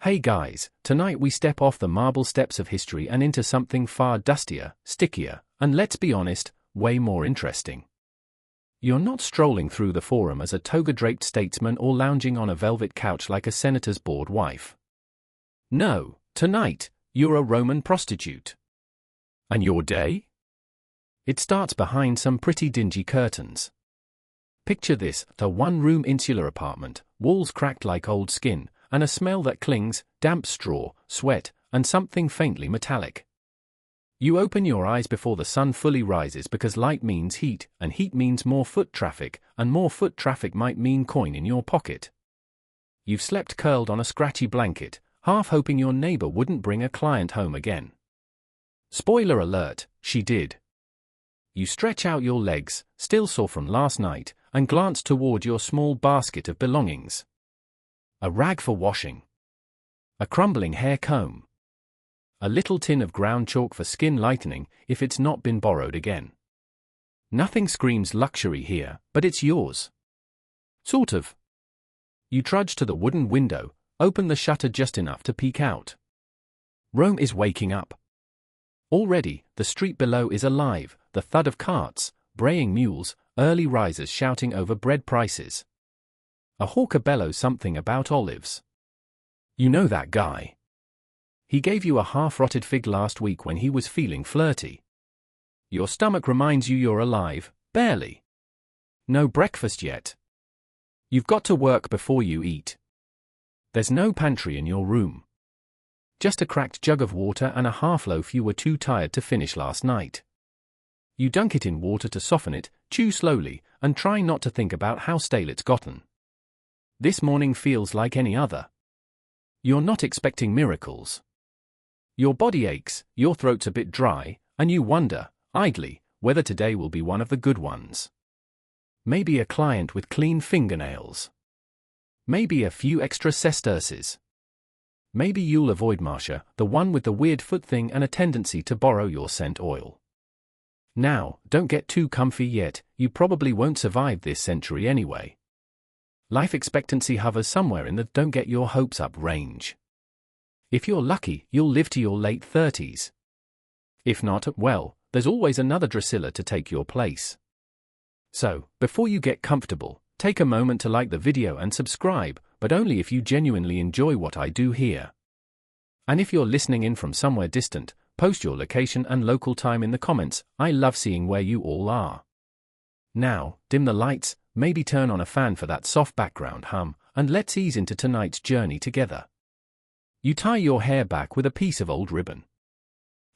Hey guys, tonight we step off the marble steps of history and into something far dustier, stickier, and let's be honest, way more interesting. You're not strolling through the forum as a toga-draped statesman or lounging on a velvet couch like a senator's bored wife. No, tonight, you're a Roman prostitute. And your day? It starts behind some pretty dingy curtains. Picture this, the one-room insular apartment, walls cracked like old skin, and a smell that clings, damp straw, sweat, and something faintly metallic. You open your eyes before the sun fully rises because light means heat, and heat means more foot traffic, and more foot traffic might mean coin in your pocket. You've slept curled on a scratchy blanket, half hoping your neighbor wouldn't bring a client home again. Spoiler alert, she did. You stretch out your legs, still sore from last night, and glance toward your small basket of belongings. A rag for washing. A crumbling hair comb. A little tin of ground chalk for skin lightening if it's not been borrowed again. Nothing screams luxury here, but it's yours. Sort of. You trudge to the wooden window, open the shutter just enough to peek out. Rome is waking up. Already, the street below is alive, the thud of carts, braying mules, early risers shouting over bread prices. A hawker bellows something about olives. You know that guy. He gave you a half-rotted fig last week when he was feeling flirty. Your stomach reminds you you're alive, barely. No breakfast yet. You've got to work before you eat. There's no pantry in your room. Just a cracked jug of water and a half-loaf you were too tired to finish last night. You dunk it in water to soften it, chew slowly, and try not to think about how stale it's gotten. This morning feels like any other. You're not expecting miracles. Your body aches, your throat's a bit dry, and you wonder, idly, whether today will be one of the good ones. Maybe a client with clean fingernails. Maybe a few extra sesterces. Maybe you'll avoid Marcia, the one with the weird foot thing and a tendency to borrow your scent oil. Now, don't get too comfy yet, you probably won't survive this century anyway. Life expectancy hovers somewhere in the don't get your hopes up range. If you're lucky, you'll live to your late 30s. If not, well, there's always another Drusilla to take your place. So, before you get comfortable, take a moment to like the video and subscribe, but only if you genuinely enjoy what I do here. And if you're listening in from somewhere distant, post your location and local time in the comments. I love seeing where you all are. Now, dim the lights, maybe turn on a fan for that soft background hum, and let's ease into tonight's journey together. You tie your hair back with a piece of old ribbon.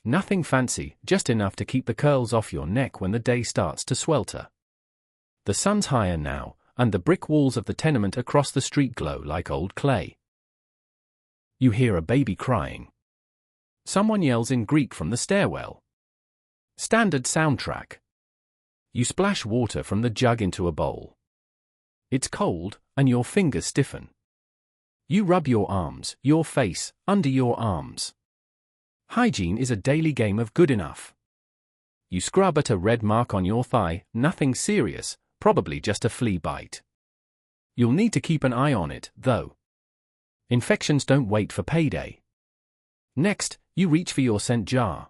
Nothing fancy, just enough to keep the curls off your neck when the day starts to swelter. The sun's higher now, and the brick walls of the tenement across the street glow like old clay. You hear a baby crying. Someone yells in Greek from the stairwell. Standard soundtrack. You splash water from the jug into a bowl. It's cold, and your fingers stiffen. You rub your arms, your face, under your arms. Hygiene is a daily game of good enough. You scrub at a red mark on your thigh, nothing serious, probably just a flea bite. You'll need to keep an eye on it, though. Infections don't wait for payday. Next, you reach for your scent jar.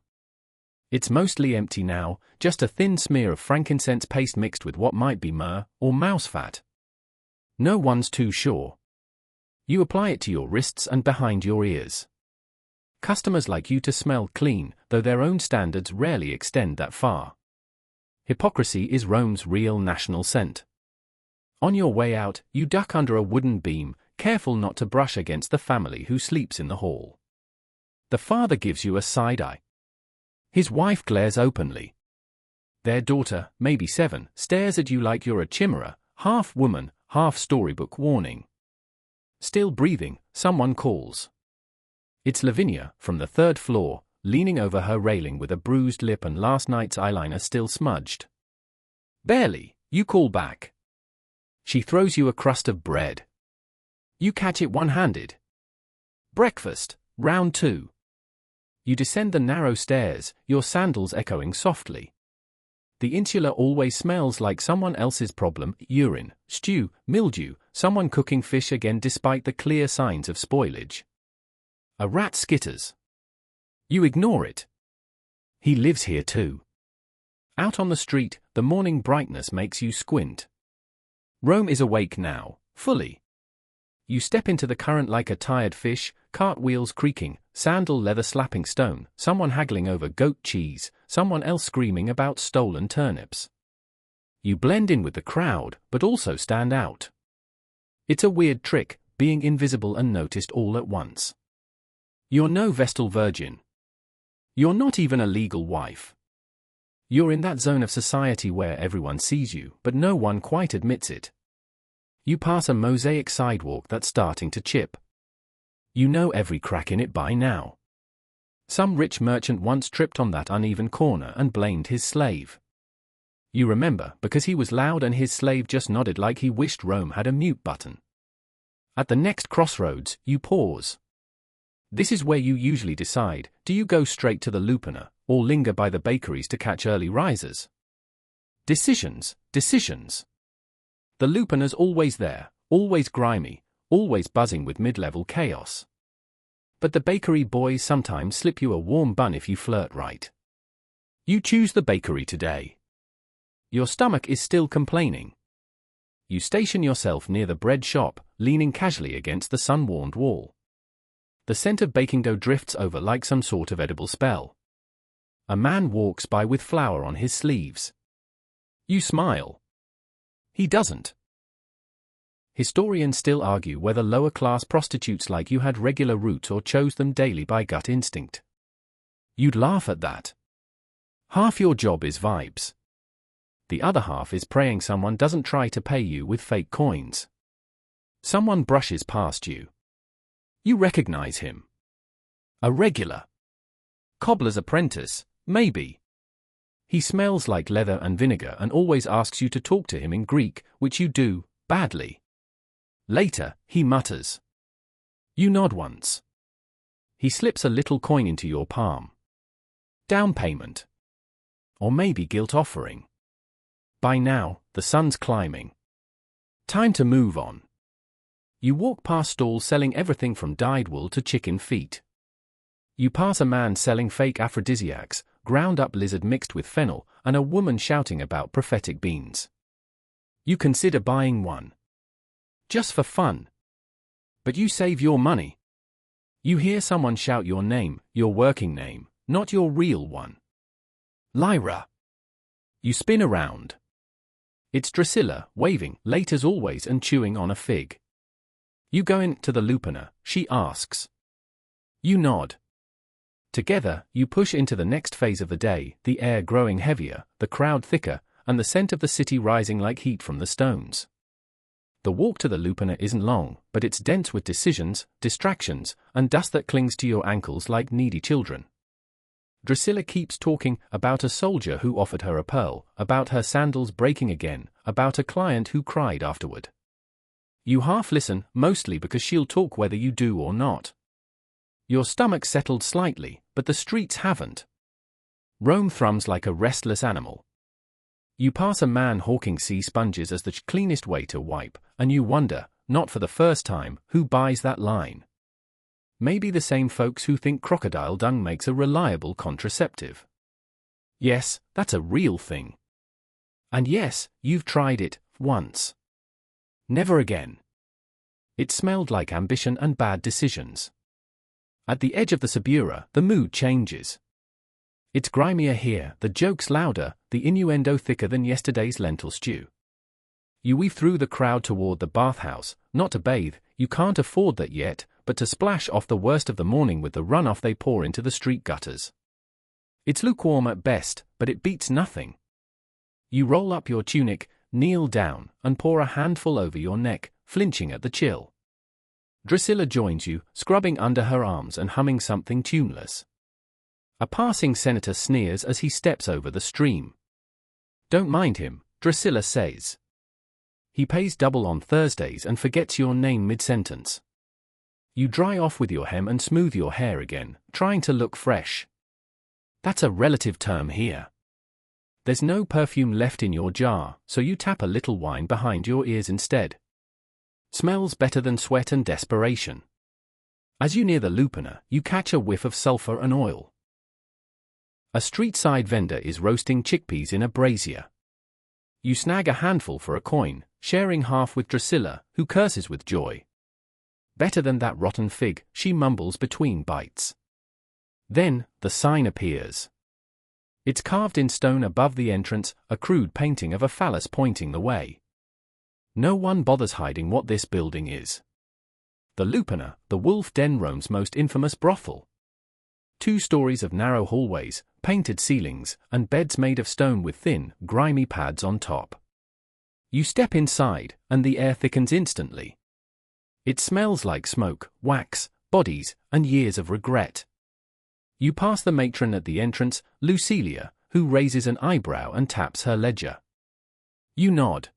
It's mostly empty now, just a thin smear of frankincense paste mixed with what might be myrrh or mouse fat. No one's too sure. You apply it to your wrists and behind your ears. Customers like you to smell clean, though their own standards rarely extend that far. Hypocrisy is Rome's real national scent. On your way out, you duck under a wooden beam, careful not to brush against the family who sleeps in the hall. The father gives you a side eye. His wife glares openly. Their daughter, maybe 7, stares at you like you're a chimera, half woman, half storybook warning. Still breathing, someone calls. It's Lavinia, from the 3rd floor, leaning over her railing with a bruised lip and last night's eyeliner still smudged. Barely, you call back. She throws you a crust of bread. You catch it one-handed. Breakfast, round 2. You descend the narrow stairs, your sandals echoing softly. The insula always smells like someone else's problem: urine, stew, mildew, someone cooking fish again despite the clear signs of spoilage. A rat skitters. You ignore it. He lives here too. Out on the street, the morning brightness makes you squint. Rome is awake now, fully. You step into the current like a tired fish, cartwheels creaking, sandal leather slapping stone, someone haggling over goat cheese, someone else screaming about stolen turnips. You blend in with the crowd, but also stand out. It's a weird trick, being invisible and noticed all at once. You're no Vestal virgin. You're not even a legal wife. You're in that zone of society where everyone sees you, but no one quite admits it. You pass a mosaic sidewalk that's starting to chip. You know every crack in it by now. Some rich merchant once tripped on that uneven corner and blamed his slave. You remember because he was loud and his slave just nodded like he wished Rome had a mute button. At the next crossroads, you pause. This is where you usually decide, do you go straight to the Lupiner, or linger by the bakeries to catch early risers? Decisions. The Lupiner's always there, always grimy, always buzzing with mid-level chaos. But the bakery boys sometimes slip you a warm bun if you flirt right. You choose the bakery today. Your stomach is still complaining. You station yourself near the bread shop, leaning casually against the sun-warmed wall. The scent of baking dough drifts over like some sort of edible spell. A man walks by with flour on his sleeves. You smile. He doesn't. Historians still argue whether lower-class prostitutes like you had regular roots or chose them daily by gut instinct. You'd laugh at that. Half your job is vibes. The other half is praying someone doesn't try to pay you with fake coins. Someone brushes past you. You recognize him. A regular. Cobbler's apprentice, maybe. He smells like leather and vinegar and always asks you to talk to him in Greek, which you do, badly. Later, he mutters. You nod once. He slips a little coin into your palm. Down payment. Or maybe guilt offering. By now, the sun's climbing. Time to move on. You walk past stalls selling everything from dyed wool to chicken feet. You pass a man selling fake aphrodisiacs, ground-up lizard mixed with fennel, and a woman shouting about prophetic beans. You consider buying one. Just for fun. But you save your money. You hear someone shout your name, your working name, not your real one. Lyra. You spin around. It's Drusilla, waving, late as always and chewing on a fig. You go into the Lupiner, she asks. You nod. Together, you push into the next phase of the day, the air growing heavier, the crowd thicker, and the scent of the city rising like heat from the stones. The walk to the Lupiner isn't long, but it's dense with decisions, distractions, and dust that clings to your ankles like needy children. Drusilla keeps talking about a soldier who offered her a pearl, about her sandals breaking again, about a client who cried afterward. You half listen, mostly because she'll talk whether you do or not. Your stomach settled slightly, but the streets haven't. Rome thrums like a restless animal. You pass a man hawking sea sponges as the cleanest way to wipe, and you wonder, not for the first time, who buys that line. Maybe the same folks who think crocodile dung makes a reliable contraceptive. Yes, that's a real thing. And yes, you've tried it, once. Never again. It smelled like ambition and bad decisions. At the edge of the Subura, the mood changes. It's grimier here, the joke's louder, the innuendo thicker than yesterday's lentil stew. You weave through the crowd toward the bathhouse, not to bathe, you can't afford that yet, but to splash off the worst of the morning with the runoff they pour into the street gutters. It's lukewarm at best, but it beats nothing. You roll up your tunic, kneel down, and pour a handful over your neck, flinching at the chill. Drusilla joins you, scrubbing under her arms and humming something tuneless. A passing senator sneers as he steps over the stream. Don't mind him, Drusilla says. He pays double on Thursdays and forgets your name mid-sentence. You dry off with your hem and smooth your hair again, trying to look fresh. That's a relative term here. There's no perfume left in your jar, so you tap a little wine behind your ears instead. Smells better than sweat and desperation. As you near the Lupina, you catch a whiff of sulfur and oil. A street-side vendor is roasting chickpeas in a brazier. You snag a handful for a coin, sharing half with Drusilla, who curses with joy. Better than that rotten fig, she mumbles between bites. Then, the sign appears. It's carved in stone above the entrance, a crude painting of a phallus pointing the way. No one bothers hiding what this building is. The Lupina, the wolf den, Rome's most infamous brothel. 2 stories of narrow hallways, painted ceilings, and beds made of stone with thin, grimy pads on top. You step inside, and the air thickens instantly. It smells like smoke, wax, bodies, and years of regret. You pass the matron at the entrance, Lucilia, who raises an eyebrow and taps her ledger. You nod.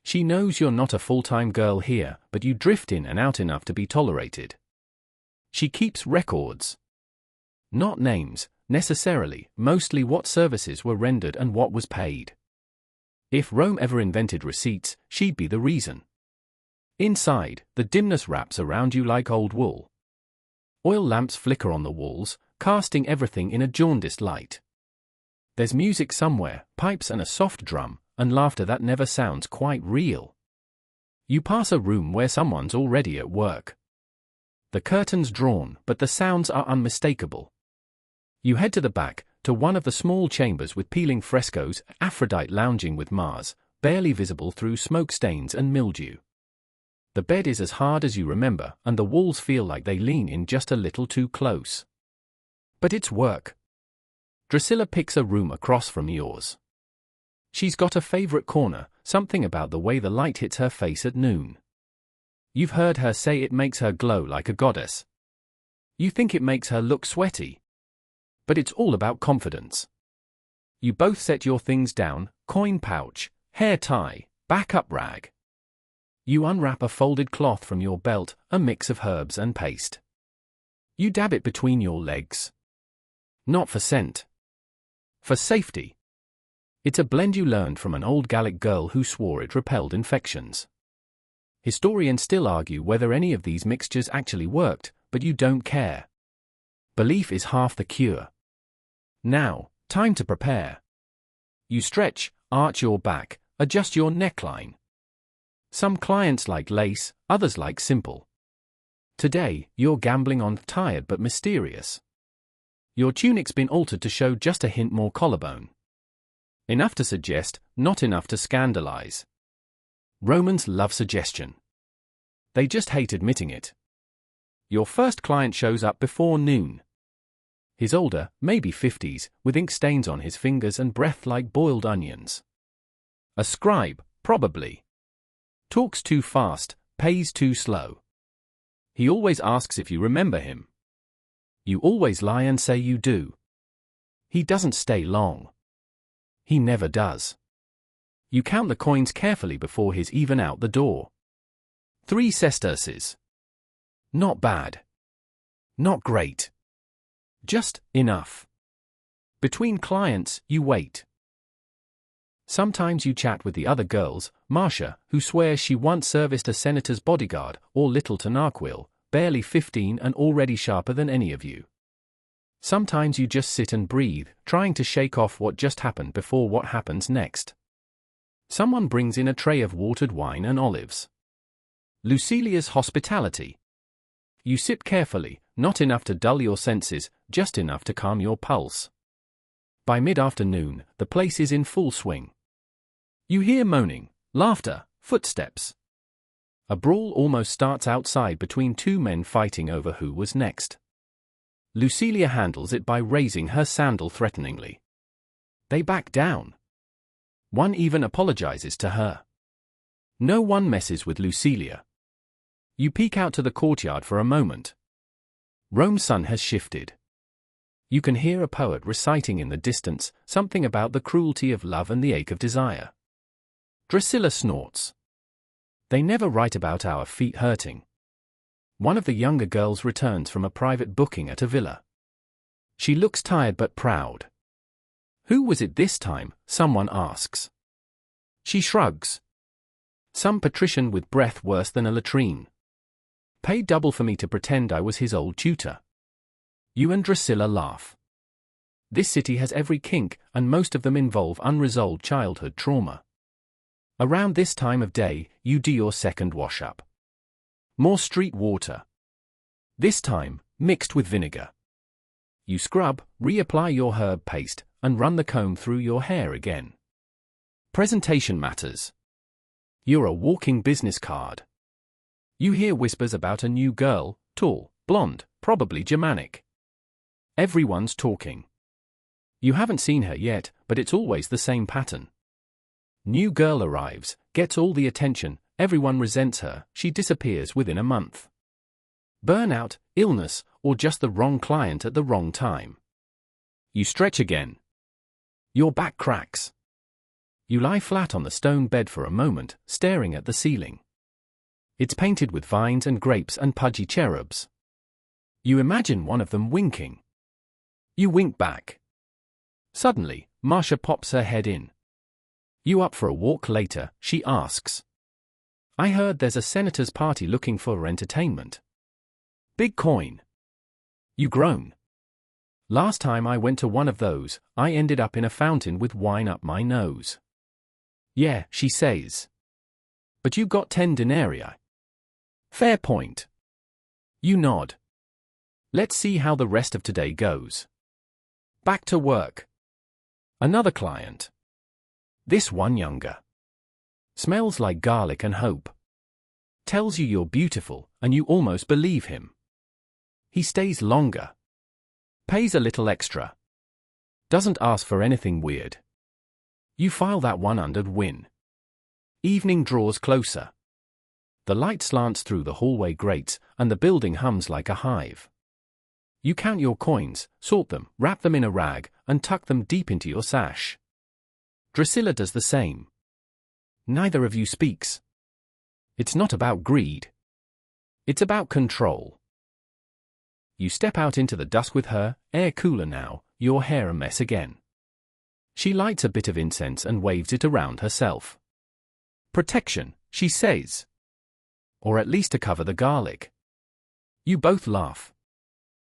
She knows you're not a full-time girl here, but you drift in and out enough to be tolerated. She keeps records. Not names, necessarily, mostly what services were rendered and what was paid. If Rome ever invented receipts, she'd be the reason. Inside, the dimness wraps around you like old wool. Oil lamps flicker on the walls, casting everything in a jaundiced light. There's music somewhere, pipes and a soft drum, and laughter that never sounds quite real. You pass a room where someone's already at work. The curtain's drawn, but the sounds are unmistakable. You head to the back, to one of the small chambers with peeling frescoes, Aphrodite lounging with Mars, barely visible through smoke stains and mildew. The bed is as hard as you remember, and the walls feel like they lean in just a little too close. But it's work. Drusilla picks a room across from yours. She's got a favorite corner, something about the way the light hits her face at noon. You've heard her say it makes her glow like a goddess. You think it makes her look sweaty. But it's all about confidence. You both set your things down, coin pouch, hair tie, backup rag. You unwrap a folded cloth from your belt, a mix of herbs and paste. You dab it between your legs. Not for scent. For safety. It's a blend you learned from an old Gallic girl who swore it repelled infections. Historians still argue whether any of these mixtures actually worked, but you don't care. Belief is half the cure. Now, time to prepare. You stretch, arch your back, adjust your neckline. Some clients like lace, others like simple. Today, you're gambling on tired but mysterious. Your tunic's been altered to show just a hint more collarbone. Enough to suggest, not enough to scandalize. Romans love suggestion. They just hate admitting it. Your first client shows up before noon. He's older, maybe 50s, with ink stains on his fingers and breath like boiled onions. A scribe, probably. Talks too fast, pays too slow. He always asks if you remember him. You always lie and say you do. He doesn't stay long. He never does. You count the coins carefully before he's even out the door. 3 sesterces. Not bad. Not great. Just enough. Between clients, you wait. Sometimes you chat with the other girls, Marcia, who swears she once serviced a senator's bodyguard, or little Tanaquil, barely 15 and already sharper than any of you. Sometimes you just sit and breathe, trying to shake off what just happened before what happens next. Someone brings in a tray of watered wine and olives. Lucilia's hospitality. You sip carefully, not enough to dull your senses, just enough to calm your pulse. By mid-afternoon, the place is in full swing. You hear moaning, laughter, footsteps. A brawl almost starts outside between 2 men fighting over who was next. Lucilia handles it by raising her sandal threateningly. They back down. One even apologizes to her. No one messes with Lucilia. You peek out to the courtyard for a moment. Rome's sun has shifted. You can hear a poet reciting in the distance, something about the cruelty of love and the ache of desire. Drusilla snorts. They never write about our feet hurting. One of the younger girls returns from a private booking at a villa. She looks tired but proud. Who was it this time? Someone asks. She shrugs. Some patrician with breath worse than a latrine. Paid double for me to pretend I was his old tutor. You and Drusilla laugh. This city has every kink, and most of them involve unresolved childhood trauma. Around this time of day, you do your second wash-up. More street water. This time, mixed with vinegar. You scrub, reapply your herb paste, and run the comb through your hair again. Presentation matters. You're a walking business card. You hear whispers about a new girl, tall, blonde, probably Germanic. Everyone's talking. You haven't seen her yet, but it's always the same pattern. New girl arrives, gets all the attention, everyone resents her, she disappears within a month. Burnout, illness, or just the wrong client at the wrong time. You stretch again. Your back cracks. You lie flat on the stone bed for a moment, staring at the ceiling. It's painted with vines and grapes and pudgy cherubs. You imagine one of them winking. You wink back. Suddenly, Marcia pops her head in. You up for a walk later, she asks. I heard there's a senator's party looking for entertainment. Big coin. You groan. Last time I went to one of those, I ended up in a fountain with wine up my nose. Yeah, she says. But you got 10 denarii. Fair point. You nod. Let's see how the rest of today goes. Back to work. Another client. This one younger. Smells like garlic and hope. Tells you you're beautiful, and you almost believe him. He stays longer. Pays a little extra. Doesn't ask for anything weird. You file that one under win. Evening draws closer. The light slants through the hallway grates, and the building hums like a hive. You count your coins, sort them, wrap them in a rag, and tuck them deep into your sash. Drusilla does the same. Neither of you speaks. It's not about greed. It's about control. You step out into the dusk with her, air cooler now, your hair a mess again. She lights a bit of incense and waves it around herself. Protection, she says. Or at least to cover the garlic. You both laugh.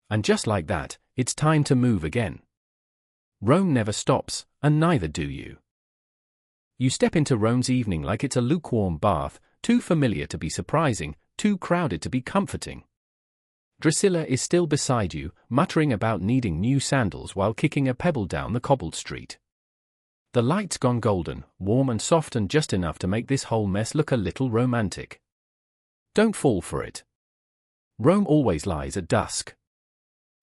And just like that, it's time to move again. Rome never stops, and neither do you. You step into Rome's evening like it's a lukewarm bath, too familiar to be surprising, too crowded to be comforting. Drusilla is still beside you, muttering about needing new sandals while kicking a pebble down the cobbled street. The light's gone golden, warm and soft and just enough to make this whole mess look a little romantic. Don't fall for it. Rome always lies at dusk.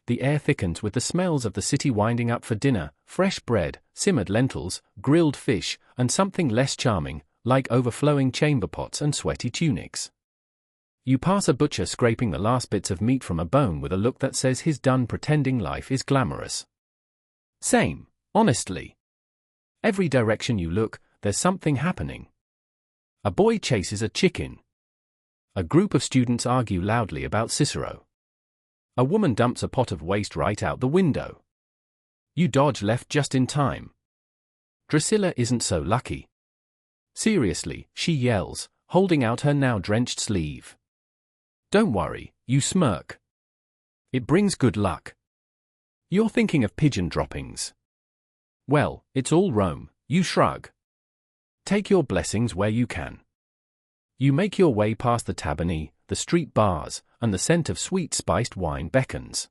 The air thickens with the smells of the city winding up for dinner, fresh bread, simmered lentils, grilled fish, and something less charming, like overflowing chamber pots and sweaty tunics. You pass a butcher scraping the last bits of meat from a bone with a look that says he's done pretending life is glamorous. Same, honestly. Every direction you look, there's something happening. A boy chases a chicken. A group of students argue loudly about Cicero. A woman dumps a pot of waste right out the window. You dodge left just in time. Drusilla isn't so lucky. Seriously, she yells, holding out her now drenched sleeve. Don't worry, you smirk. It brings good luck. You're thinking of pigeon droppings. Well, it's all Rome, you shrug. Take your blessings where you can. You make your way past the tabernae, the street bars, and the scent of sweet spiced wine beckons.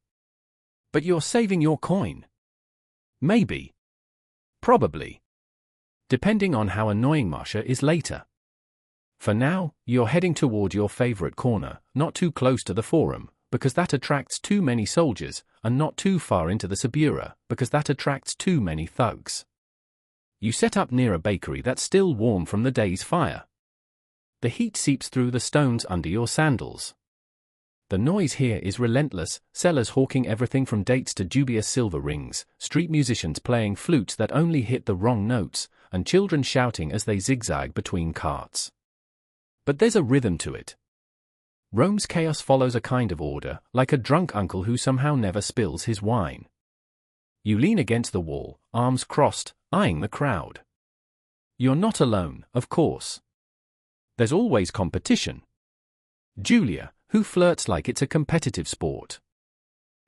But you're saving your coin. Maybe. Probably. Depending on how annoying Marcia is later. For now, you're heading toward your favorite corner, not too close to the forum, because that attracts too many soldiers, and not too far into the Subura, because that attracts too many thugs. You set up near a bakery that's still warm from the day's fire. The heat seeps through the stones under your sandals. The noise here is relentless, sellers hawking everything from dates to dubious silver rings, street musicians playing flutes that only hit the wrong notes, and children shouting as they zigzag between carts. But there's a rhythm to it. Rome's chaos follows a kind of order, like a drunk uncle who somehow never spills his wine. You lean against the wall, arms crossed, eyeing the crowd. You're not alone, of course. There's always competition. Julia, who flirts like it's a competitive sport.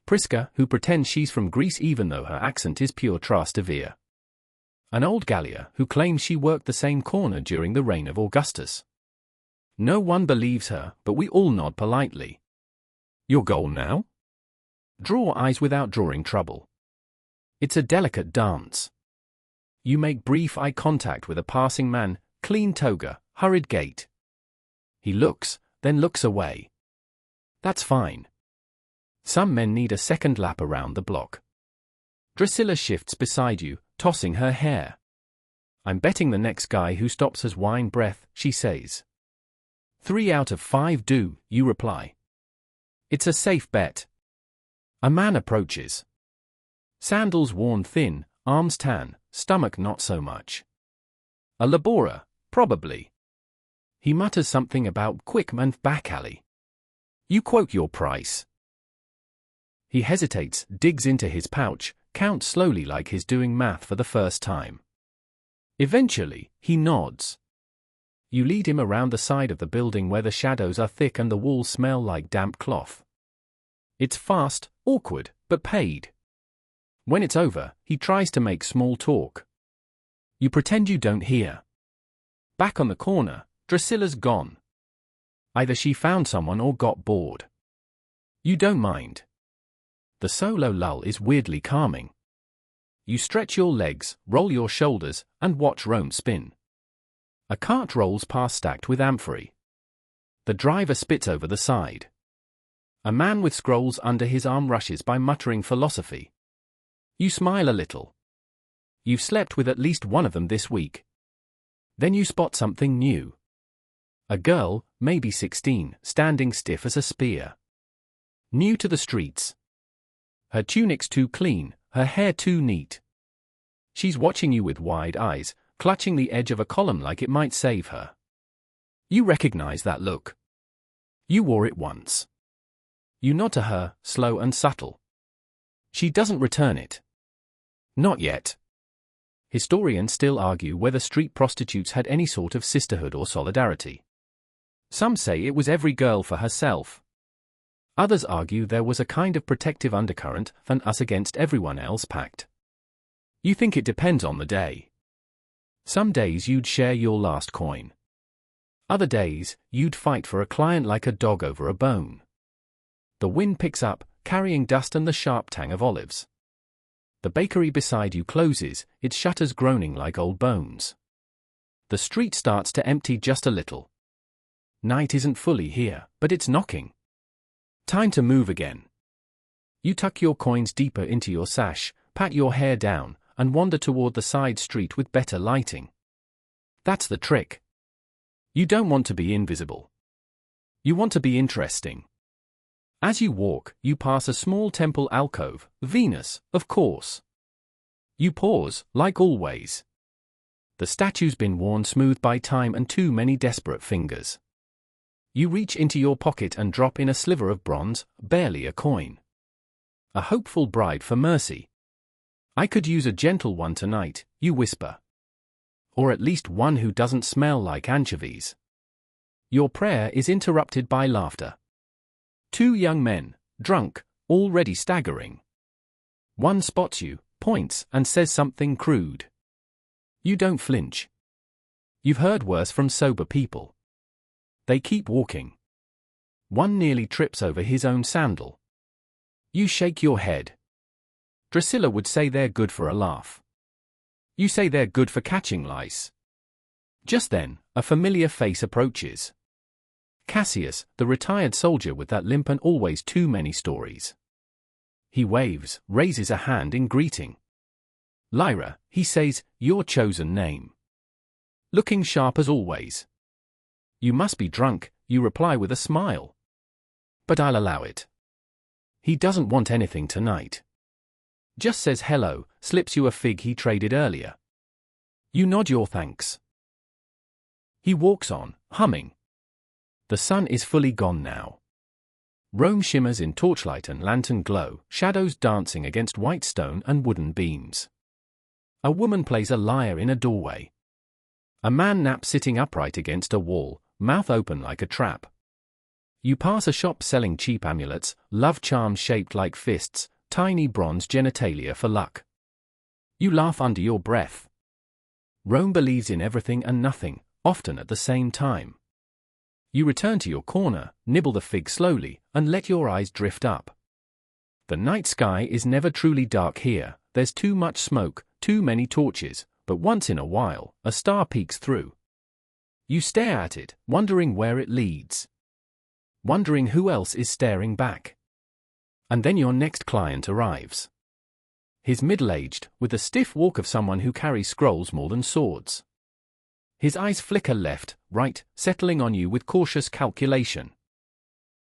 Prisca, who pretends she's from Greece even though her accent is pure Trastevere. An old Gallia, who claims she worked the same corner during the reign of Augustus. No one believes her, but we all nod politely. Your goal now? Draw eyes without drawing trouble. It's a delicate dance. You make brief eye contact with a passing man, clean toga, hurried gait. He looks, then looks away. That's fine. Some men need a second lap around the block. Drusilla shifts beside you, tossing her hair. I'm betting the next guy who stops has wine breath, she says. 3 out of 5 do, you reply. It's a safe bet. A man approaches. Sandals worn thin, arms tan, stomach not so much. A laborer, probably. He mutters something about quick and back alley. You quote your price. He hesitates, digs into his pouch, counts slowly like he's doing math for the first time. Eventually, he nods. You lead him around the side of the building where the shadows are thick and the walls smell like damp cloth. It's fast, awkward, but paid. When it's over, he tries to make small talk. You pretend you don't hear. Back on the corner, Drusilla's gone. Either she found someone or got bored. You don't mind. The solo lull is weirdly calming. You stretch your legs, roll your shoulders, and watch Rome spin. A cart rolls past stacked with amphorae. The driver spits over the side. A man with scrolls under his arm rushes by muttering philosophy. You smile a little. You've slept with at least one of them this week. Then you spot something new. A girl, maybe 16, standing stiff as a spear. New to the streets. Her tunic's too clean, her hair too neat. She's watching you with wide eyes, clutching the edge of a column like it might save her. You recognize that look. You wore it once. You nod to her, slow and subtle. She doesn't return it. Not yet. Historians still argue whether street prostitutes had any sort of sisterhood or solidarity. Some say it was every girl for herself. Others argue there was a kind of protective undercurrent and us against everyone else pact. You think it depends on the day. Some days you'd share your last coin. Other days, you'd fight for a client like a dog over a bone. The wind picks up, carrying dust and the sharp tang of olives. The bakery beside you closes, its shutters groaning like old bones. The street starts to empty just a little. Night isn't fully here, but it's knocking. Time to move again. You tuck your coins deeper into your sash, pat your hair down, and wander toward the side street with better lighting. That's the trick. You don't want to be invisible. You want to be interesting. As you walk, you pass a small temple alcove, Venus, of course. You pause, like always. The statue's been worn smooth by time and too many desperate fingers. You reach into your pocket and drop in a sliver of bronze, barely a coin. A hopeful bribe for mercy. I could use a gentle one tonight, you whisper. Or at least one who doesn't smell like anchovies. Your prayer is interrupted by laughter. 2 young men, drunk, already staggering. One spots you, points, and says something crude. You don't flinch. You've heard worse from sober people. They keep walking. One nearly trips over his own sandal. You shake your head. Drusilla would say they're good for a laugh. You say they're good for catching lice. Just then, a familiar face approaches. Cassius, the retired soldier with that limp and always too many stories. He waves, raises a hand in greeting. Lyra, he says, your chosen name. Looking sharp as always. You must be drunk, you reply with a smile. But I'll allow it. He doesn't want anything tonight. Just says hello, slips you a fig he traded earlier. You nod your thanks. He walks on, humming. The sun is fully gone now. Rome shimmers in torchlight and lantern glow, shadows dancing against white stone and wooden beams. A woman plays a lyre in a doorway. A man naps sitting upright against a wall, mouth open like a trap. You pass a shop selling cheap amulets, love charms shaped like fists, tiny bronze genitalia for luck. You laugh under your breath. Rome believes in everything and nothing, often at the same time. You return to your corner, nibble the fig slowly, and let your eyes drift up. The night sky is never truly dark here, there's too much smoke, too many torches, but once in a while, a star peeks through. You stare at it, wondering where it leads. Wondering who else is staring back. And then your next client arrives. He's middle-aged, with the stiff walk of someone who carries scrolls more than swords. His eyes flicker left, right, settling on you with cautious calculation.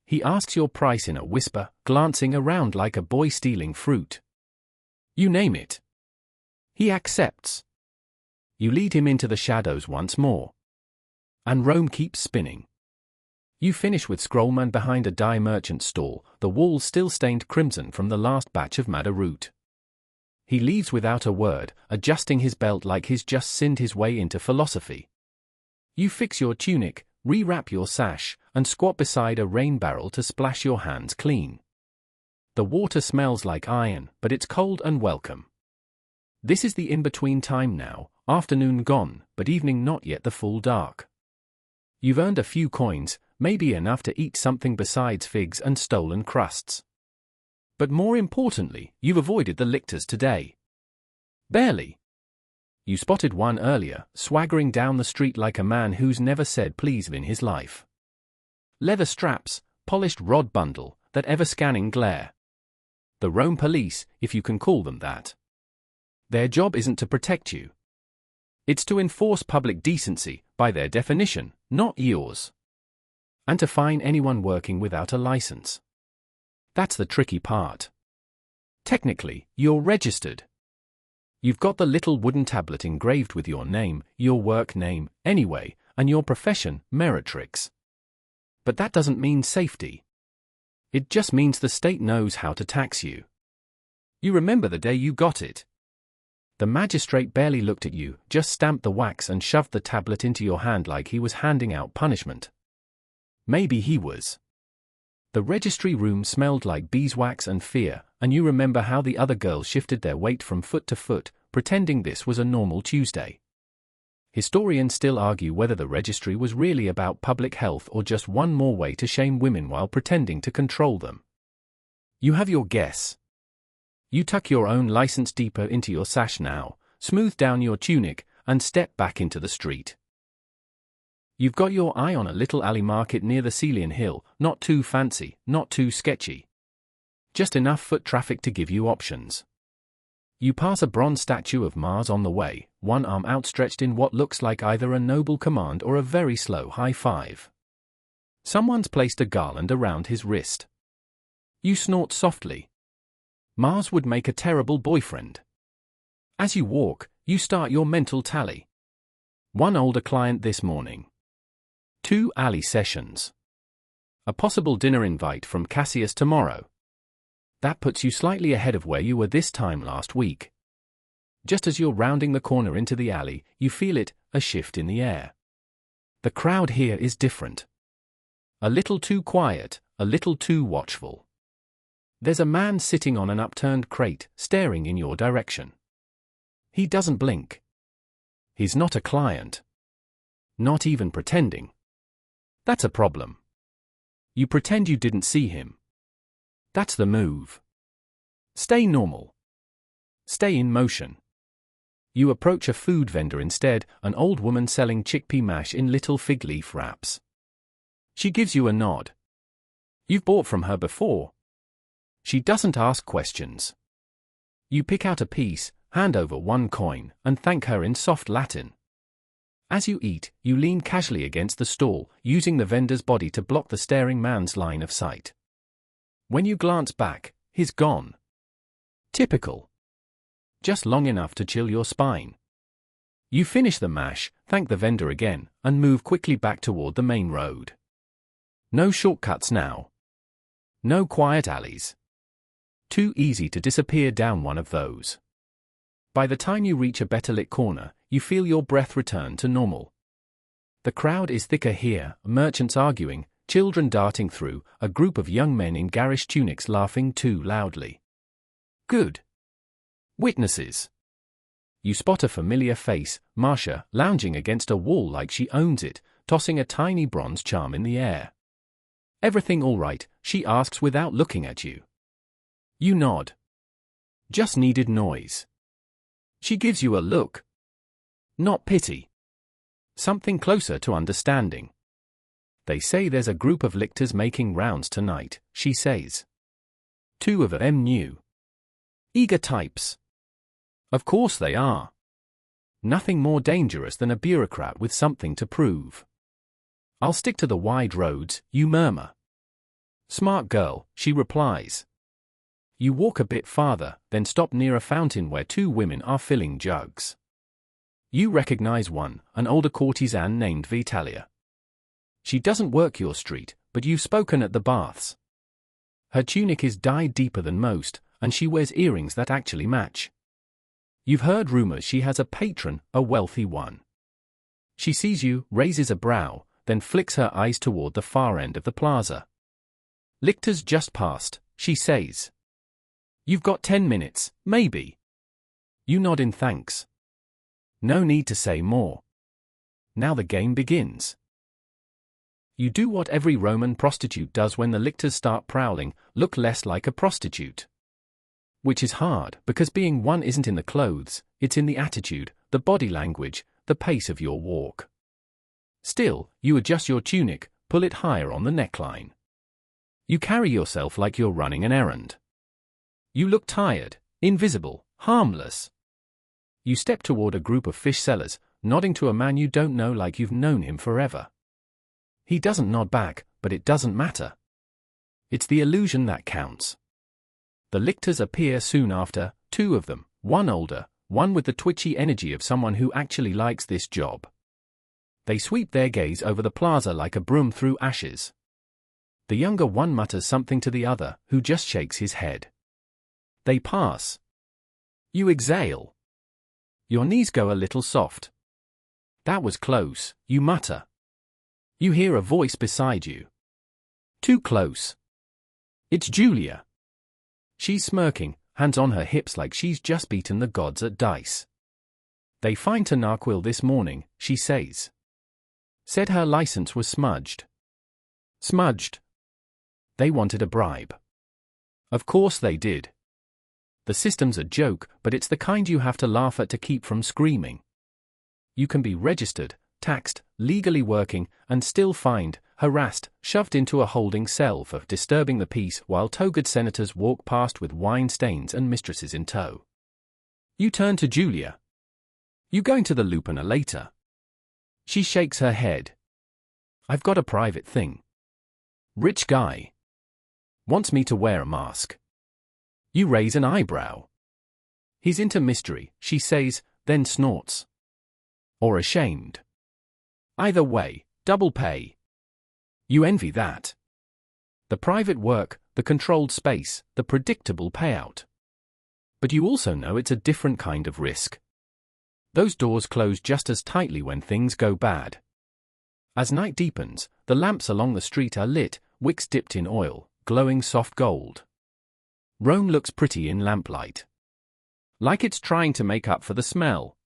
He asks your price in a whisper, glancing around like a boy stealing fruit. You name it. He accepts. You lead him into the shadows once more. And Rome keeps spinning. You finish with Scrollman behind a dye merchant stall, the walls still stained crimson from the last batch of madder root. He leaves without a word, adjusting his belt like he's just sinned his way into philosophy. You fix your tunic, rewrap your sash, and squat beside a rain barrel to splash your hands clean. The water smells like iron, but it's cold and welcome. This is the in-between time now, afternoon gone, but evening not yet the full dark. You've earned a few coins, maybe enough to eat something besides figs and stolen crusts. But more importantly, you've avoided the lictors today. Barely. You spotted one earlier, swaggering down the street like a man who's never said please in his life. Leather straps, polished rod bundle, that ever-scanning glare. The Rome police, if you can call them that. Their job isn't to protect you. It's to enforce public decency, by their definition, not yours. And to fine anyone working without a license. That's the tricky part. Technically, you're registered. You've got the little wooden tablet engraved with your name, your work name, anyway, and your profession, meretrix. But that doesn't mean safety. It just means the state knows how to tax you. You remember the day you got it. The magistrate barely looked at you, just stamped the wax and shoved the tablet into your hand like he was handing out punishment. Maybe he was. The registry room smelled like beeswax and fear, and you remember how the other girls shifted their weight from foot to foot, pretending this was a normal Tuesday. Historians still argue whether the registry was really about public health or just one more way to shame women while pretending to control them. You have your guess. You tuck your own license deeper into your sash now, smooth down your tunic, and step back into the street. You've got your eye on a little alley market near the Celian Hill, not too fancy, not too sketchy. Just enough foot traffic to give you options. You pass a bronze statue of Mars on the way, one arm outstretched in what looks like either a noble command or a very slow high five. Someone's placed a garland around his wrist. You snort softly. Mars would make a terrible boyfriend. As you walk, you start your mental tally. 1 older client this morning. 2 alley sessions. A possible dinner invite from Cassius tomorrow. That puts you slightly ahead of where you were this time last week. Just as you're rounding the corner into the alley, you feel it, a shift in the air. The crowd here is different. A little too quiet, a little too watchful. There's a man sitting on an upturned crate, staring in your direction. He doesn't blink. He's not a client. Not even pretending. That's a problem. You pretend you didn't see him. That's the move. Stay normal. Stay in motion. You approach a food vendor instead, an old woman selling chickpea mash in little fig leaf wraps. She gives you a nod. You've bought from her before. She doesn't ask questions. You pick out a piece, hand over 1 coin, and thank her in soft Latin. As you eat, you lean casually against the stall, using the vendor's body to block the staring man's line of sight. When you glance back, he's gone. Typical. Just long enough to chill your spine. You finish the mash, thank the vendor again, and move quickly back toward the main road. No shortcuts now. No quiet alleys. Too easy to disappear down one of those. By the time you reach a better lit corner, you feel your breath return to normal. The crowd is thicker here, merchants arguing, children darting through, a group of young men in garish tunics laughing too loudly. Good. Witnesses. You spot a familiar face, Marcia, lounging against a wall like she owns it, tossing a tiny bronze charm in the air. Everything all right? She asks without looking at you. You nod. Just needed noise. She gives you a look. Not pity. Something closer to understanding. They say there's a group of lictors making rounds tonight, she says. 2 of them new. Eager types. Of course they are. Nothing more dangerous than a bureaucrat with something to prove. I'll stick to the wide roads, you murmur. Smart girl, she replies. You walk a bit farther, then stop near a fountain where 2 women are filling jugs. You recognize one, an older courtesan named Vitalia. She doesn't work your street, but you've spoken at the baths. Her tunic is dyed deeper than most, and she wears earrings that actually match. You've heard rumors she has a patron, a wealthy one. She sees you, raises a brow, then flicks her eyes toward the far end of the plaza. Lictors just passed, she says. You've got 10 minutes, maybe. You nod in thanks. No need to say more. Now the game begins. You do what every Roman prostitute does when the lictors start prowling, look less like a prostitute. Which is hard, because being one isn't in the clothes, it's in the attitude, the body language, the pace of your walk. Still, you adjust your tunic, pull it higher on the neckline. You carry yourself like you're running an errand. You look tired, invisible, harmless. You step toward a group of fish sellers, nodding to a man you don't know like you've known him forever. He doesn't nod back, but it doesn't matter. It's the illusion that counts. The lictors appear soon after, 2 of them, one older, one with the twitchy energy of someone who actually likes this job. They sweep their gaze over the plaza like a broom through ashes. The younger one mutters something to the other, who just shakes his head. They pass. You exhale. Your knees go a little soft. That was close, you mutter. You hear a voice beside you. Too close. It's Julia. She's smirking, hands on her hips like she's just beaten the gods at dice. They fined Tanaquil this morning, she says. Said her license was smudged. Smudged. They wanted a bribe. Of course they did. The system's a joke, but it's the kind you have to laugh at to keep from screaming. You can be registered, taxed, legally working, and still fined, harassed, shoved into a holding cell for disturbing the peace while togaed senators walk past with wine stains and mistresses in tow. You turn to Julia. You going to the Lupina later? She shakes her head. I've got a private thing. Rich guy. Wants me to wear a mask. You raise an eyebrow. He's into mystery, she says, then snorts. Or ashamed. Either way, double pay. You envy that. The private work, the controlled space, the predictable payout. But you also know it's a different kind of risk. Those doors close just as tightly when things go bad. As night deepens, the lamps along the street are lit, wicks dipped in oil, glowing soft gold. Rome looks pretty in lamplight. Like it's trying to make up for the smell.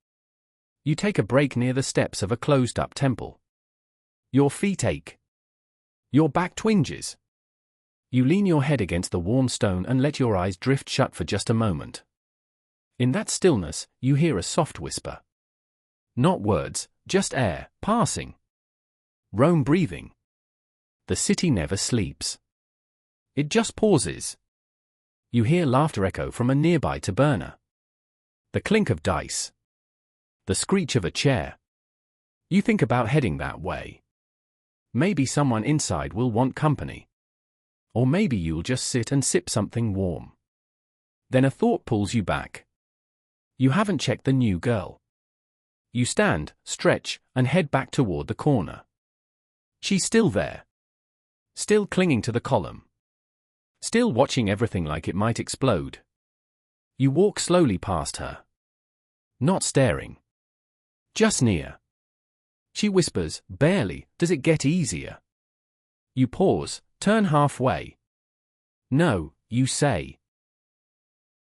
You take a break near the steps of a closed-up temple. Your feet ache. Your back twinges. You lean your head against the warm stone and let your eyes drift shut for just a moment. In that stillness, you hear a soft whisper. Not words, just air, passing. Rome breathing. The city never sleeps. It just pauses. You hear laughter echo from a nearby taberna. The clink of dice. The screech of a chair. You think about heading that way. Maybe someone inside will want company. Or maybe you'll just sit and sip something warm. Then a thought pulls you back. You haven't checked the new girl. You stand, stretch, and head back toward the corner. She's still there. Still clinging to the column. Still watching everything like it might explode. You walk slowly past her. Not staring. Just near. She whispers, barely, does it get easier? You pause, turn halfway. No, you say.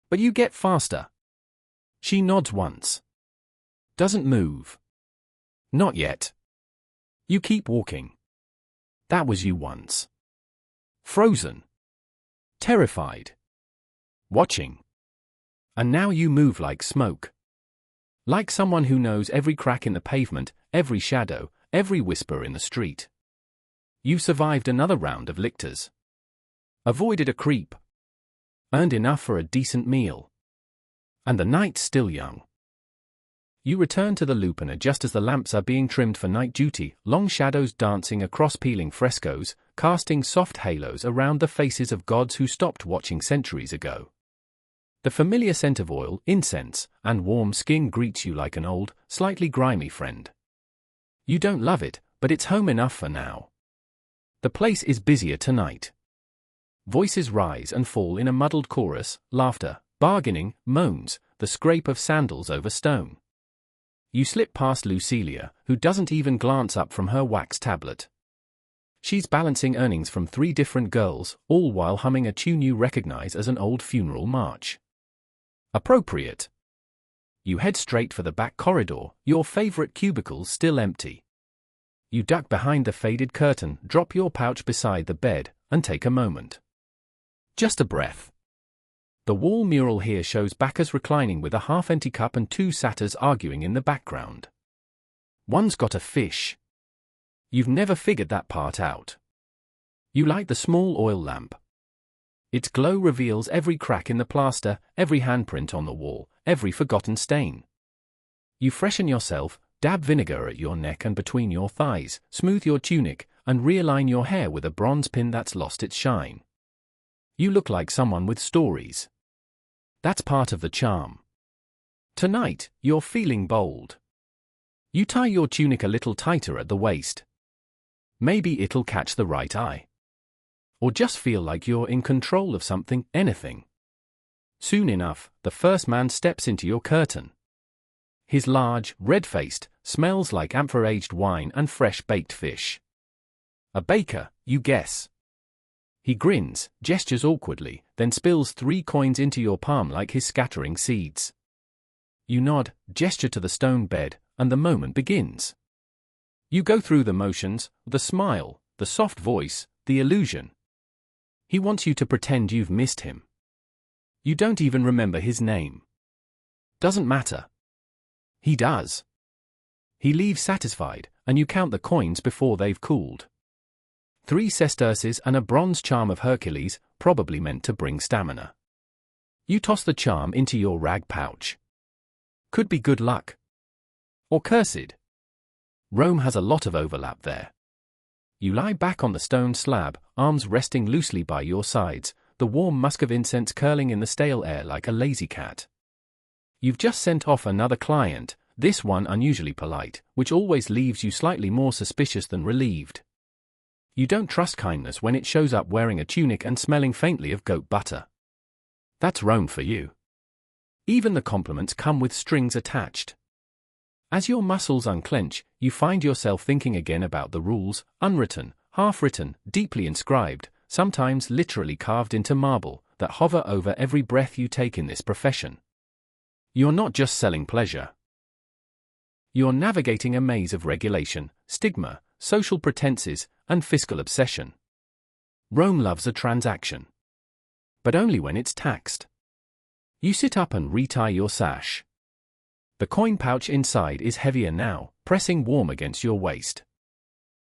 But you get faster. She nods once. Doesn't move. Not yet. You keep walking. That was you once. Frozen. Terrified. Watching. And now you move like smoke. Like someone who knows every crack in the pavement, every shadow, every whisper in the street. You've survived another round of lictors. Avoided a creep. Earned enough for a decent meal. And the night's still young. You return to the Lupiner just as the lamps are being trimmed for night duty, long shadows dancing across peeling frescoes, casting soft halos around the faces of gods who stopped watching centuries ago. The familiar scent of oil, incense, and warm skin greets you like an old, slightly grimy friend. You don't love it, but it's home enough for now. The place is busier tonight. Voices rise and fall in a muddled chorus, laughter, bargaining, moans, the scrape of sandals over stone. You slip past Lucilia, who doesn't even glance up from her wax tablet. She's balancing earnings from 3 different girls, all while humming a tune you recognize as an old funeral march. Appropriate. You head straight for the back corridor, your favorite cubicles still empty. You duck behind the faded curtain, drop your pouch beside the bed, and take a moment. Just a breath. The wall mural here shows backers reclining with a half-empty cup and 2 satyrs arguing in the background. One's got a fish. You've never figured that part out. You light the small oil lamp. Its glow reveals every crack in the plaster, every handprint on the wall, every forgotten stain. You freshen yourself, dab vinegar at your neck and between your thighs, smooth your tunic, and realign your hair with a bronze pin that's lost its shine. You look like someone with stories. That's part of the charm. Tonight, you're feeling bold. You tie your tunic a little tighter at the waist. Maybe it'll catch the right eye. Or just feel like you're in control of something, anything. Soon enough, the first man steps into your curtain. His large, red-faced, smells like amphor-aged wine and fresh-baked fish. A baker, you guess. He grins, gestures awkwardly, then spills 3 coins into your palm like he's scattering seeds. You nod, gesture to the stone bed, and the moment begins. You go through the motions, the smile, the soft voice, the illusion. He wants you to pretend you've missed him. You don't even remember his name. Doesn't matter. He does. He leaves satisfied, and you count the coins before they've cooled. 3 sesterces and a bronze charm of Hercules, probably meant to bring stamina. You toss the charm into your rag pouch. Could be good luck. Or cursed. Rome has a lot of overlap there. You lie back on the stone slab, arms resting loosely by your sides, the warm musk of incense curling in the stale air like a lazy cat. You've just sent off another client, this one unusually polite, which always leaves you slightly more suspicious than relieved. You don't trust kindness when it shows up wearing a tunic and smelling faintly of goat butter. That's Rome for you. Even the compliments come with strings attached. As your muscles unclench, you find yourself thinking again about the rules, unwritten, half-written, deeply inscribed, sometimes literally carved into marble, that hover over every breath you take in this profession. You're not just selling pleasure. You're navigating a maze of regulation, stigma, social pretenses, and fiscal obsession. Rome loves a transaction. But only when it's taxed. You sit up and retie your sash. The coin pouch inside is heavier now, pressing warm against your waist.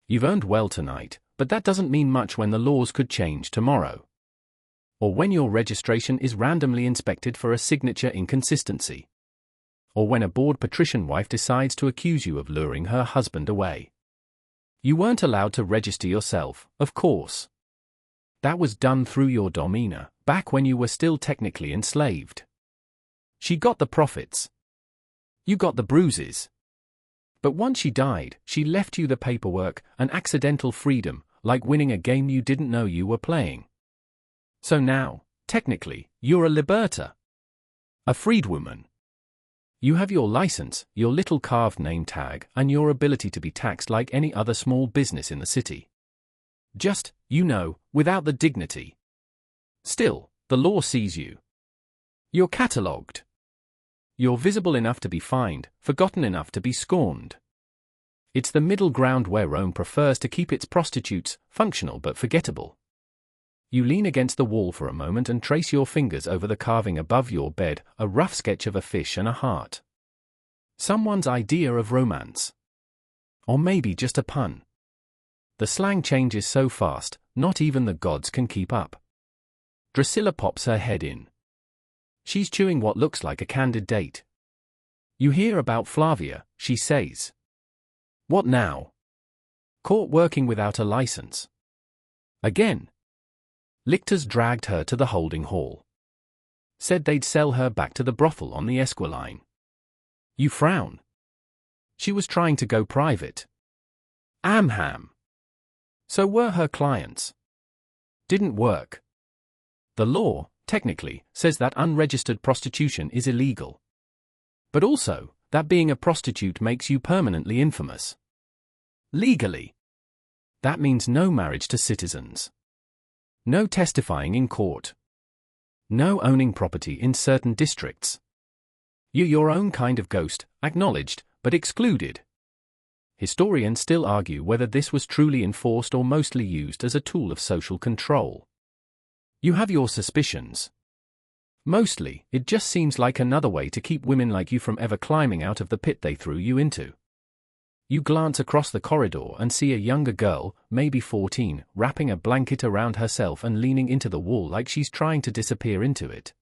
You've earned well tonight, but that doesn't mean much when the laws could change tomorrow. Or when your registration is randomly inspected for a signature inconsistency. Or when a bored patrician wife decides to accuse you of luring her husband away. You weren't allowed to register yourself, of course. That was done through your domina, back when you were still technically enslaved. She got the profits. You got the bruises. But once she died, she left you the paperwork, an accidental freedom, like winning a game you didn't know you were playing. So now, technically, you're a liberta. A freedwoman. You have your license, your little carved name tag, and your ability to be taxed like any other small business in the city. Just, without the dignity. Still, the law sees you. You're catalogued. You're visible enough to be fined, forgotten enough to be scorned. It's the middle ground where Rome prefers to keep its prostitutes, functional but forgettable. You lean against the wall for a moment and trace your fingers over the carving above your bed, a rough sketch of a fish and a heart. Someone's idea of romance. Or maybe just a pun. The slang changes so fast, not even the gods can keep up. Drusilla pops her head in. She's chewing what looks like a candid date. You hear about Flavia, she says. What now? Caught working without a license. Again. Lictors dragged her to the holding hall. Said they'd sell her back to the brothel on the Esquiline. You frown. She was trying to go private. Amham. So were her clients. Didn't work. The law, technically, says that unregistered prostitution is illegal. But also, that being a prostitute makes you permanently infamous. Legally. That means no marriage to citizens. No testifying in court. No owning property in certain districts. You're your own kind of ghost, acknowledged, but excluded. Historians still argue whether this was truly enforced or mostly used as a tool of social control. You have your suspicions. Mostly, it just seems like another way to keep women like you from ever climbing out of the pit they threw you into. You glance across the corridor and see a younger girl, maybe 14, wrapping a blanket around herself and leaning into the wall like she's trying to disappear into it.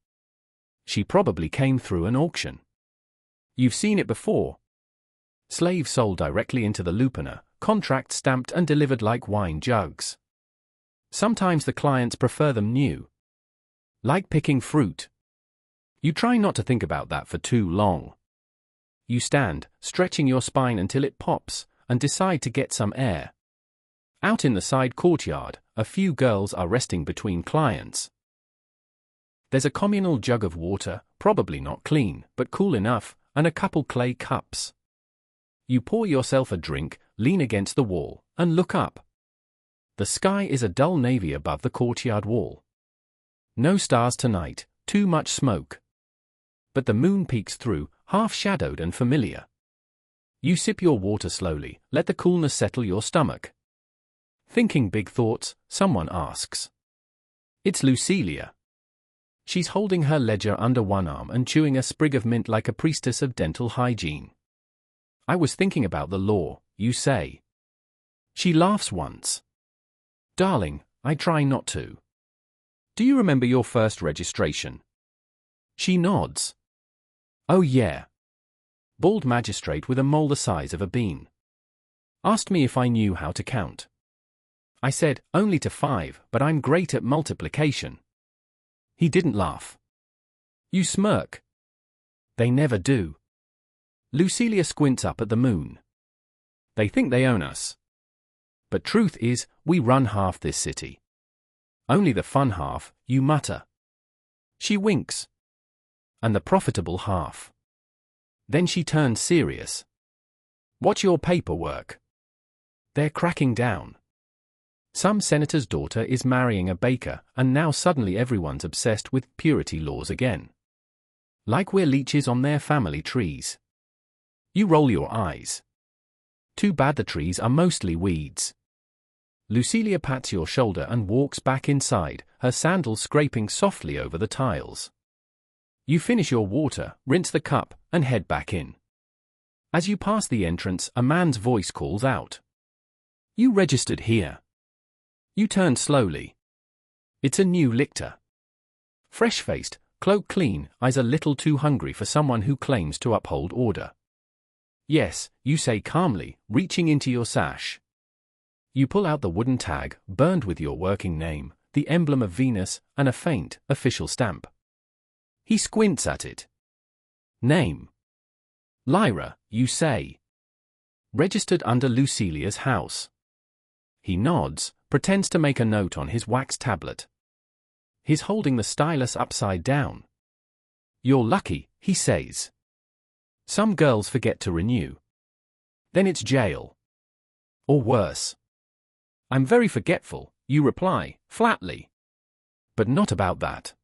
She probably came through an auction. You've seen it before. Slaves sold directly into the lupanar, contract stamped and delivered like wine jugs. Sometimes the clients prefer them new. Like picking fruit. You try not to think about that for too long. You stand, stretching your spine until it pops, and decide to get some air. Out in the side courtyard, a few girls are resting between clients. There's a communal jug of water, probably not clean, but cool enough, and a couple clay cups. You pour yourself a drink, lean against the wall, and look up. The sky is a dull navy above the courtyard wall. No stars tonight, too much smoke. But the moon peeks through, half-shadowed and familiar. You sip your water slowly, let the coolness settle your stomach. Thinking big thoughts, someone asks. It's Lucilia. She's holding her ledger under one arm and chewing a sprig of mint like a priestess of dental hygiene. I was thinking about the law, you say. She laughs once. Darling, I try not to. Do you remember your first registration? She nods. Oh yeah. Bald magistrate with a mole the size of a bean. Asked me if I knew how to count. I said, only to 5, but I'm great at multiplication. He didn't laugh. You smirk. They never do. Lucilia squints up at the moon. They think they own us. But truth is, we run half this city. Only the fun half, you mutter. She winks. And the profitable half. Then she turns serious. What's your paperwork? They're cracking down. Some senator's daughter is marrying a baker, and now suddenly everyone's obsessed with purity laws again. Like we're leeches on their family trees. You roll your eyes. Too bad the trees are mostly weeds. Lucilia pats your shoulder and walks back inside, her sandals scraping softly over the tiles. You finish your water, rinse the cup, and head back in. As you pass the entrance, a man's voice calls out. You registered here. You turn slowly. It's a new lictor. Fresh-faced, cloak clean, eyes a little too hungry for someone who claims to uphold order. Yes, you say calmly, reaching into your sash. You pull out the wooden tag, burned with your working name, the emblem of Venus, and a faint, official stamp. He squints at it. Name. Lyra, you say. Registered under Lucilia's house. He nods, pretends to make a note on his wax tablet. He's holding the stylus upside down. You're lucky, he says. Some girls forget to renew. Then it's jail. Or worse. I'm very forgetful, you reply, flatly. But not about that.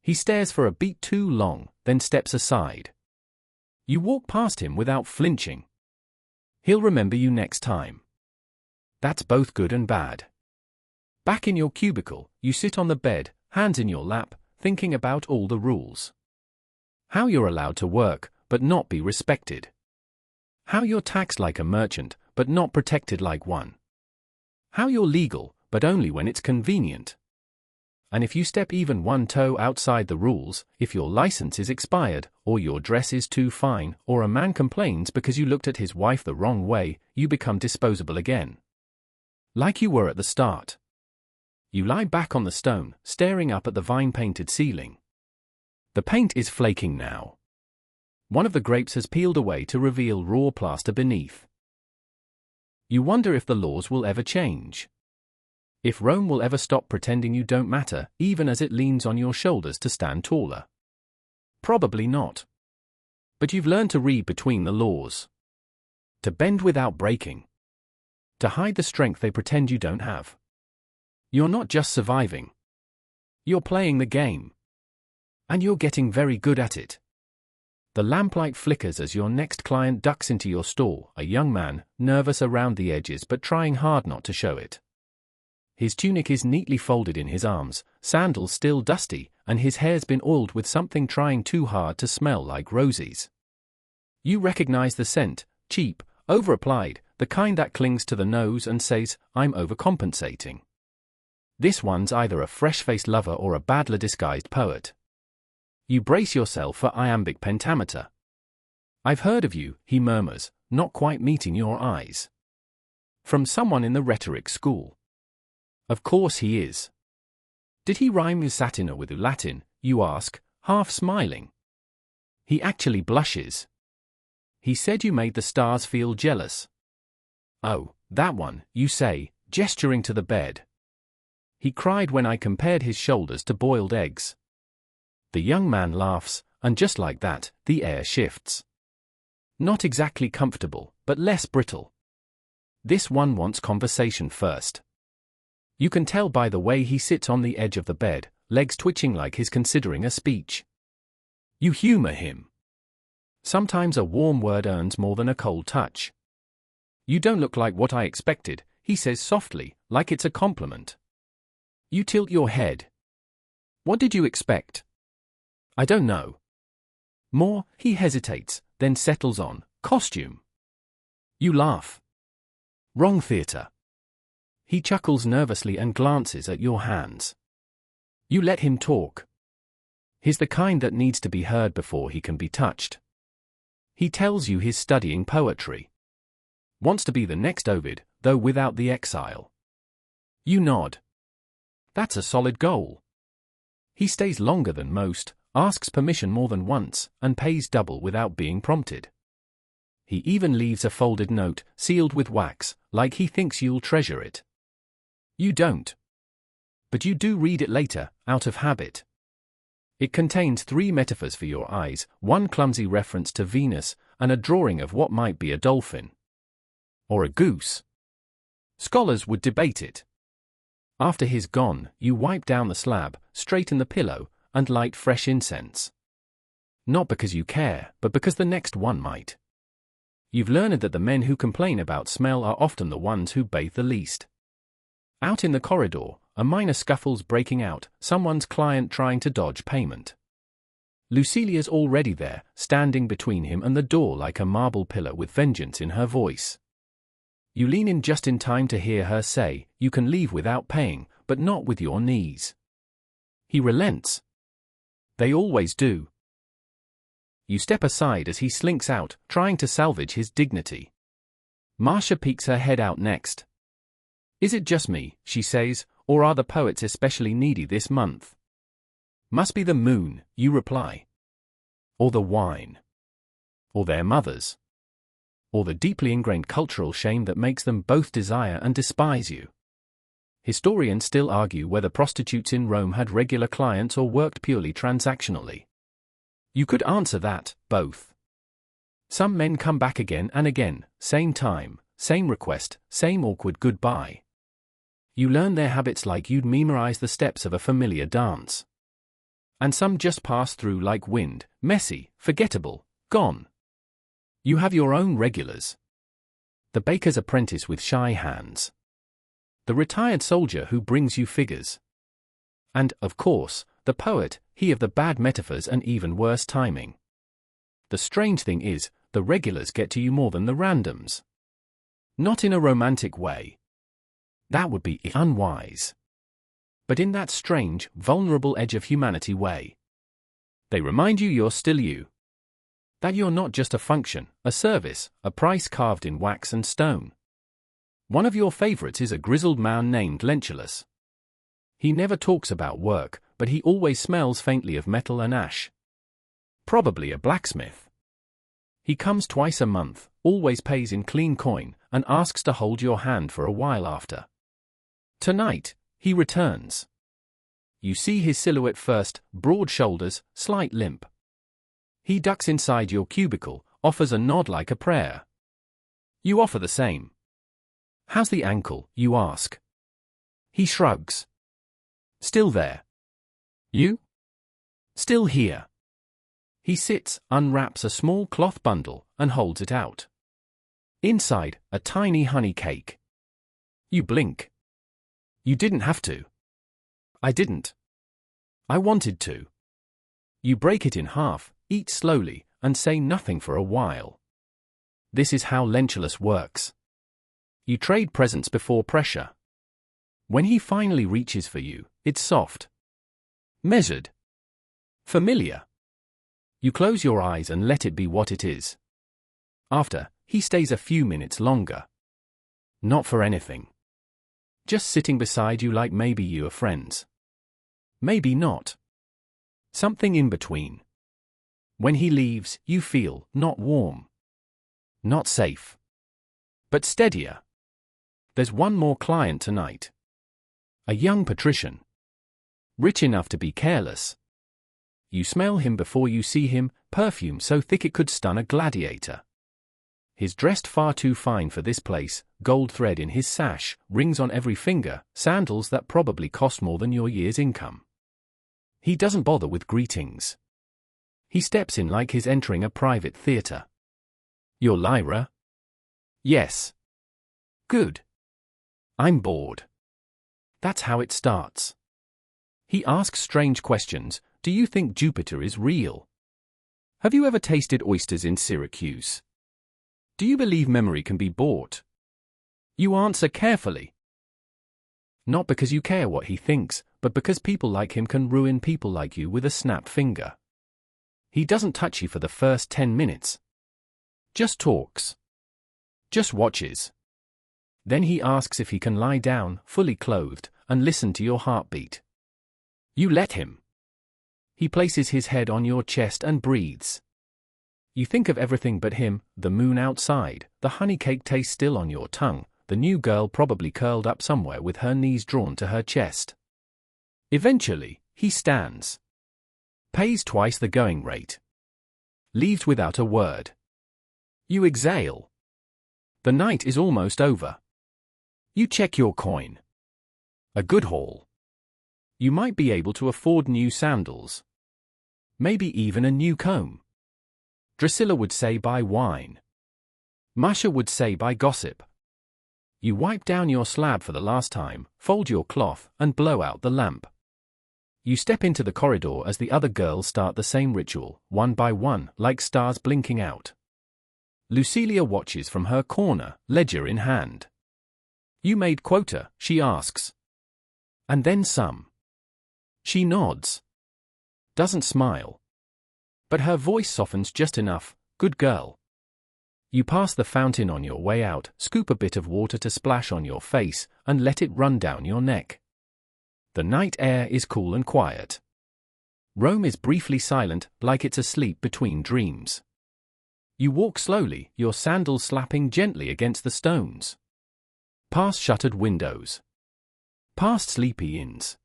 He stares for a beat too long, then steps aside. You walk past him without flinching. He'll remember you next time. That's both good and bad. Back in your cubicle, you sit on the bed, hands in your lap, thinking about all the rules. How you're allowed to work, but not be respected. How you're taxed like a merchant, but not protected like one. How you're legal, but only when it's convenient. And if you step even one toe outside the rules, if your license is expired, or your dress is too fine, or a man complains because you looked at his wife the wrong way, you become disposable again. Like you were at the start. You lie back on the stone, staring up at the vine-painted ceiling. The paint is flaking now. One of the grapes has peeled away to reveal raw plaster beneath. You wonder if the laws will ever change. If Rome will ever stop pretending you don't matter, even as it leans on your shoulders to stand taller. Probably not. But you've learned to read between the laws. To bend without breaking. To hide the strength they pretend you don't have. You're not just surviving. You're playing the game. And you're getting very good at it. The lamplight flickers as your next client ducks into your store, a young man, nervous around the edges but trying hard not to show it. His tunic is neatly folded in his arms, sandals still dusty, and his hair's been oiled with something trying too hard to smell like roses. You recognize the scent, cheap, over-applied, the kind that clings to the nose and says, I'm overcompensating. This one's either a fresh-faced lover or a badler-disguised poet. You brace yourself for iambic pentameter. I've heard of you, he murmurs, not quite meeting your eyes. From someone in the rhetoric school. Of course he is. Did he rhyme usatina with ulatin, you ask, half smiling. He actually blushes. He said you made the stars feel jealous. Oh, that one, you say, gesturing to the bed. He cried when I compared his shoulders to boiled eggs. The young man laughs, and just like that, the air shifts. Not exactly comfortable, but less brittle. This one wants conversation first. You can tell by the way he sits on the edge of the bed, legs twitching like he's considering a speech. You humor him. Sometimes a warm word earns more than a cold touch. You don't look like what I expected, he says softly, like it's a compliment. You tilt your head. What did you expect? I don't know. More, he hesitates, then settles on, costume. You laugh. Wrong theater. He chuckles nervously and glances at your hands. You let him talk. He's the kind that needs to be heard before he can be touched. He tells you he's studying poetry. Wants to be the next Ovid, though without the exile. You nod. That's a solid goal. He stays longer than most, asks permission more than once, and pays double without being prompted. He even leaves a folded note, sealed with wax, like he thinks you'll treasure it. You don't. But you do read it later, out of habit. It contains 3 metaphors for your eyes, one clumsy reference to Venus, and a drawing of what might be a dolphin. Or a goose. Scholars would debate it. After he's gone, you wipe down the slab, straighten the pillow, and light fresh incense. Not because you care, but because the next one might. You've learned that the men who complain about smell are often the ones who bathe the least. Out in the corridor, a minor scuffle's breaking out, someone's client trying to dodge payment. Lucilia's already there, standing between him and the door like a marble pillar with vengeance in her voice. You lean in just in time to hear her say, you can leave without paying, but not with your knees. He relents. They always do. You step aside as he slinks out, trying to salvage his dignity. Marcia peeks her head out next. Is it just me, she says, or are the poets especially needy this month? Must be the moon, you reply. Or the wine. Or their mothers. Or the deeply ingrained cultural shame that makes them both desire and despise you. Historians still argue whether prostitutes in Rome had regular clients or worked purely transactionally. You could answer that, both. Some men come back again and again, same time, same request, same awkward goodbye. You learn their habits like you'd memorize the steps of a familiar dance. And some just pass through like wind, messy, forgettable, gone. You have your own regulars. The baker's apprentice with shy hands. The retired soldier who brings you figures. And, of course, the poet, he of the bad metaphors and even worse timing. The strange thing is, the regulars get to you more than the randoms. Not in a romantic way. That would be unwise. But in that strange, vulnerable edge of humanity way. They remind you you're still you. That you're not just a function, a service, a price carved in wax and stone. One of your favorites is a grizzled man named Lentulus. He never talks about work, but he always smells faintly of metal and ash. Probably a blacksmith. He comes twice a month, always pays in clean coin, and asks to hold your hand for a while after. Tonight, he returns. You see his silhouette first, broad shoulders, slight limp. He ducks inside your cubicle, offers a nod like a prayer. You offer the same. How's the ankle, you ask. He shrugs. Still there. You? Still here. He sits, unwraps a small cloth bundle, and holds it out. Inside, a tiny honey cake. You blink. You didn't have to. I didn't. I wanted to. You break it in half, eat slowly, and say nothing for a while. This is how Lentulus works. You trade presents before pressure. When he finally reaches for you, it's soft. Measured. Familiar. You close your eyes and let it be what it is. After, he stays a few minutes longer. Not for anything. Just sitting beside you like maybe you are friends. Maybe not. Something in between. When he leaves, you feel not warm. Not safe. But steadier. There's one more client tonight. A young patrician. Rich enough to be careless. You smell him before you see him, perfume so thick it could stun a gladiator. He's dressed far too fine for this place, gold thread in his sash, rings on every finger, sandals that probably cost more than your year's income. He doesn't bother with greetings. He steps in like he's entering a private theater. You're Lyra? Yes. Good. I'm bored. That's how it starts. He asks strange questions. Do you think Jupiter is real? Have you ever tasted oysters in Syracuse? Do you believe memory can be bought? You answer carefully. Not because you care what he thinks, but because people like him can ruin people like you with a snap finger. He doesn't touch you for the first 10 minutes. Just talks. Just watches. Then he asks if he can lie down, fully clothed, and listen to your heartbeat. You let him. He places his head on your chest and breathes. You think of everything but him, the moon outside, the honey cake taste still on your tongue, the new girl probably curled up somewhere with her knees drawn to her chest. Eventually, he stands. Pays twice the going rate. Leaves without a word. You exhale. The night is almost over. You check your coin. A good haul. You might be able to afford new sandals. Maybe even a new comb. Drusilla would say buy wine. Masha would say buy gossip. You wipe down your slab for the last time, fold your cloth, and blow out the lamp. You step into the corridor as the other girls start the same ritual, one by one, like stars blinking out. Lucilia watches from her corner, ledger in hand. You made quota, she asks. And then some. She nods. Doesn't smile. But her voice softens just enough, good girl. You pass the fountain on your way out, scoop a bit of water to splash on your face, and let it run down your neck. The night air is cool and quiet. Rome is briefly silent, like it's asleep between dreams. You walk slowly, your sandals slapping gently against the stones. Past shuttered windows. Past sleepy inns.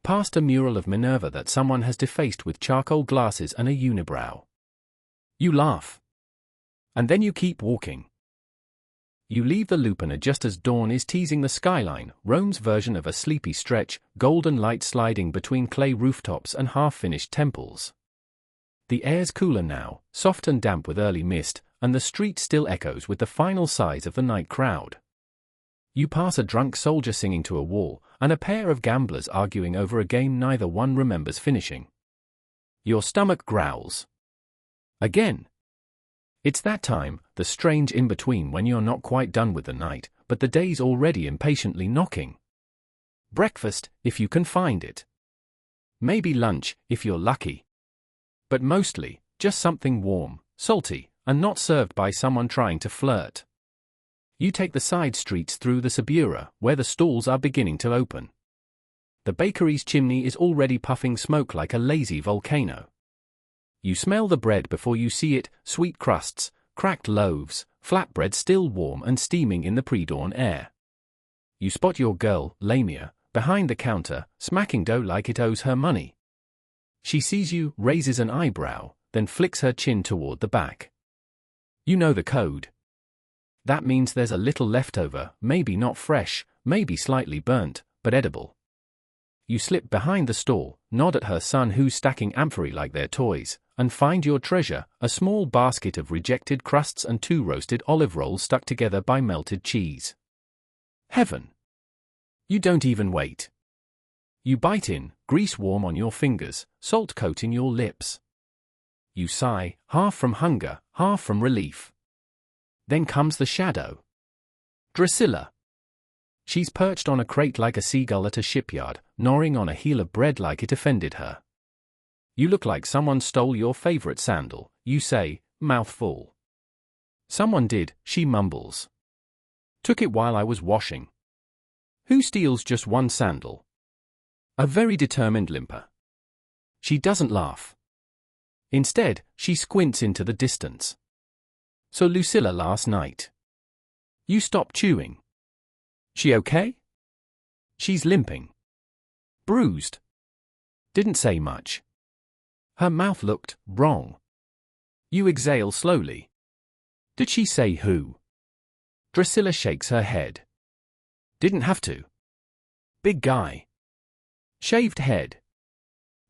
Past a mural of Minerva that someone has defaced with charcoal glasses and a unibrow. You laugh. And then you keep walking. You leave the Lupiner just as dawn is teasing the skyline, Rome's version of a sleepy stretch, golden light sliding between clay rooftops and half-finished temples. The air's cooler now, soft and damp with early mist, and the street still echoes with the final sighs of the night crowd. You pass a drunk soldier singing to a wall, and a pair of gamblers arguing over a game neither one remembers finishing. Your stomach growls. Again. It's that time, the strange in-between when you're not quite done with the night, but the day's already impatiently knocking. Breakfast, if you can find it. Maybe lunch, if you're lucky. But mostly, just something warm, salty, and not served by someone trying to flirt. You take the side streets through the Suburra, where the stalls are beginning to open. The bakery's chimney is already puffing smoke like a lazy volcano. You smell the bread before you see it, sweet crusts, cracked loaves, flatbread still warm and steaming in the pre-dawn air. You spot your girl, Lamia, behind the counter, smacking dough like it owes her money. She sees you, raises an eyebrow, then flicks her chin toward the back. You know the code. That means there's a little leftover, maybe not fresh, maybe slightly burnt, but edible. You slip behind the stall, nod at her son who's stacking amphorae like they're toys, and find your treasure, a small basket of rejected crusts and 2 roasted olive rolls stuck together by melted cheese. Heaven! You don't even wait. You bite in, grease warm on your fingers, salt coating your lips. You sigh, half from hunger, half from relief. Then comes the shadow. Drusilla. She's perched on a crate like a seagull at a shipyard, gnawing on a heel of bread like it offended her. You look like someone stole your favorite sandal, you say, mouth full. Someone did, she mumbles. Took it while I was washing. Who steals just one sandal? A very determined limper. She doesn't laugh. Instead, she squints into the distance. So Lucilla last night. You stop chewing. She okay? She's limping. Bruised. Didn't say much. Her mouth looked wrong. You exhale slowly. Did she say who? Drusilla shakes her head. Didn't have to. Big guy. Shaved head.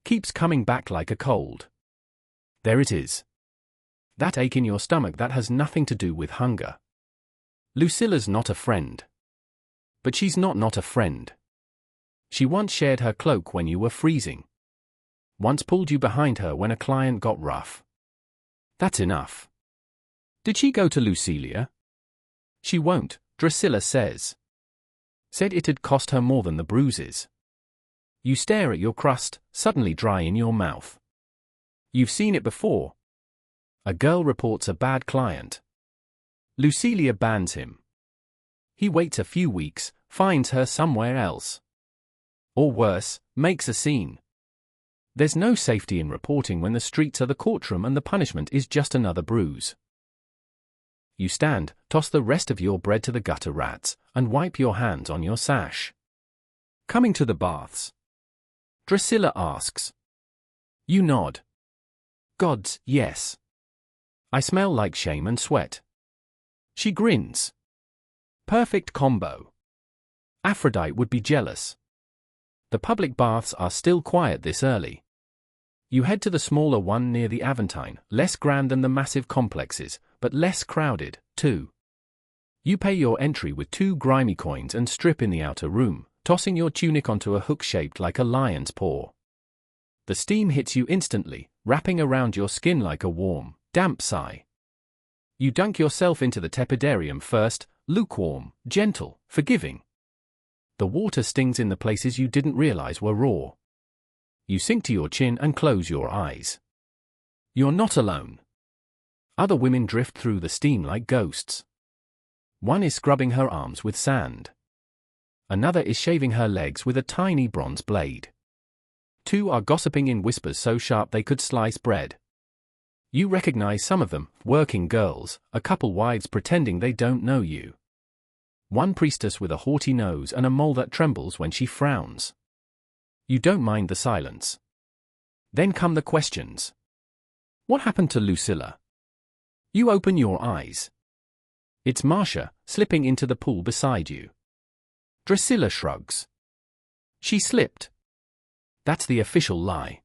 Keeps coming back like a cold. There it is. That ache in your stomach that has nothing to do with hunger. Lucilla's not a friend. But she's not a friend. She once shared her cloak when you were freezing. Once pulled you behind her when a client got rough. That's enough. Did she go to Lucilia? She won't, Drusilla says. Said it'd cost her more than the bruises. You stare at your crust, suddenly dry in your mouth. You've seen it before. A girl reports a bad client. Lucilia bans him. He waits a few weeks, finds her somewhere else. Or worse, makes a scene. There's no safety in reporting when the streets are the courtroom and the punishment is just another bruise. You stand, toss the rest of your bread to the gutter rats, and wipe your hands on your sash. Coming to the baths. Drusilla asks. You nod. Gods, yes. I smell like shame and sweat. She grins. Perfect combo. Aphrodite would be jealous. The public baths are still quiet this early. You head to the smaller one near the Aventine, less grand than the massive complexes, but less crowded, too. You pay your entry with 2 grimy coins and strip in the outer room, tossing your tunic onto a hook shaped like a lion's paw. The steam hits you instantly, wrapping around your skin like a warm, damp sigh. You dunk yourself into the tepidarium first, lukewarm, gentle, forgiving. The water stings in the places you didn't realize were raw. You sink to your chin and close your eyes. You're not alone. Other women drift through the steam like ghosts. One is scrubbing her arms with sand. Another is shaving her legs with a tiny bronze blade. 2 are gossiping in whispers so sharp they could slice bread. You recognize some of them, working girls, a couple wives pretending they don't know you. One priestess with a haughty nose and a mole that trembles when she frowns. You don't mind the silence. Then come the questions. What happened to Lucilla? You open your eyes. It's Marcia, slipping into the pool beside you. Drusilla shrugs. She slipped. That's the official lie.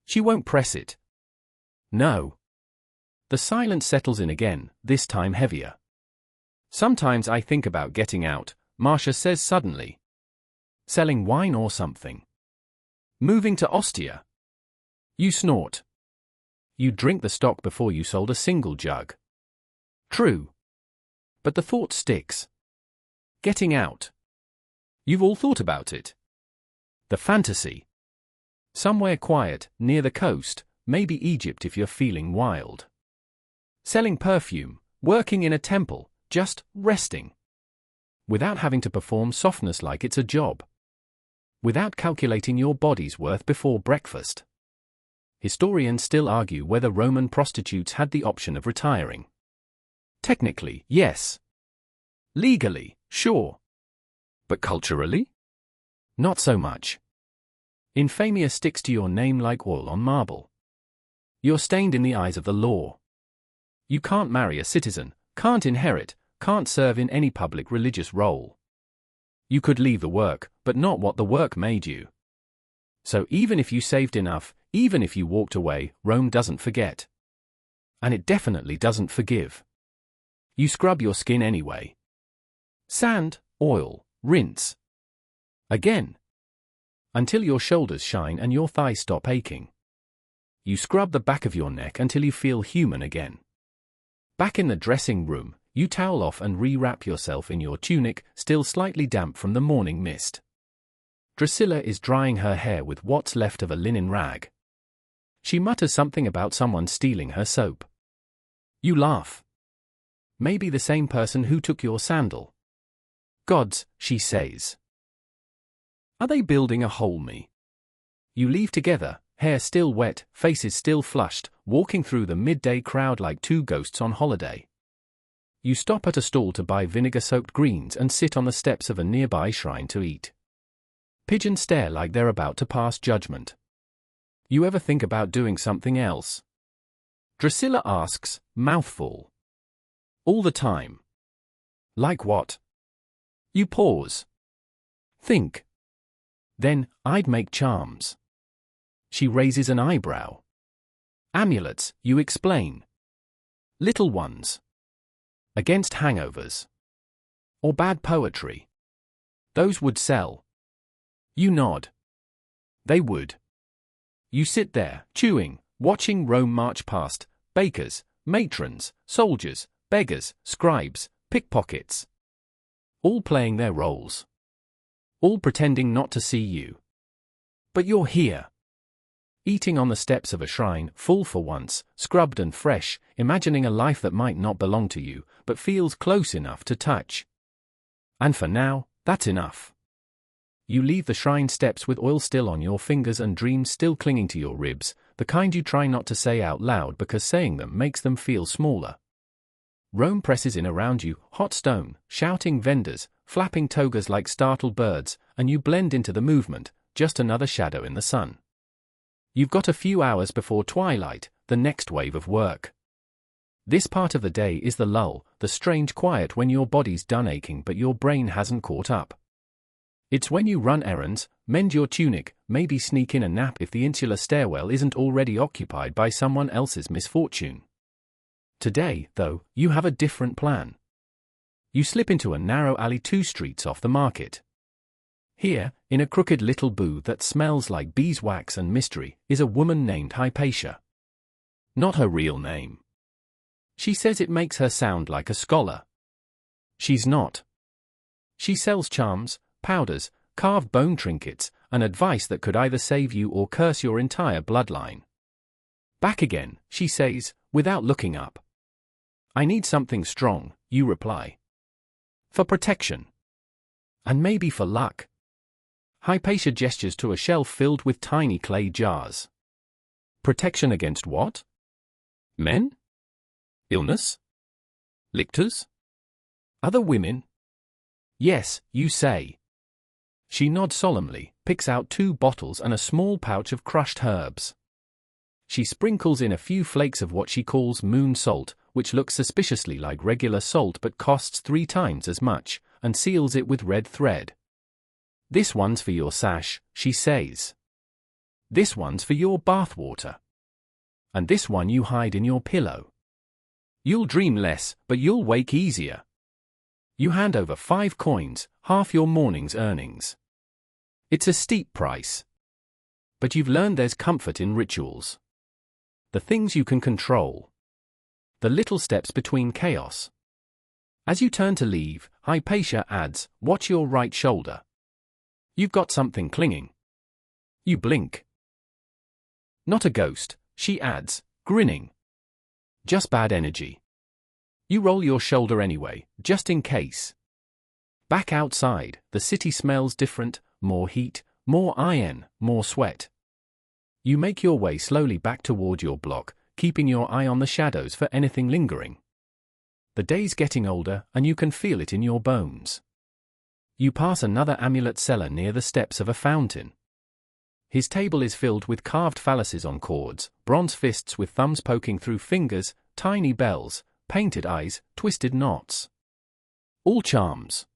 She won't press it. No. The silence settles in again, this time heavier. Sometimes I think about getting out, Marcia says suddenly. Selling wine or something. Moving to Ostia. You snort. You drink the stock before you sold a single jug. True. But the thought sticks. Getting out. You've all thought about it. The fantasy. Somewhere quiet, near the coast, maybe Egypt if you're feeling wild. Selling perfume, working in a temple, just resting. Without having to perform softness like it's a job. Without calculating your body's worth before breakfast. Historians still argue whether Roman prostitutes had the option of retiring. Technically, yes. Legally, sure. But culturally? Not so much. Infamia sticks to your name like oil on marble. You're stained in the eyes of the law. You can't marry a citizen, can't inherit, can't serve in any public religious role. You could leave the work, but not what the work made you. So even if you saved enough, even if you walked away, Rome doesn't forget. And it definitely doesn't forgive. You scrub your skin anyway. Sand, oil, rinse. Again. Until your shoulders shine and your thighs stop aching. You scrub the back of your neck until you feel human again. Back in the dressing room, you towel off and re-wrap yourself in your tunic, still slightly damp from the morning mist. Drusilla is drying her hair with what's left of a linen rag. She mutters something about someone stealing her soap. You laugh. Maybe the same person who took your sandal. Gods, she says. Are they building a hole me? You leave together, hair still wet, faces still flushed, walking through the midday crowd like two ghosts on holiday. You stop at a stall to buy vinegar-soaked greens and sit on the steps of a nearby shrine to eat. Pigeons stare like they're about to pass judgment. You ever think about doing something else? Drusilla asks, mouthful. All the time. Like what? You pause. Think. Then, I'd make charms. She raises an eyebrow. Amulets, you explain. Little ones. Against hangovers. Or bad poetry. Those would sell. You nod. They would. You sit there, chewing, watching Rome march past, bakers, matrons, soldiers, beggars, scribes, pickpockets. All playing their roles. All pretending not to see you. But you're here. Eating on the steps of a shrine, full for once, scrubbed and fresh, imagining a life that might not belong to you, but feels close enough to touch. And for now, that's enough. You leave the shrine steps with oil still on your fingers and dreams still clinging to your ribs, the kind you try not to say out loud because saying them makes them feel smaller. Rome presses in around you, hot stone, shouting vendors, flapping togas like startled birds, and you blend into the movement, just another shadow in the sun. You've got a few hours before twilight, the next wave of work. This part of the day is the lull, the strange quiet when your body's done aching but your brain hasn't caught up. It's when you run errands, mend your tunic, maybe sneak in a nap if the insular stairwell isn't already occupied by someone else's misfortune. Today, though, you have a different plan. You slip into a narrow alley 2 streets off the market. Here, in a crooked little booth that smells like beeswax and mystery, is a woman named Hypatia. Not her real name. She says it makes her sound like a scholar. She's not. She sells charms, powders, carved bone trinkets, and advice that could either save you or curse your entire bloodline. Back again, she says, without looking up. I need something strong, you reply. For protection. And maybe for luck. Hypatia gestures to a shelf filled with tiny clay jars. Protection against what? Men? Illness? Lictors? Other women? Yes, you say. She nods solemnly, picks out 2 bottles and a small pouch of crushed herbs. She sprinkles in a few flakes of what she calls moon salt, which looks suspiciously like regular salt but costs 3 times as much, and seals it with red thread. "This one's for your sash," she says. "This one's for your bathwater. And this one you hide in your pillow. You'll dream less, but you'll wake easier." You hand over 5 coins, half your morning's earnings. It's a steep price. But you've learned there's comfort in rituals. The things you can control. The little steps between chaos. As you turn to leave, Hypatia adds, "Watch your right shoulder. You've got something clinging." You blink. "Not a ghost," she adds, grinning. "Just bad energy." You roll your shoulder anyway, just in case. Back outside, the city smells different, more heat, more iron, more sweat. You make your way slowly back toward your block, keeping your eye on the shadows for anything lingering. The day's getting older, and you can feel it in your bones. You pass another amulet seller near the steps of a fountain. His table is filled with carved phalluses on cords, bronze fists with thumbs poking through fingers, tiny bells, painted eyes, twisted knots. All charms.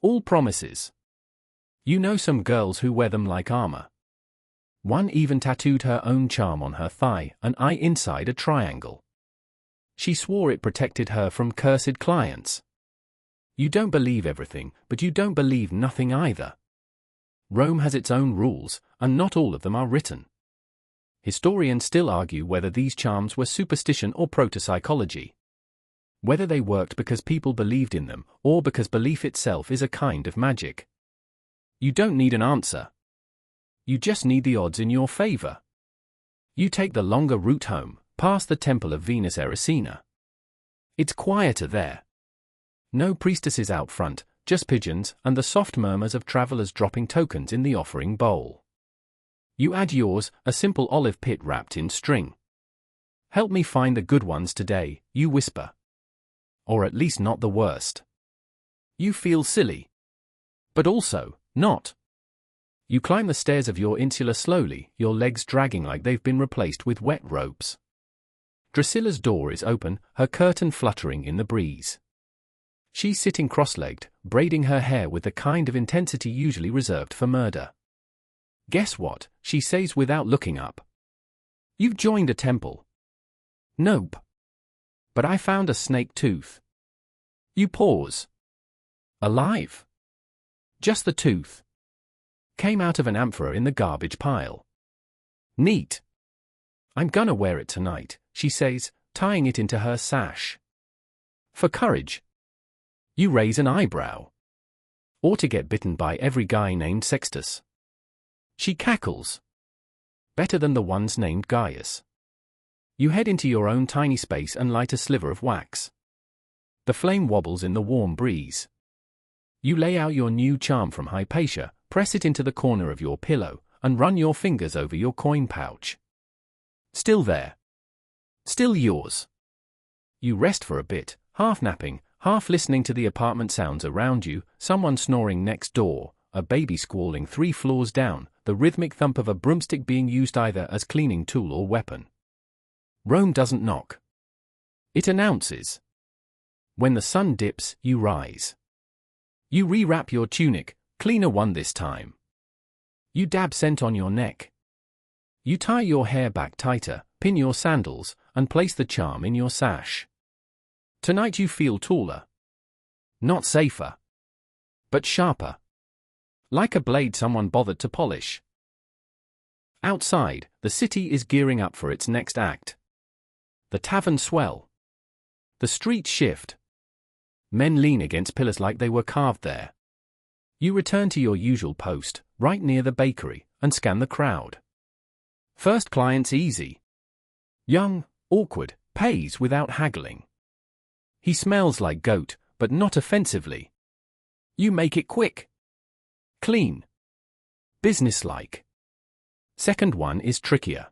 All promises. You know some girls who wear them like armor. One even tattooed her own charm on her thigh, an eye inside a triangle. She swore it protected her from cursed clients. You don't believe everything, but you don't believe nothing either. Rome has its own rules, and not all of them are written. Historians still argue whether these charms were superstition or proto-psychology. Whether they worked because people believed in them, or because belief itself is a kind of magic. You don't need an answer. You just need the odds in your favor. You take the longer route home, past the temple of Venus Erycina. It's quieter there. No priestesses out front, just pigeons and the soft murmurs of travelers dropping tokens in the offering bowl. You add yours, a simple olive pit wrapped in string. "Help me find the good ones today," you whisper. Or at least not the worst. You feel silly. But also, not. You climb the stairs of your insula slowly, your legs dragging like they've been replaced with wet ropes. Drusilla's door is open, her curtain fluttering in the breeze. She's sitting cross-legged, braiding her hair with the kind of intensity usually reserved for murder. "Guess what?" she says without looking up. "You've joined a temple." "Nope. But I found a snake tooth." You pause. "Alive?" "Just the tooth. Came out of an amphora in the garbage pile." "Neat. I'm gonna wear it tonight," she says, tying it into her sash. "For courage." You raise an eyebrow. "Or to get bitten by every guy named Sextus." She cackles. "Better than the ones named Gaius." You head into your own tiny space and light a sliver of wax. The flame wobbles in the warm breeze. You lay out your new charm from Hypatia, press it into the corner of your pillow, and run your fingers over your coin pouch. Still there. Still yours. You rest for a bit, half napping, half listening to the apartment sounds around you, someone snoring next door, a baby squalling 3 floors down, the rhythmic thump of a broomstick being used either as cleaning tool or weapon. Rome doesn't knock. It announces. When the sun dips, you rise. You rewrap your tunic, cleaner one this time. You dab scent on your neck. You tie your hair back tighter, pin your sandals, and place the charm in your sash. Tonight you feel taller. Not safer. But sharper. Like a blade someone bothered to polish. Outside, the city is gearing up for its next act. The taverns swell. The streets shift. Men lean against pillars like they were carved there. You return to your usual post, right near the bakery, and scan the crowd. First client's easy. Young, awkward, pays without haggling. He smells like goat, but not offensively. You make it quick. Clean. Businesslike. Second one is trickier.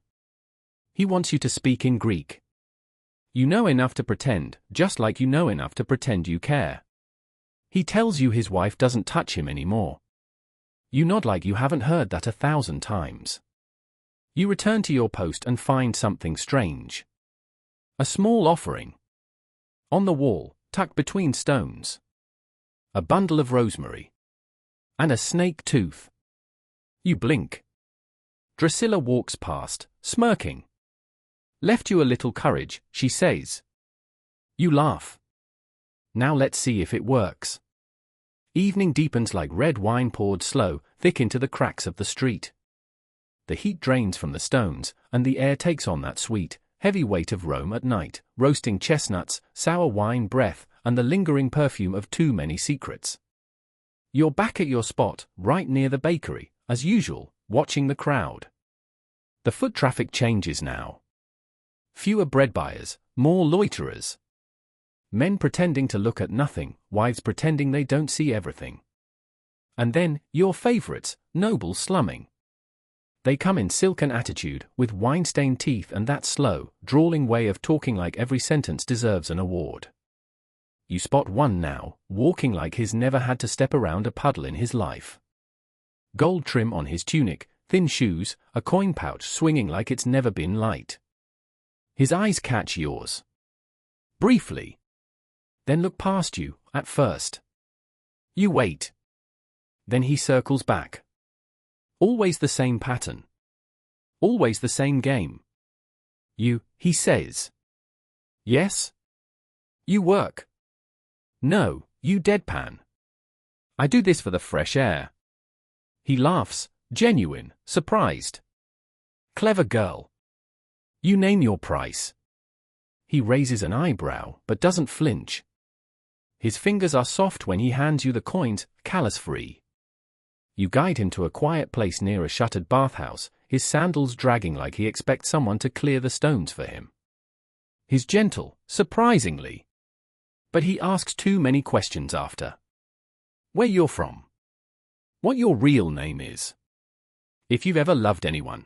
He wants you to speak in Greek. You know enough to pretend, just like you know enough to pretend you care. He tells you his wife doesn't touch him anymore. You nod like you haven't heard that 1,000 times. You return to your post and find something strange. A small offering. On the wall, tucked between stones. A bundle of rosemary. And a snake tooth. You blink. Drusilla walks past, smirking. Left you a little courage, she says. You laugh. Now let's see if it works. Evening deepens like red wine poured slow, thick into the cracks of the street. The heat drains from the stones, and the air takes on that sweet, heavy weight of Rome at night, roasting chestnuts, sour wine breath, and the lingering perfume of too many secrets. You're back at your spot, right near the bakery, as usual, watching the crowd. The foot traffic changes now. Fewer bread buyers, more loiterers. Men pretending to look at nothing, wives pretending they don't see everything. And then, your favorites, nobles slumming. They come in silken attitude, with wine-stained teeth and that slow, drawling way of talking like every sentence deserves an award. You spot one now, walking like he's never had to step around a puddle in his life. Gold trim on his tunic, thin shoes, a coin pouch swinging like it's never been light. His eyes catch yours. Briefly. Then look past you, at first. You wait. Then he circles back. Always the same pattern. Always the same game. He says. Yes? You work. No, you deadpan. I do this for the fresh air. He laughs, genuine, surprised. Clever girl. You name your price. He raises an eyebrow, but doesn't flinch. His fingers are soft when he hands you the coins, callous-free. You guide him to a quiet place near a shuttered bathhouse, his sandals dragging like he expects someone to clear the stones for him. He's gentle, surprisingly. But he asks too many questions after. Where you're from. What your real name is. If you've ever loved anyone.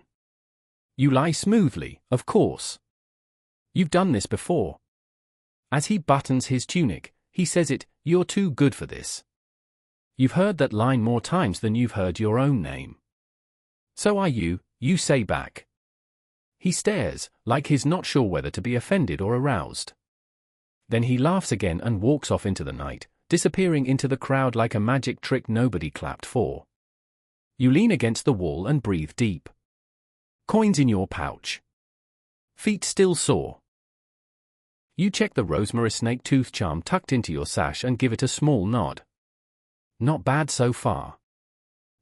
You lie smoothly, of course. You've done this before. As he buttons his tunic, he says you're too good for this. You've heard that line more times than you've heard your own name. So are you say back. He stares, like he's not sure whether to be offended or aroused. Then he laughs again and walks off into the night, disappearing into the crowd like a magic trick nobody clapped for. You lean against the wall and breathe deep. Coins in your pouch. Feet still sore. You check the rosemary snake tooth charm tucked into your sash and give it a small nod. Not bad so far.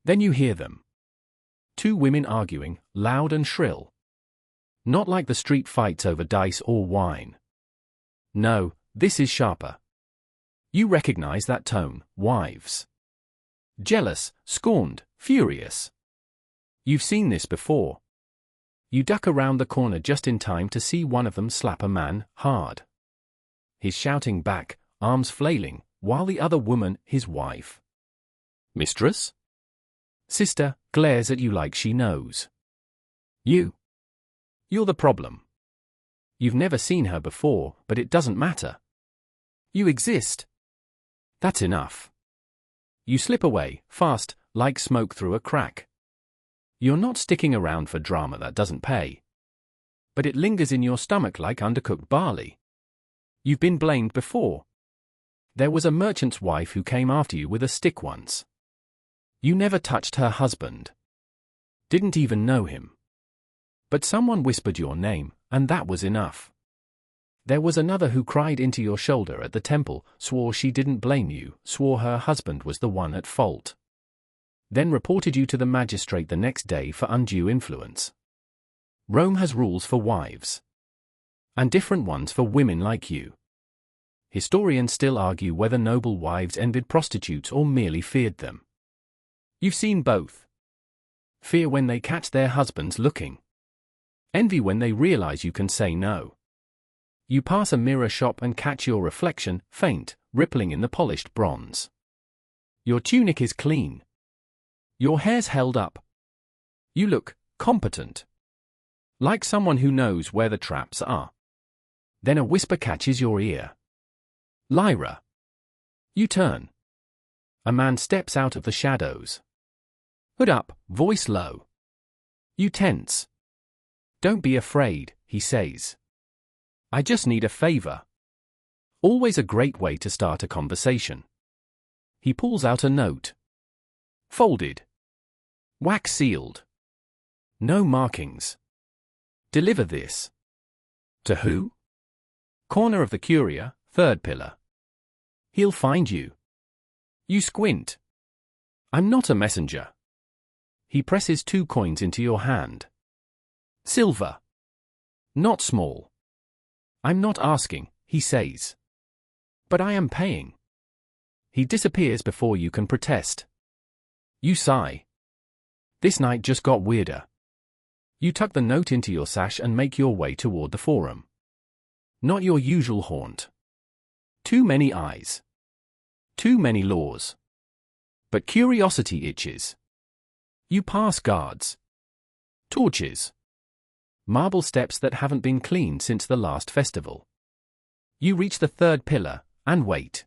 Then you hear them. Two women arguing, loud and shrill. Not like the street fights over dice or wine. No, this is sharper. You recognize that tone, wives. Jealous, scorned, furious. You've seen this before. You duck around the corner just in time to see one of them slap a man, hard. He's shouting back, arms flailing, while the other woman, his wife. Mistress? Sister, glares at you like she knows. You're the problem. You've never seen her before, but it doesn't matter. You exist. That's enough. You slip away, fast, like smoke through a crack. You're not sticking around for drama that doesn't pay. But it lingers in your stomach like undercooked barley. You've been blamed before. There was a merchant's wife who came after you with a stick once. You never touched her husband. Didn't even know him. But someone whispered your name, and that was enough. There was another who cried into your shoulder at the temple, swore she didn't blame you, swore her husband was the one at fault. Then reported you to the magistrate the next day for undue influence. Rome has rules for wives. And different ones for women like you. Historians still argue whether noble wives envied prostitutes or merely feared them. You've seen both. Fear when they catch their husbands looking. Envy when they realize you can say no. You pass a mirror shop and catch your reflection, faint, rippling in the polished bronze. Your tunic is clean. Your hair's held up. You look competent. Like someone who knows where the traps are. Then a whisper catches your ear. Lyra. You turn. A man steps out of the shadows. Hood up, voice low. You tense. Don't be afraid, he says. I just need a favor. Always a great way to start a conversation. He pulls out a note. Folded. Wax sealed. No markings. Deliver this. To who? Corner of the courier, third pillar. He'll find you. You squint. I'm not a messenger. He presses 2 coins into your hand. Silver. Not small. I'm not asking, he says. But I am paying. He disappears before you can protest. You sigh. This night just got weirder. You tuck the note into your sash and make your way toward the forum. Not your usual haunt. Too many eyes. Too many laws. But curiosity itches. You pass guards. Torches. Marble steps that haven't been cleaned since the last festival. You reach the third pillar, and wait.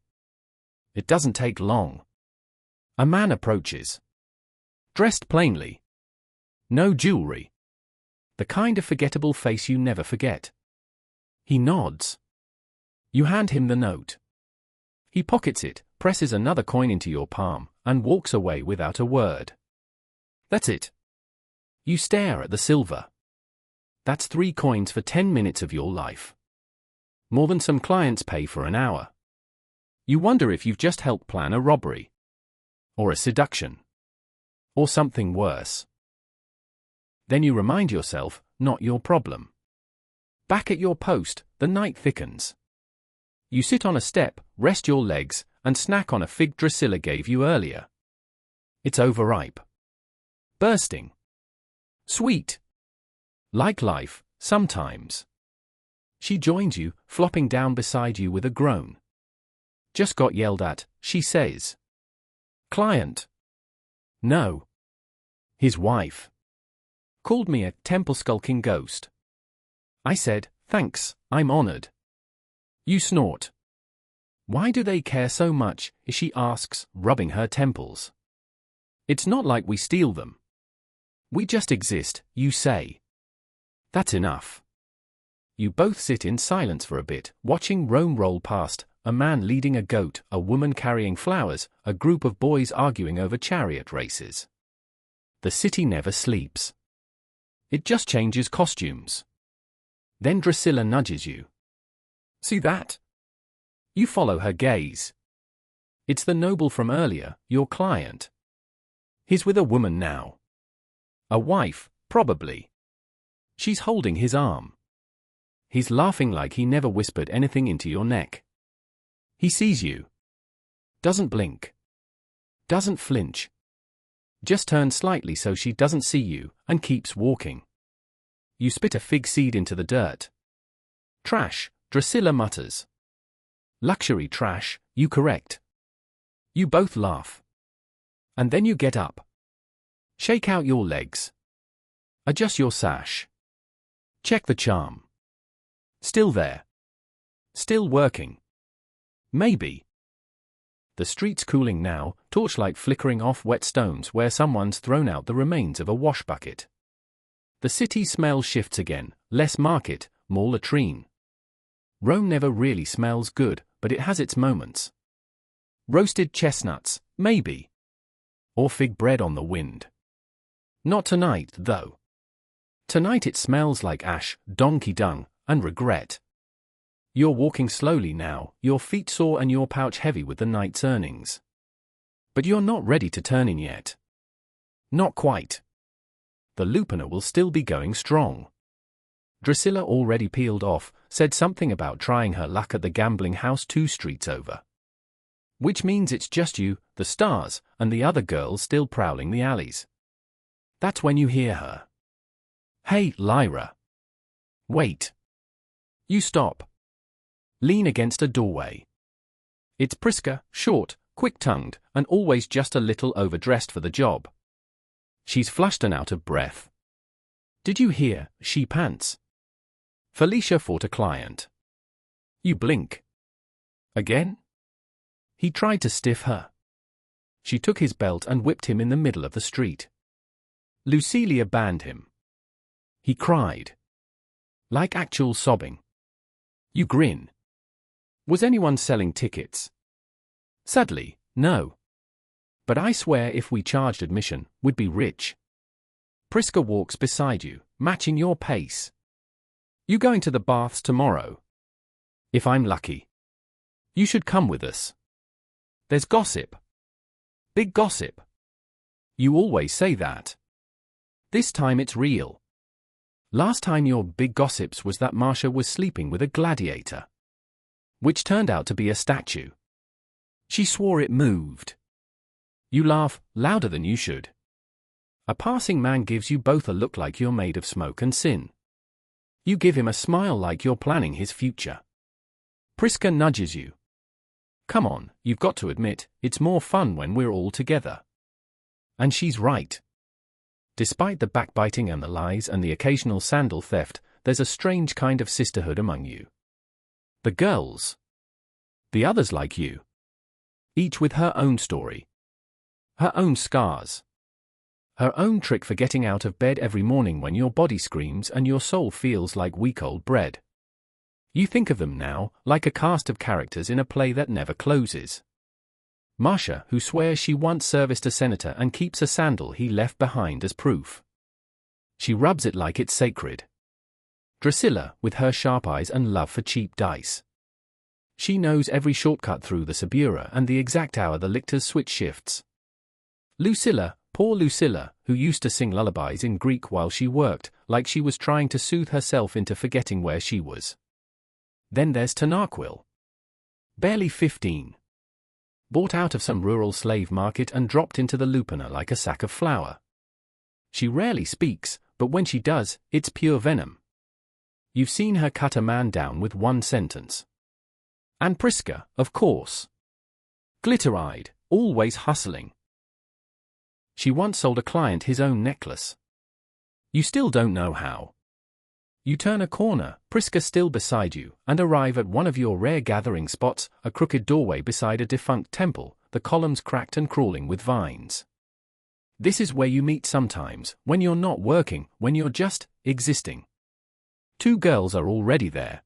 It doesn't take long. A man approaches. Dressed plainly. No jewelry. The kind of forgettable face you never forget. He nods. You hand him the note. He pockets it, presses another coin into your palm, and walks away without a word. That's it. You stare at the silver. That's 3 coins for 10 minutes of your life. More than some clients pay for an hour. You wonder if you've just helped plan a robbery. Or a seduction. Or something worse. Then you remind yourself, not your problem. Back at your post, the night thickens. You sit on a step, rest your legs, and snack on a fig Drusilla gave you earlier. It's overripe. Bursting. Sweet. Like life, sometimes. She joins you, flopping down beside you with a groan. Just got yelled at, she says. Client. No. His wife. Called me a temple-skulking ghost. I said, thanks, I'm honored. You snort. Why do they care so much, she asks, rubbing her temples. It's not like we steal them. We just exist, you say. That's enough. You both sit in silence for a bit, watching Rome roll past, a man leading a goat, a woman carrying flowers, a group of boys arguing over chariot races. The city never sleeps. It just changes costumes. Then Drusilla nudges you. See that? You follow her gaze. It's the noble from earlier, your client. He's with a woman now. A wife, probably. She's holding his arm. He's laughing like he never whispered anything into your neck. He sees you. Doesn't blink. Doesn't flinch. Just turns slightly so she doesn't see you, and keeps walking. You spit a fig seed into the dirt. Trash, Drusilla mutters. Luxury trash, you correct. You both laugh. And then you get up. Shake out your legs. Adjust your sash. Check the charm. Still there. Still working. Maybe. The street's cooling now, torchlight flickering off wet stones where someone's thrown out the remains of a wash bucket. The city smell shifts again, less market, more latrine. Rome never really smells good, but it has its moments. Roasted chestnuts, maybe. Or fig bread on the wind. Not tonight, though. Tonight it smells like ash, donkey dung, and regret. You're walking slowly now, your feet sore and your pouch heavy with the night's earnings. But you're not ready to turn in yet. Not quite. The Lupiner will still be going strong. Drusilla already peeled off, said something about trying her luck at the gambling house 2 streets over. Which means it's just you, the stars, and the other girls still prowling the alleys. That's when you hear her. Hey, Lyra. Wait. You stop. Lean against a doorway. It's Priska, short, quick-tongued, and always just a little overdressed for the job. She's flushed and out of breath. Did you hear? She pants. Felicia fought a client. You blink. Again? He tried to stiff her. She took his belt and whipped him in the middle of the street. Lucilia banned him. He cried. Like actual sobbing. You grin. Was anyone selling tickets? Sadly, no. But I swear if we charged admission, we'd be rich. Priska walks beside you, matching your pace. You going to the baths tomorrow? If I'm lucky. You should come with us. There's gossip. Big gossip. You always say that. This time it's real. Last time your big gossips was that Marcia was sleeping with a gladiator. Which turned out to be a statue. She swore it moved. You laugh, louder than you should. A passing man gives you both a look like you're made of smoke and sin. You give him a smile like you're planning his future. Priska nudges you. Come on, you've got to admit, it's more fun when we're all together. And she's right. Despite the backbiting and the lies and the occasional sandal theft, there's a strange kind of sisterhood among you. The girls. The others like you. Each with her own story. Her own scars. Her own trick for getting out of bed every morning when your body screams and your soul feels like week-old bread. You think of them now, like a cast of characters in a play that never closes. Marcia, who swears she once serviced a senator and keeps a sandal he left behind as proof. She rubs it like it's sacred. Drusilla, with her sharp eyes and love for cheap dice. She knows every shortcut through the Sabura and the exact hour the lictors switch shifts. Lucilla, poor Lucilla, who used to sing lullabies in Greek while she worked, like she was trying to soothe herself into forgetting where she was. Then there's Tanaquil. Barely 15. Bought out of some rural slave market and dropped into the Lupina like a sack of flour. She rarely speaks, but when she does, it's pure venom. You've seen her cut a man down with one sentence. And Priska, of course. Glitter-eyed, always hustling. She once sold a client his own necklace. You still don't know how. You turn a corner, Priska still beside you, and arrive at one of your rare gathering spots, a crooked doorway beside a defunct temple, the columns cracked and crawling with vines. This is where you meet sometimes, when you're not working, when you're just existing. Two girls are already there.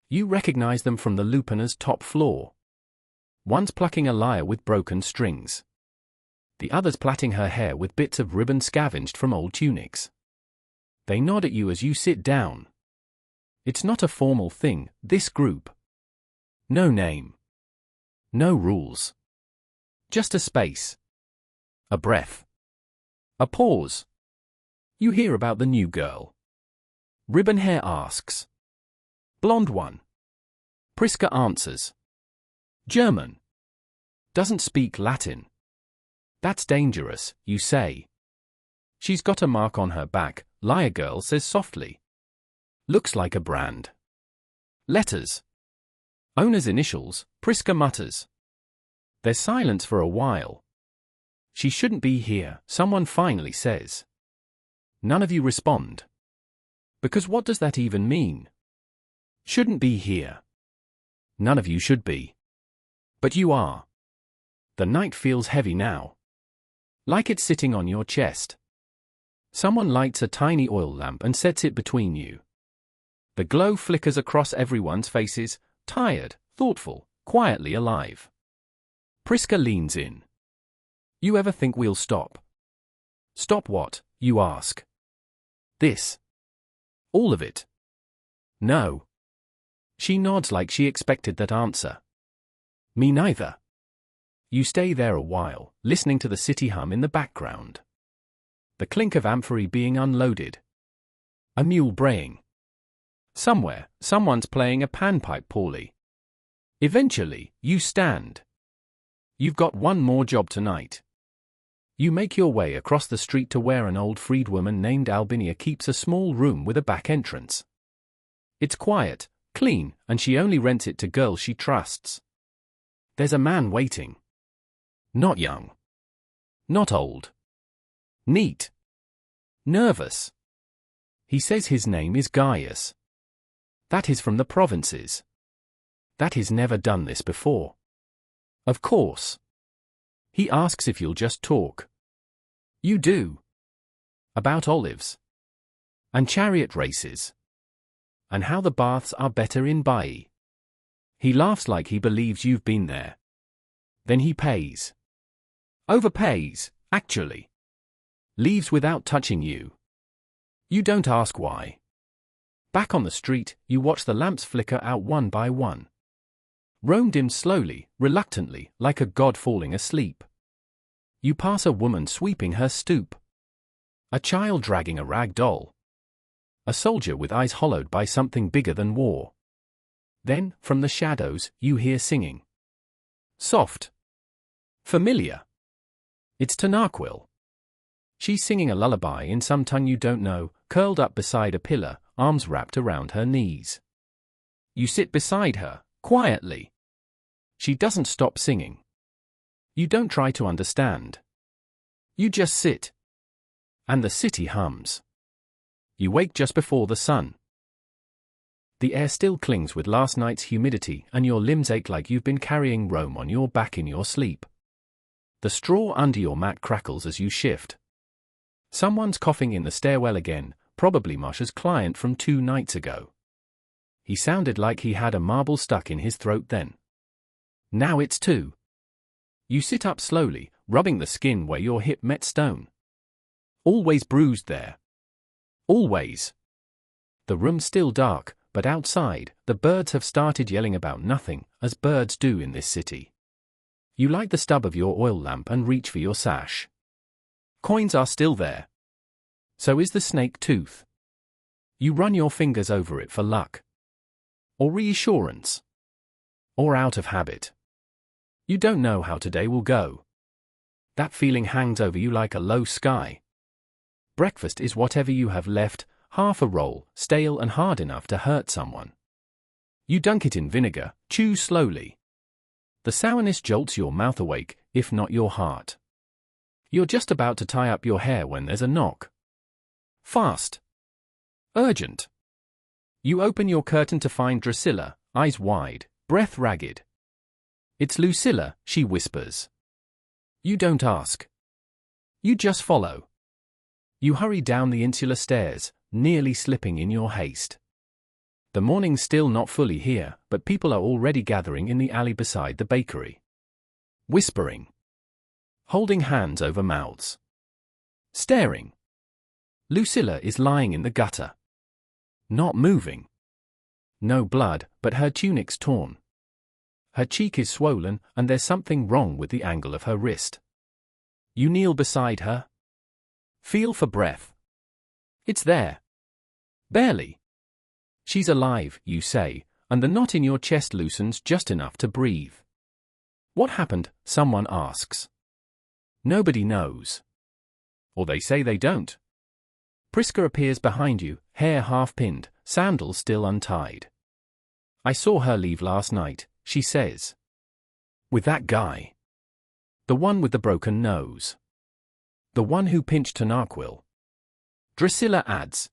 You recognize them from the Lupina's top floor. One's plucking a lyre with broken strings. The other's plaiting her hair with bits of ribbon scavenged from old tunics. They nod at you as you sit down. It's not a formal thing, this group. No name. No rules. Just a space. A breath. A pause. You hear about the new girl. Ribbon hair asks. Blonde one. Priska answers. German. Doesn't speak Latin. That's dangerous, you say. She's got a mark on her back, Lyre Girl says softly. Looks like a brand. Letters. Owner's initials, Priska mutters. There's silence for a while. She shouldn't be here, someone finally says. None of you respond. Because what does that even mean? Shouldn't be here. None of you should be. But you are. The night feels heavy now. Like it's sitting on your chest. Someone lights a tiny oil lamp and sets it between you. The glow flickers across everyone's faces, tired, thoughtful, quietly alive. Priska leans in. You ever think we'll stop? Stop what, you ask? This. All of it. No. She nods like she expected that answer. Me neither. You stay there a while, listening to the city hum in the background. The clink of amphorae being unloaded. A mule braying. Somewhere, someone's playing a panpipe poorly. Eventually, you stand. You've got one more job tonight. You make your way across the street to where an old freedwoman named Albinia keeps a small room with a back entrance. It's quiet, clean, and she only rents it to girls she trusts. There's a man waiting. Not young. Not old. Neat. Nervous. He says his name is Gaius. That is from the provinces. That he's never done this before. Of course. He asks if you'll just talk. You do. About olives. And chariot races. and how the baths are better in Baiae. He laughs like he believes you've been there. Then he pays. Overpays, actually. Leaves without touching you. You don't ask why. Back on the street, you watch the lamps flicker out one by one. Rome dims slowly, reluctantly, like a god falling asleep. You pass a woman sweeping her stoop. A child dragging a rag doll. A soldier with eyes hollowed by something bigger than war. Then, from the shadows, you hear singing. Soft. Familiar. It's Tanaquil. She's singing a lullaby in some tongue you don't know, curled up beside a pillar, arms wrapped around her knees. You sit beside her, quietly. She doesn't stop singing. You don't try to understand. You just sit. And the city hums. You wake just before the sun. The air still clings with last night's humidity, and your limbs ache like you've been carrying Rome on your back in your sleep. The straw under your mat crackles as you shift. Someone's coughing in the stairwell again, probably Masha's client from 2 nights ago. He sounded like he had a marble stuck in his throat then. Now it's 2. You sit up slowly, rubbing the skin where your hip met stone. Always bruised there. Always. The room's still dark, but outside, the birds have started yelling about nothing, as birds do in this city. You light the stub of your oil lamp and reach for your sash. Coins are still there. So is the snake tooth. You run your fingers over it for luck. Or reassurance. Or out of habit. You don't know how today will go. That feeling hangs over you like a low sky. Breakfast is whatever you have left, half a roll, stale and hard enough to hurt someone. You dunk it in vinegar, chew slowly. The sourness jolts your mouth awake, if not your heart. You're just about to tie up your hair when there's a knock. Fast. Urgent. You open your curtain to find Drusilla, eyes wide, breath ragged. It's Lucilla, she whispers. You don't ask. You just follow. You hurry down the insular stairs, nearly slipping in your haste. The morning's still not fully here, but people are already gathering in the alley beside the bakery. Whispering. Holding hands over mouths. Staring. Lucilla is lying in the gutter. Not moving. No blood, but her tunic's torn. Her cheek is swollen, and there's something wrong with the angle of her wrist. You kneel beside her. Feel for breath. It's there. Barely. She's alive, you say, and the knot in your chest loosens just enough to breathe. What happened? Someone asks. Nobody knows. Or they say they don't. Priska appears behind you, hair half-pinned, sandals still untied. I saw her leave last night, she says. With that guy. The one with the broken nose. The one who pinched Tanaquil. Drusilla adds.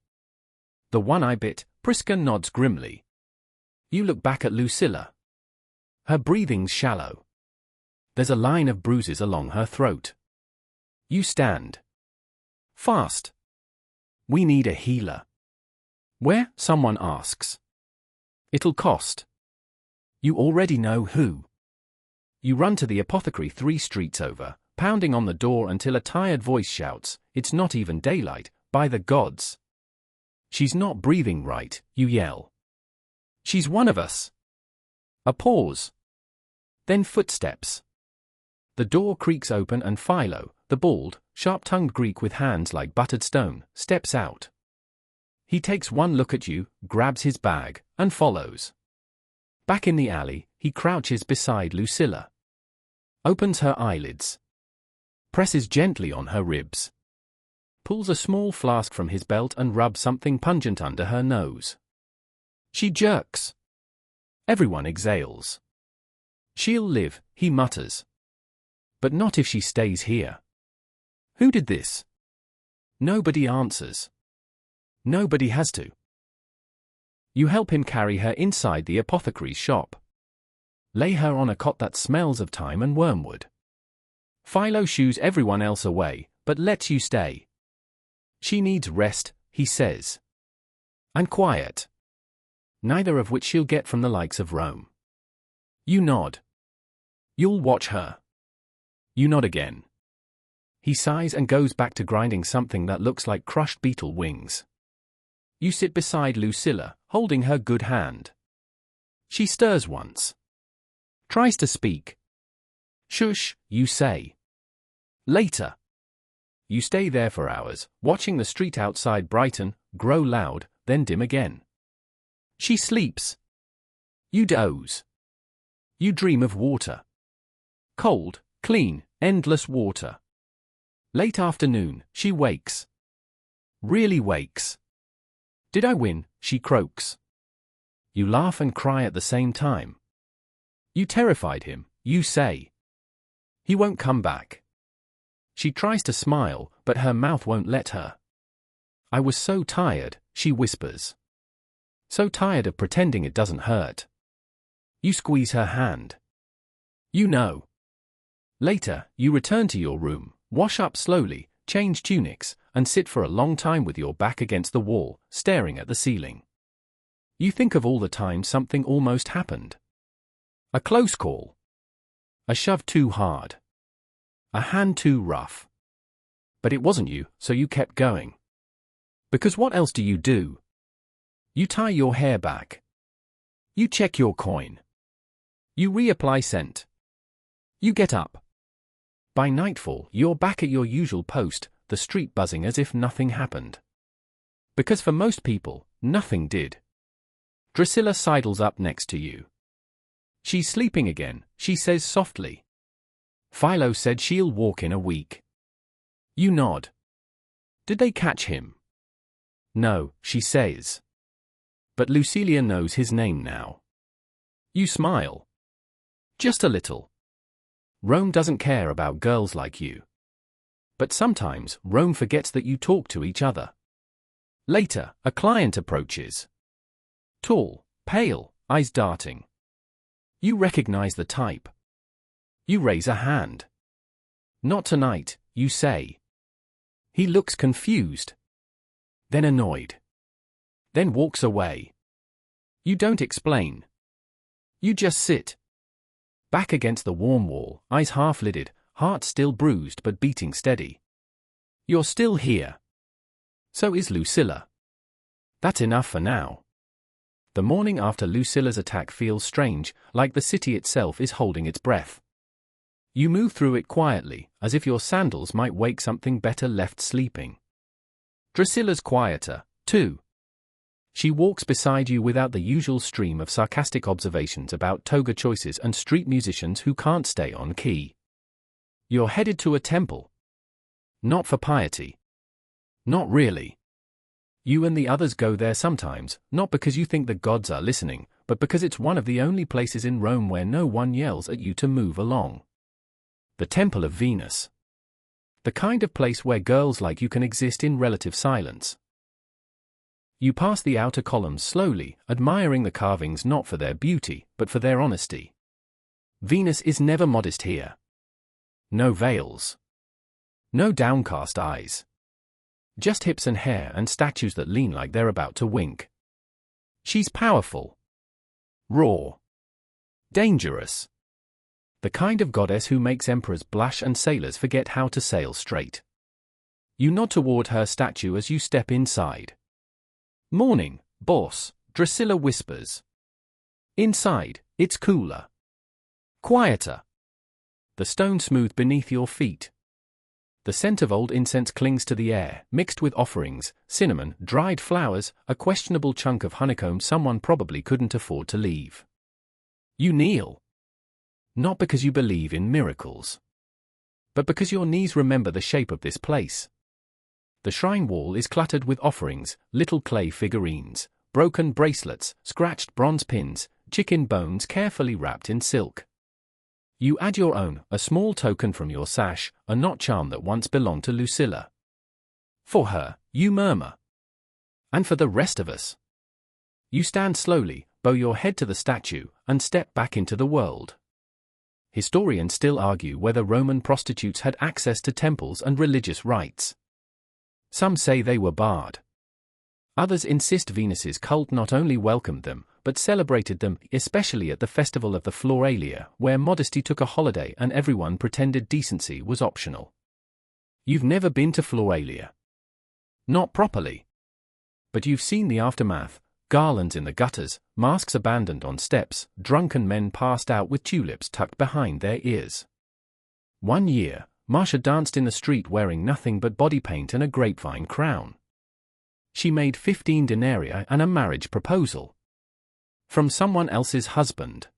The one I bit. Priska nods grimly. You look back at Lucilla. Her breathing's shallow. There's a line of bruises along her throat. You stand. Fast. We need a healer. Where? Someone asks. It'll cost. You already know who. You run to the apothecary 3 streets over, pounding on the door until a tired voice shouts, "It's not even daylight, by the gods." She's not breathing right, you yell. She's one of us. A pause. Then footsteps. The door creaks open and Philo, the bald, sharp-tongued Greek with hands like buttered stone, steps out. He takes one look at you, grabs his bag, and follows. Back in the alley, he crouches beside Lucilla. Opens her eyelids. Presses gently on her ribs. Pulls a small flask from his belt and rubs something pungent under her nose. She jerks. Everyone exhales. She'll live, he mutters. But not if she stays here. Who did this? Nobody answers. Nobody has to. You help him carry her inside the apothecary's shop. Lay her on a cot that smells of thyme and wormwood. Philo shoos everyone else away, but lets you stay. She needs rest, he says. And quiet. neither of which she'll get from the likes of Rome. You nod. You'll watch her. You nod again. He sighs and goes back to grinding something that looks like crushed beetle wings. You sit beside Lucilla, holding her good hand. She stirs once. Tries to speak. Shush, you say. Later. You stay there for hours, watching the street outside brighten, grow loud, then dim again. She sleeps. You doze. You dream of water. Cold, clean, endless water. Late afternoon, she wakes. Really wakes. Did I win? She croaks. You laugh and cry at the same time. You terrified him, you say. He won't come back. She tries to smile, but her mouth won't let her. I was so tired, she whispers. So tired of pretending it doesn't hurt. You squeeze her hand. You know. Later, you return to your room, wash up slowly, change tunics, and sit for a long time with your back against the wall, staring at the ceiling. You think of all the times something almost happened. A close call. A shove too hard. A hand too rough. But it wasn't you, so you kept going. Because what else do? You tie your hair back. You check your coin. You reapply scent. You get up. By nightfall, you're back at your usual post, the street buzzing as if nothing happened. Because for most people, nothing did. Drusilla sidles up next to you. She's sleeping again, she says softly. Philo said she'll walk in a week. You nod. Did they catch him? No, she says. But Lucilia knows his name now. You smile. Just a little. Rome doesn't care about girls like you. But sometimes, Rome forgets that you talk to each other. Later, a client approaches. Tall, pale, eyes darting. You recognize the type. You raise a hand. Not tonight, you say. He looks confused. Then annoyed. Then walks away. You don't explain. You just sit. Back against the warm wall, eyes half-lidded, heart still bruised but beating steady. You're still here. So is Lucilla. That's enough for now. The morning after Lucilla's attack feels strange, like the city itself is holding its breath. You move through it quietly, as if your sandals might wake something better left sleeping. Drusilla's quieter, too. She walks beside you without the usual stream of sarcastic observations about toga choices and street musicians who can't stay on key. You're headed to a temple. Not for piety. Not really. You and the others go there sometimes, not because you think the gods are listening, but because it's one of the only places in Rome where no one yells at you to move along. The Temple of Venus. The kind of place where girls like you can exist in relative silence. You pass the outer columns slowly, admiring the carvings not for their beauty, but for their honesty. Venus is never modest here. No veils. No downcast eyes. Just hips and hair and statues that lean like they're about to wink. She's powerful. Raw. Dangerous. The kind of goddess who makes emperors blush and sailors forget how to sail straight. You nod toward her statue as you step inside. Morning, boss, Drusilla whispers. Inside, it's cooler. Quieter. The stone smooth beneath your feet. The scent of old incense clings to the air, mixed with offerings, cinnamon, dried flowers, a questionable chunk of honeycomb someone probably couldn't afford to leave. You kneel. Not because you believe in miracles, but because your knees remember the shape of this place. The shrine wall is cluttered with offerings, little clay figurines, broken bracelets, scratched bronze pins, chicken bones carefully wrapped in silk. You add your own, a small token from your sash, a knot charm that once belonged to Lucilla. For her, you murmur. And for the rest of us. You stand slowly, bow your head to the statue, and step back into the world. Historians still argue whether Roman prostitutes had access to temples and religious rites. Some say they were barred. Others insist Venus's cult not only welcomed them, but celebrated them, especially at the festival of the Floralia, where modesty took a holiday and everyone pretended decency was optional. You've never been to Floralia. Not properly. But you've seen the aftermath: garlands in the gutters, masks abandoned on steps, drunken men passed out with tulips tucked behind their ears. One year, Marcia danced in the street wearing nothing but body paint and a grapevine crown. She made 15 denarii and a marriage proposal from someone else's husband.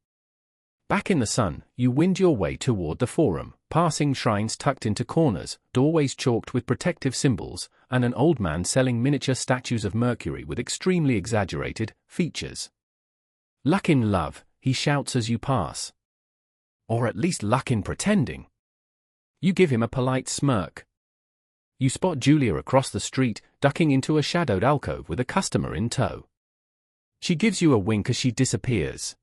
Back in the sun, you wind your way toward the forum, passing shrines tucked into corners, doorways chalked with protective symbols, and an old man selling miniature statues of Mercury with extremely exaggerated features. Luck in love, he shouts as you pass. Or at least luck in pretending. You give him a polite smirk. You spot Julia across the street, ducking into a shadowed alcove with a customer in tow. She gives you a wink as she disappears.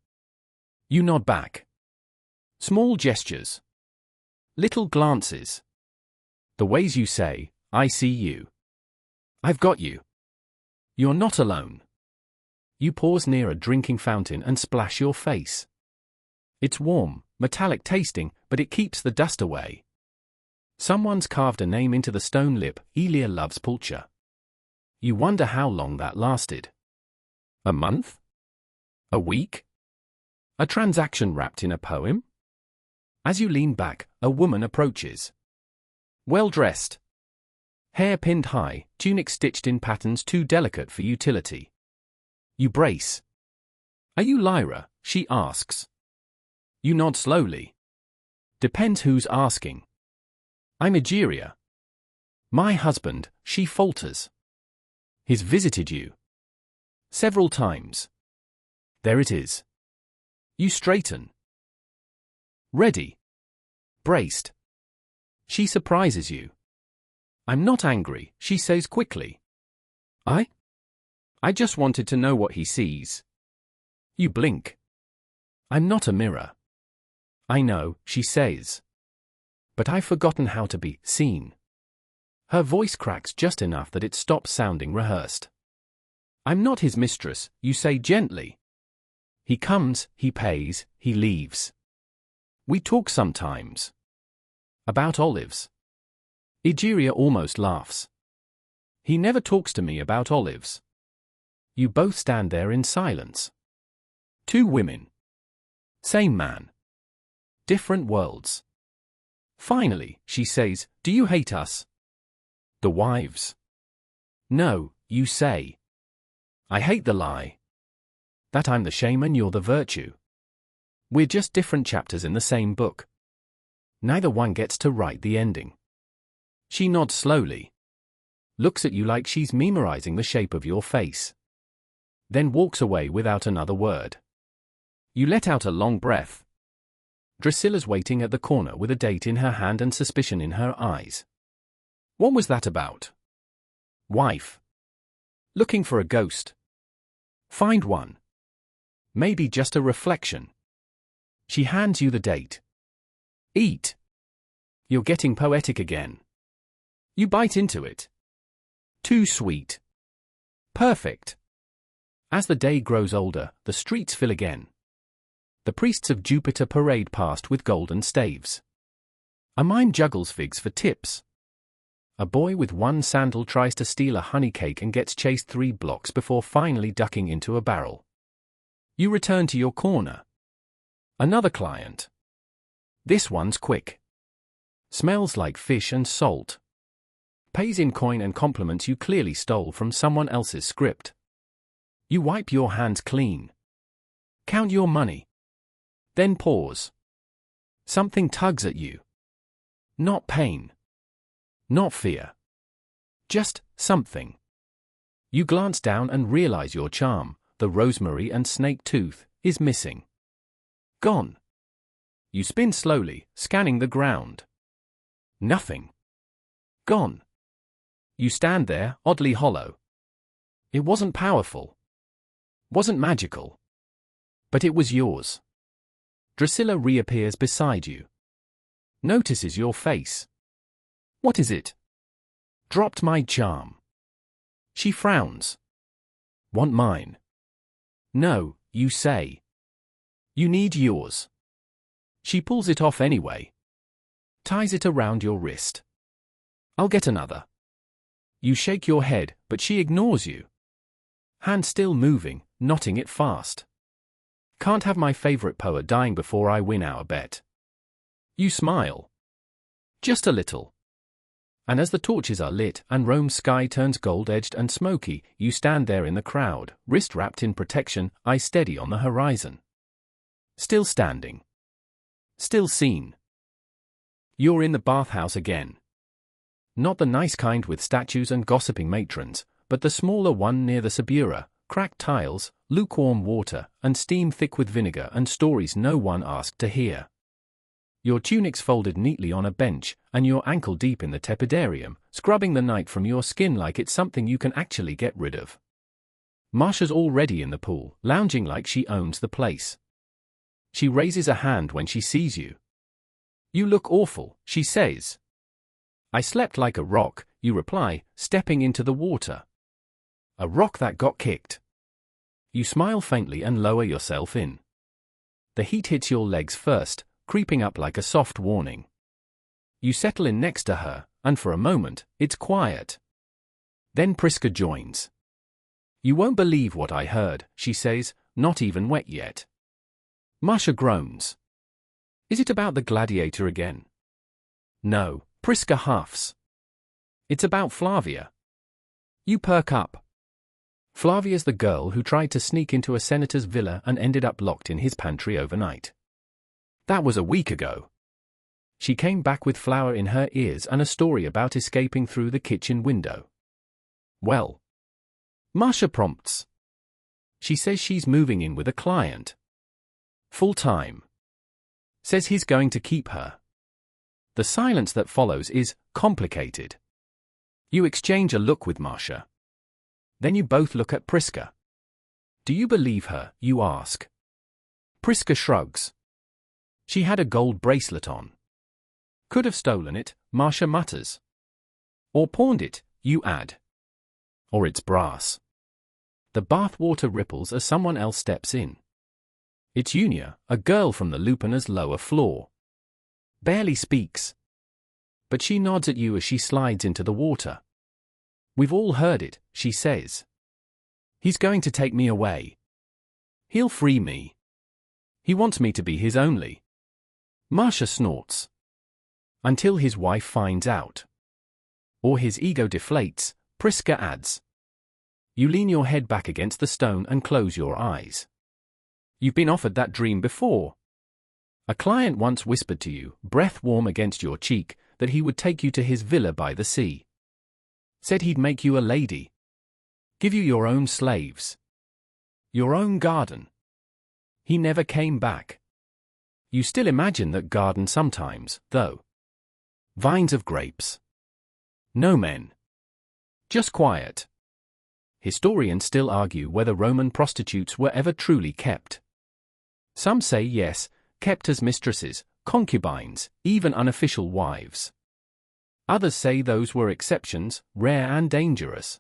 You nod back. Small gestures. Little glances. The ways you say, "I see you. I've got you. You're not alone." You pause near a drinking fountain and splash your face. It's warm, metallic tasting, but it keeps the dust away. Someone's carved a name into the stone lip: Elia loves pulcher. You wonder how long that lasted. A month? A week? A transaction wrapped in a poem? As you lean back, a woman approaches. Well dressed. Hair pinned high, tunic stitched in patterns too delicate for utility. You brace. Are you Lyra? She asks. You nod slowly. Depends who's asking. I'm Egeria. My husband, she falters. He's visited you. Several times. There it is. You straighten. Ready. Braced. She surprises you. I'm not angry, she says quickly. I just wanted to know what he sees. You blink. I'm not a mirror. I know, she says. But I've forgotten how to be seen. Her voice cracks just enough that it stops sounding rehearsed. I'm not his mistress, you say gently. He comes, he pays, he leaves. We talk sometimes. About olives. Egeria almost laughs. He never talks to me about olives. You both stand there in silence. Two women. Same man. Different worlds. Finally, she says, do you hate us? The wives. No, you say. I hate the lie. That I'm the shame and you're the virtue. We're just different chapters in the same book. Neither one gets to write the ending. She nods slowly. Looks at you like she's memorizing the shape of your face. Then walks away without another word. You let out a long breath. Drusilla's waiting at the corner with a date in her hand and suspicion in her eyes. What was that about? Wife. Looking for a ghost. Find one. Maybe just a reflection. She hands you the date. Eat. You're getting poetic again. You bite into it. Too sweet. Perfect. As the day grows older, the streets fill again. The priests of Jupiter parade past with golden staves. A mime juggles figs for tips. A boy with one sandal tries to steal a honey cake and gets chased 3 blocks before finally ducking into a barrel. You return to your corner. Another client. This one's quick. Smells like fish and salt. Pays in coin and compliments you clearly stole from someone else's script. You wipe your hands clean. Count your money. Then pause. Something tugs at you. Not pain. Not fear. Just something. You glance down and realize your charm, the rosemary and snake tooth, is missing. Gone. You spin slowly, scanning the ground. Nothing. Gone. You stand there, oddly hollow. It wasn't powerful. Wasn't magical. But it was yours. Drusilla reappears beside you. Notices your face. What is it? Dropped my charm. She frowns. Want mine? No, you say. You need yours. She pulls it off anyway. Ties it around your wrist. I'll get another. You shake your head, but she ignores you. Hand still moving, knotting it fast. Can't have my favorite poet dying before I win our bet. You smile. Just a little. And as the torches are lit and Rome's sky turns gold-edged and smoky, you stand there in the crowd, wrist wrapped in protection, eye steady on the horizon. Still standing. Still seen. You're in the bathhouse again. Not the nice kind with statues and gossiping matrons, but the smaller one near the Sabura, cracked tiles, lukewarm water, and steam thick with vinegar and stories no one asked to hear. Your tunic's folded neatly on a bench, and you're ankle-deep in the tepidarium, scrubbing the night from your skin like it's something you can actually get rid of. Marsha's already in the pool, lounging like she owns the place. She raises a hand when she sees you. You look awful, she says. I slept like a rock, you reply, stepping into the water. A rock that got kicked. You smile faintly and lower yourself in. The heat hits your legs first, creeping up like a soft warning. You settle in next to her, and for a moment, it's quiet. Then Priska joins. You won't believe what I heard, she says, not even wet yet. Marsha groans. Is it about the gladiator again? No, Priska huffs. It's about Flavia. You perk up. Flavia's the girl who tried to sneak into a senator's villa and ended up locked in his pantry overnight. That was a week ago. She came back with flour in her ears and a story about escaping through the kitchen window. Well, Marsha prompts. She says she's moving in with a client. Full-time. Says he's going to keep her. The silence that follows is complicated. You exchange a look with Marsha. Then you both look at Priska. Do you believe her, you ask. Priska shrugs. She had a gold bracelet on. Could have stolen it, Marsha mutters. Or pawned it, you add. Or it's brass. The bathwater ripples as someone else steps in. It's Unia, a girl from the Lupina's lower floor. Barely speaks. But she nods at you as she slides into the water. We've all heard it, she says. He's going to take me away. He'll free me. He wants me to be his only. Marsha snorts. Until his wife finds out. Or his ego deflates, Priska adds. You lean your head back against the stone and close your eyes. You've been offered that dream before. A client once whispered to you, breath warm against your cheek, that he would take you to his villa by the sea. Said he'd make you a lady. Give you your own slaves. Your own garden. He never came back. You still imagine that garden sometimes, though. Vines of grapes. No men. Just quiet. Historians still argue whether Roman prostitutes were ever truly kept. Some say yes, kept as mistresses, concubines, even unofficial wives. Others say those were exceptions, rare and dangerous.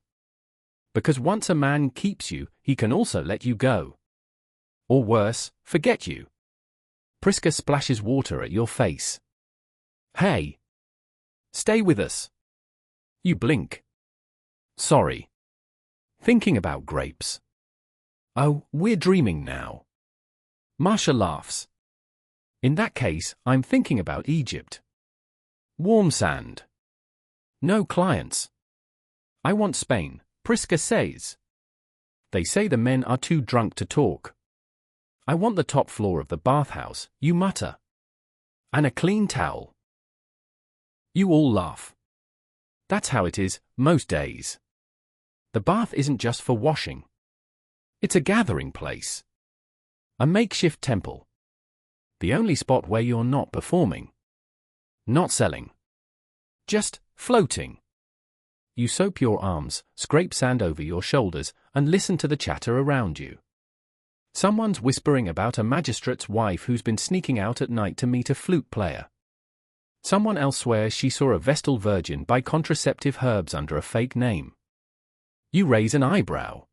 Because once a man keeps you, he can also let you go. Or worse, forget you. Priska splashes water at your face. Hey! Stay with us. You blink. Sorry. Thinking about grapes. Oh, we're dreaming now. Marsha laughs. In that case, I'm thinking about Egypt. Warm sand. No clients. I want Spain, Priska says. They say the men are too drunk to talk. I want the top floor of the bathhouse, you mutter. And a clean towel. You all laugh. That's how it is, most days. The bath isn't just for washing. It's a gathering place. A makeshift temple. The only spot where you're not performing. Not selling. Just floating. You soap your arms, scrape sand over your shoulders, and listen to the chatter around you. Someone's whispering about a magistrate's wife who's been sneaking out at night to meet a flute player. Someone else swears she saw a Vestal Virgin buy contraceptive herbs under a fake name. You raise an eyebrow.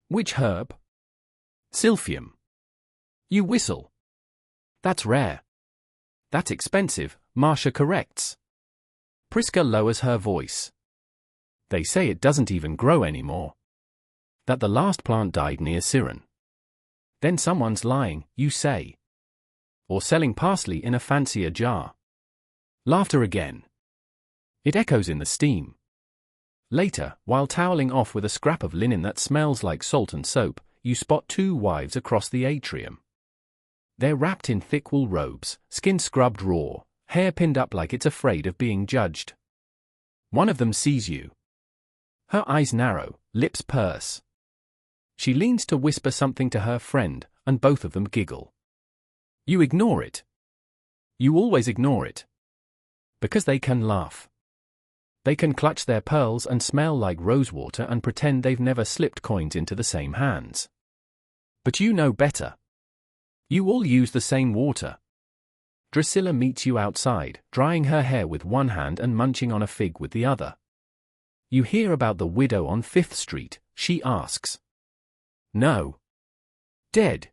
Which herb? Silphium. You whistle. That's rare. That's expensive, Marcia corrects. Priska lowers her voice. They say it doesn't even grow anymore. That the last plant died near Siren. Then someone's lying, you say. Or selling parsley in a fancier jar. Laughter again. It echoes in the steam. Later, while toweling off with a scrap of linen that smells like salt and soap, you spot two wives across the atrium. They're wrapped in thick wool robes, skin scrubbed raw, hair pinned up like it's afraid of being judged. One of them sees you. Her eyes narrow, lips purse. She leans to whisper something to her friend, and both of them giggle. You ignore it. You always ignore it. Because they can laugh. They can clutch their pearls and smell like rosewater and pretend they've never slipped coins into the same hands. But you know better. You all use the same water. Drusilla meets you outside, drying her hair with one hand and munching on a fig with the other. You hear about the widow on 5th Street, she asks. No. Dead.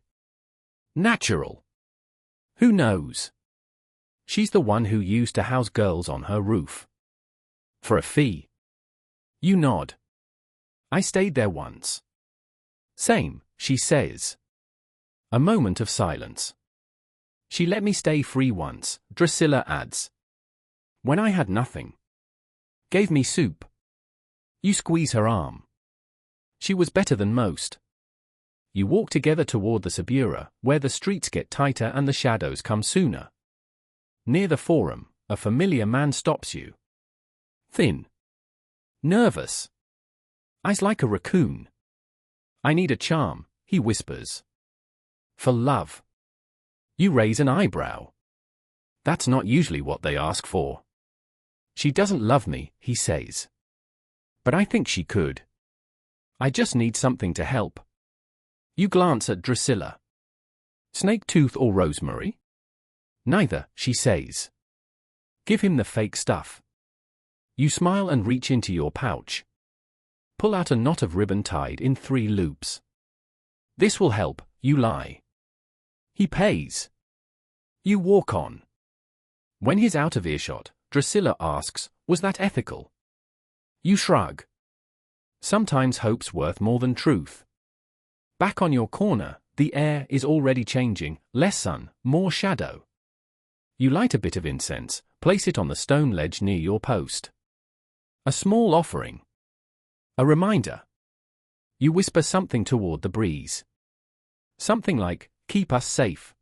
Natural. Who knows? She's the one who used to house girls on her roof. For a fee. You nod. I stayed there once. Same, she says. A moment of silence. She let me stay free once, Drusilla adds. When I had nothing. Gave me soup. You squeeze her arm. She was better than most. You walk together toward the Subura, where the streets get tighter and the shadows come sooner. Near the Forum, a familiar man stops you. Thin. Nervous. Eyes like a raccoon. I need a charm, he whispers. For love. You raise an eyebrow. That's not usually what they ask for. She doesn't love me, he says. But I think she could. I just need something to help. You glance at Drusilla. Snake tooth or rosemary? Neither, she says. Give him the fake stuff. You smile and reach into your pouch. Pull out a knot of ribbon tied in 3 loops. This will help, you lie. He pays. You walk on. When he's out of earshot, Drusilla asks, was that ethical? You shrug. Sometimes hope's worth more than truth. Back on your corner, the air is already changing, less sun, more shadow. You light a bit of incense, place it on the stone ledge near your post. A small offering. A reminder. You whisper something toward the breeze. Something like, keep us safe.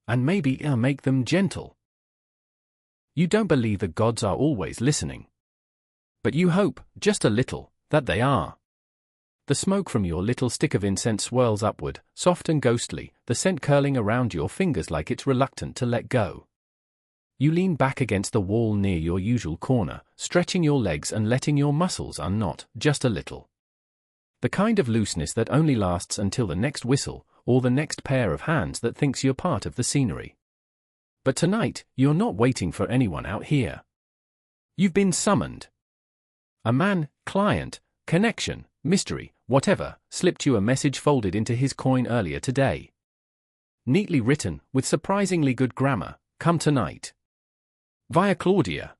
And maybe make them gentle. You don't believe the gods are always listening. But you hope, just a little, that they are. The smoke from your little stick of incense swirls upward, soft and ghostly, the scent curling around your fingers like it's reluctant to let go. You lean back against the wall near your usual corner, stretching your legs and letting your muscles unknot, just a little. The kind of looseness that only lasts until the next whistle, or the next pair of hands that thinks you're part of the scenery. But tonight, you're not waiting for anyone out here. You've been summoned. A man, client, connection, mystery, whatever, slipped you a message folded into his coin earlier today. Neatly written, with surprisingly good grammar, come tonight. Via Claudia.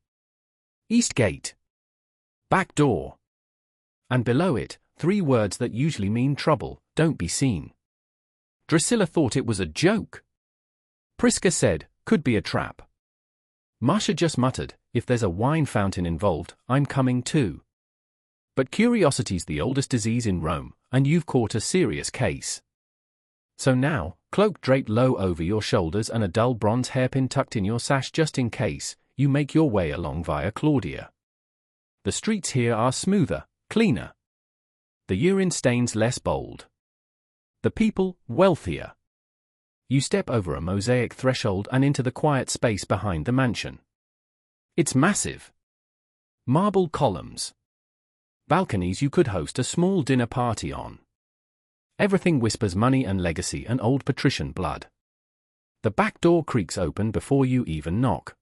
East Gate. Back door. And below it, 3 words that usually mean trouble, don't be seen. Drusilla thought it was a joke. Priska said, could be a trap. Marcia just muttered, if there's a wine fountain involved, I'm coming too. But curiosity's the oldest disease in Rome, and you've caught a serious case. So now, cloak draped low over your shoulders and a dull bronze hairpin tucked in your sash just in case, you make your way along Via Claudia. The streets here are smoother, cleaner. The urine stains less bold. The people, wealthier. You step over a mosaic threshold and into the quiet space behind the mansion. It's massive. Marble columns. Balconies you could host a small dinner party on. Everything whispers money and legacy and old patrician blood. The back door creaks open before you even knock.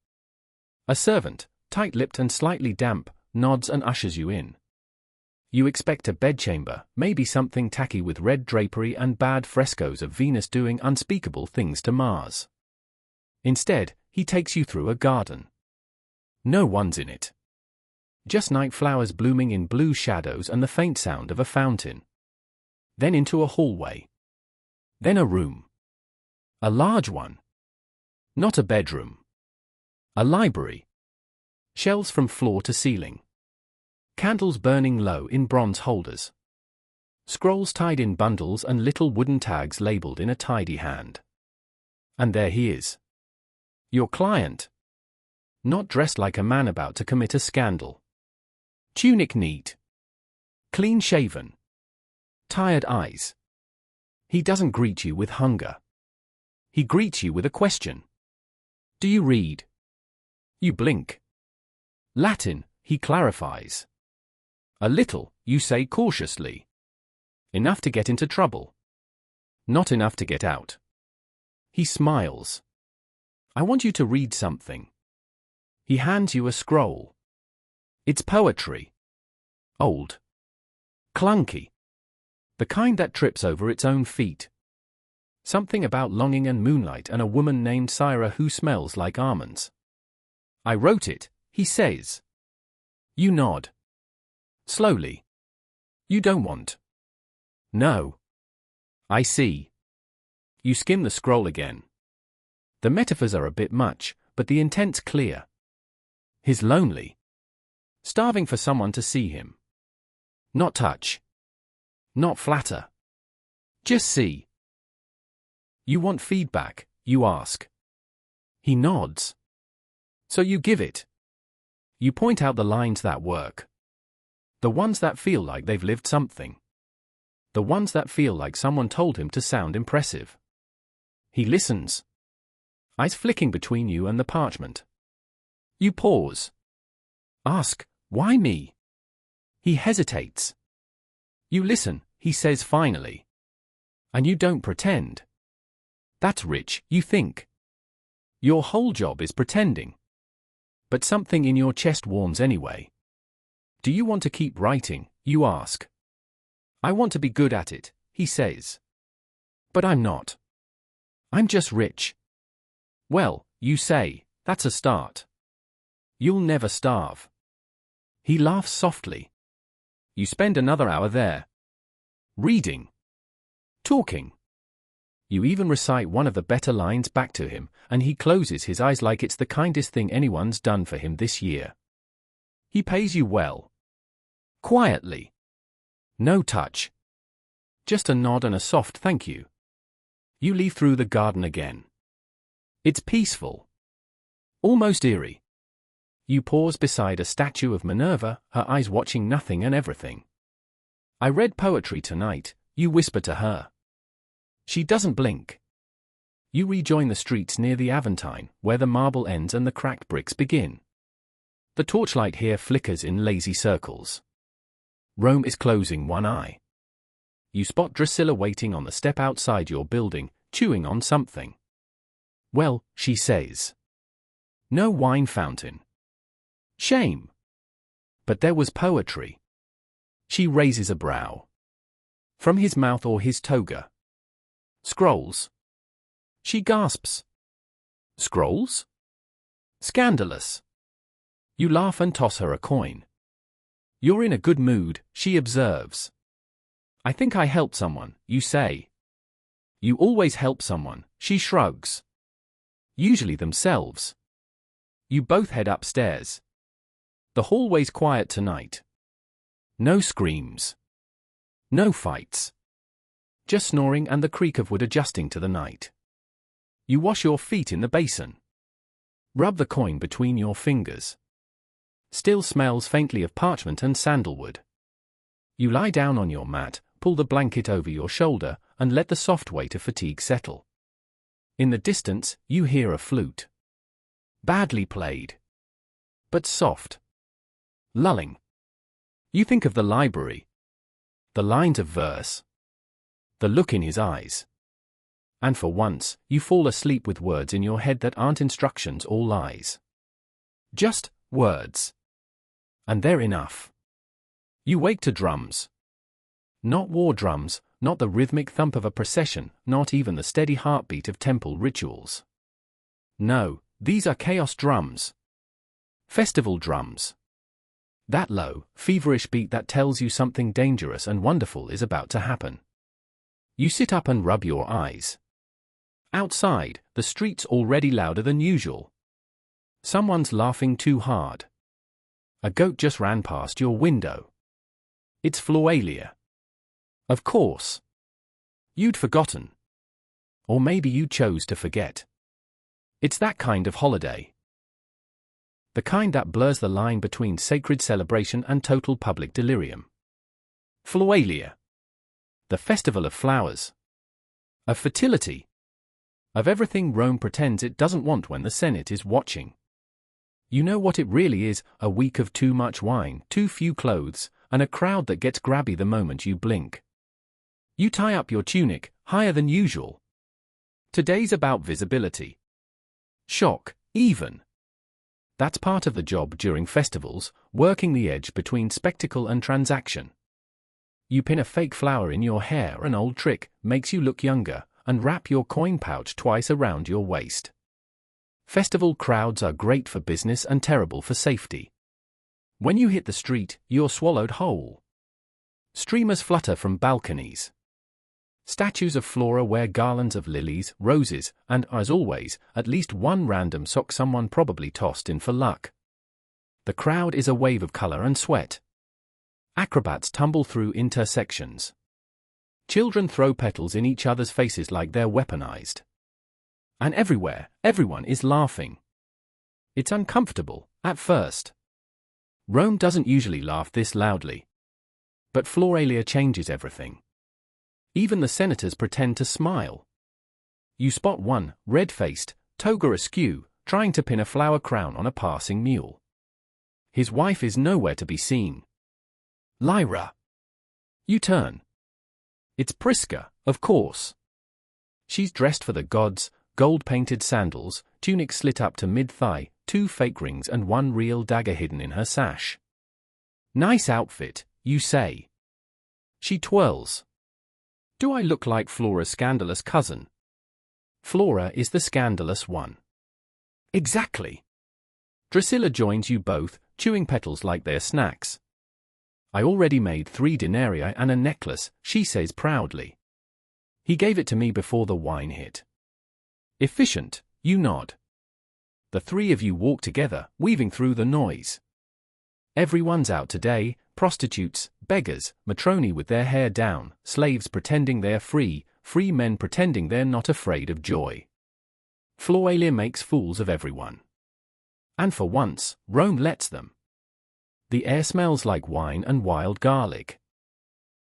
A servant, tight-lipped and slightly damp, nods and ushers you in. You expect a bedchamber, maybe something tacky with red drapery and bad frescoes of Venus doing unspeakable things to Mars. Instead, he takes you through a garden. No one's in it. Just night flowers blooming in blue shadows and the faint sound of a fountain. Then into a hallway. Then a room. A large one. Not a bedroom. A library. Shelves from floor to ceiling. Candles burning low in bronze holders. Scrolls tied in bundles and little wooden tags labeled in a tidy hand. And there he is. Your client. Not dressed like a man about to commit a scandal. Tunic neat. Clean shaven. Tired eyes. He doesn't greet you with hunger. He greets you with a question. Do you read? You blink. Latin, he clarifies. A little, you say cautiously. Enough to get into trouble. Not enough to get out. He smiles. I want you to read something. He hands you a scroll. It's poetry. Old. Clunky. The kind that trips over its own feet. Something about longing and moonlight and a woman named Syra who smells like almonds. I wrote it, he says. You nod. Slowly. You don't want. No. I see. You skim the scroll again. The metaphors are a bit much, but the intent's clear. He's lonely. Starving for someone to see him. Not touch. Not flatter. Just see. You want feedback, you ask. He nods. So you give it. You point out the lines that work. The ones that feel like they've lived something. The ones that feel like someone told him to sound impressive. He listens. Eyes flicking between you and the parchment. You pause. Ask, why me? He hesitates. You listen, he says finally. And you don't pretend. That's rich, you think. Your whole job is pretending. But something in your chest warns anyway. Do you want to keep writing, you ask. I want to be good at it, he says. But I'm not. I'm just rich. Well, you say, that's a start. You'll never starve. He laughs softly. You spend another hour there. Reading. Talking. You even recite one of the better lines back to him, and he closes his eyes like it's the kindest thing anyone's done for him this year. He pays you well. Quietly. No touch. Just a nod and a soft thank you. You leave through the garden again. It's peaceful. Almost eerie. You pause beside a statue of Minerva, her eyes watching nothing and everything. I read poetry tonight, you whisper to her. She doesn't blink. You rejoin the streets near the Aventine, where the marble ends and the cracked bricks begin. The torchlight here flickers in lazy circles. Rome is closing one eye. You spot Drusilla waiting on the step outside your building, chewing on something. Well, she says. No wine fountain. Shame. But there was poetry. She raises a brow. From his mouth or his toga. Scrolls. She gasps. Scrolls? Scandalous. You laugh and toss her a coin. You're in a good mood, she observes. I think I helped someone, you say. You always help someone, she shrugs. Usually themselves. You both head upstairs. The hallway's quiet tonight. No screams. No fights. Just snoring and the creak of wood adjusting to the night. You wash your feet in the basin. Rub the coin between your fingers. Still smells faintly of parchment and sandalwood. You lie down on your mat, pull the blanket over your shoulder, and let the soft weight of fatigue settle. In the distance, you hear a flute. Badly played. But soft. Lulling. You think of the library. The lines of verse. The look in his eyes. And for once, you fall asleep with words in your head that aren't instructions or lies. Just words. And they're enough. You wake to drums. Not war drums, not the rhythmic thump of a procession, not even the steady heartbeat of temple rituals. No, these are chaos drums. Festival drums. That low, feverish beat that tells you something dangerous and wonderful is about to happen. You sit up and rub your eyes. Outside, the street's already louder than usual. Someone's laughing too hard. A goat just ran past your window. It's Floralia. Of course. You'd forgotten. Or maybe you chose to forget. It's that kind of holiday. The kind that blurs the line between sacred celebration and total public delirium. Floralia. The festival of flowers. Of fertility. Of everything Rome pretends it doesn't want when the Senate is watching. You know what it really is, a week of too much wine, too few clothes, and a crowd that gets grabby the moment you blink. You tie up your tunic, higher than usual. Today's about visibility. Shock, even. That's part of the job during festivals, working the edge between spectacle and transaction. You pin a fake flower in your hair, an old trick, makes you look younger, and wrap your coin pouch twice around your waist. Festival crowds are great for business and terrible for safety. When you hit the street, you're swallowed whole. Streamers flutter from balconies. Statues of flora wear garlands of lilies, roses, and, as always, at least one random sock someone probably tossed in for luck. The crowd is a wave of color and sweat. Acrobats tumble through intersections. Children throw petals in each other's faces like they're weaponized. And everywhere, everyone is laughing. It's uncomfortable, at first. Rome doesn't usually laugh this loudly. But Floralia changes everything. Even the senators pretend to smile. You spot one, red-faced, toga askew, trying to pin a flower crown on a passing mule. His wife is nowhere to be seen. Lyra. You turn. It's Prisca, of course. She's dressed for the gods, gold-painted sandals, tunic slit up to mid-thigh, 2 fake rings and 1 real dagger hidden in her sash. Nice outfit, you say. She twirls. Do I look like Flora's scandalous cousin? Flora is the scandalous one. Exactly. Drusilla joins you both, chewing petals like they're snacks. I already made 3 denarii and a necklace, she says proudly. He gave it to me before the wine hit. Efficient, you nod. The 3 of you walk together, weaving through the noise. Everyone's out today, prostitutes, beggars, matroni with their hair down, slaves pretending they're free, free men pretending they're not afraid of joy. Floralia makes fools of everyone. And for once, Rome lets them. The air smells like wine and wild garlic.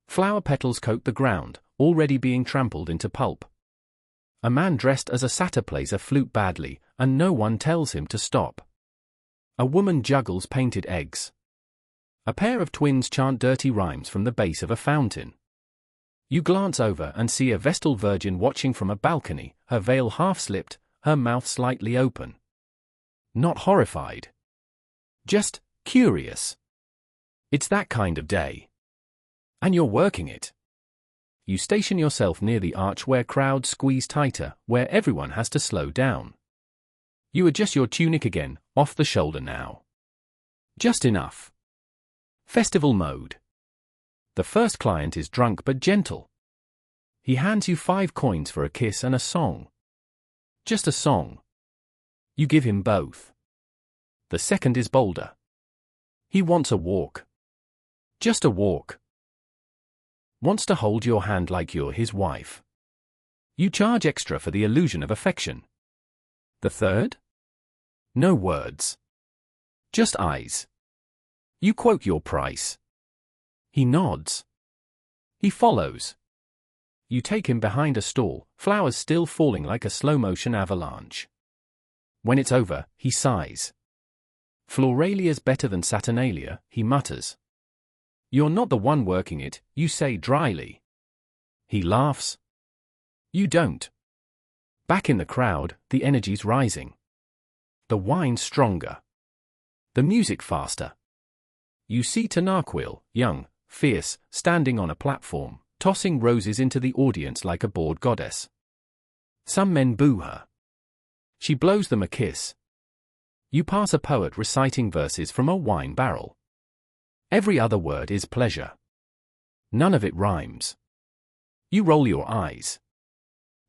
Flower petals coat the ground, already being trampled into pulp. A man dressed as a satyr plays a flute badly, and no one tells him to stop. A woman juggles painted eggs. A pair of twins chant dirty rhymes from the base of a fountain. You glance over and see a Vestal virgin watching from a balcony, her veil half-slipped, her mouth slightly open. Not horrified. Just curious. It's that kind of day. And you're working it. You station yourself near the arch where crowds squeeze tighter, where everyone has to slow down. You adjust your tunic again, off the shoulder now. Just enough. Festival mode. The first client is drunk but gentle. He hands you 5 coins for a kiss and a song. Just a song. You give him both. The second is bolder. He wants a walk. Just a walk. Wants to hold your hand like you're his wife. You charge extra for the illusion of affection. The third? No words. Just eyes. You quote your price. He nods. He follows. You take him behind a stall, flowers still falling like a slow-motion avalanche. When it's over, he sighs. Floralia's better than Saturnalia, he mutters. You're not the one working it, you say dryly. He laughs. You don't. Back in the crowd, the energy's rising. The wine's stronger. The music faster. You see Tanaquil, young, fierce, standing on a platform, tossing roses into the audience like a bored goddess. Some men boo her. She blows them a kiss. You pass a poet reciting verses from a wine barrel. Every other word is pleasure. None of it rhymes. You roll your eyes.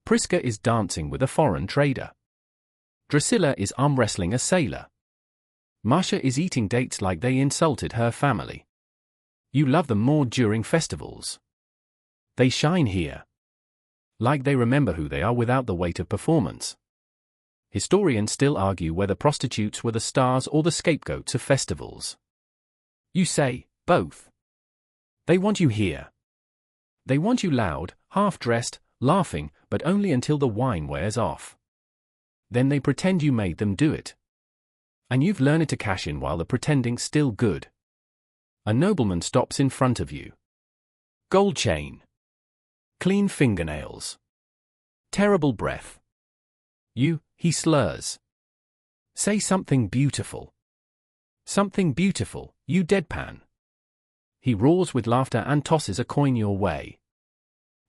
Priska is dancing with a foreign trader. Drusilla is arm wrestling a sailor. Masha is eating dates like they insulted her family. You love them more during festivals. They shine here. Like they remember who they are without the weight of performance. Historians still argue whether prostitutes were the stars or the scapegoats of festivals. You say, both. They want you here. They want you loud, half-dressed, laughing, but only until the wine wears off. Then they pretend you made them do it. And you've learned to cash in while the pretending's still good. A nobleman stops in front of you. Gold chain. Clean fingernails. Terrible breath. He slurs. Say something beautiful. Something beautiful, you deadpan. He roars with laughter and tosses a coin your way.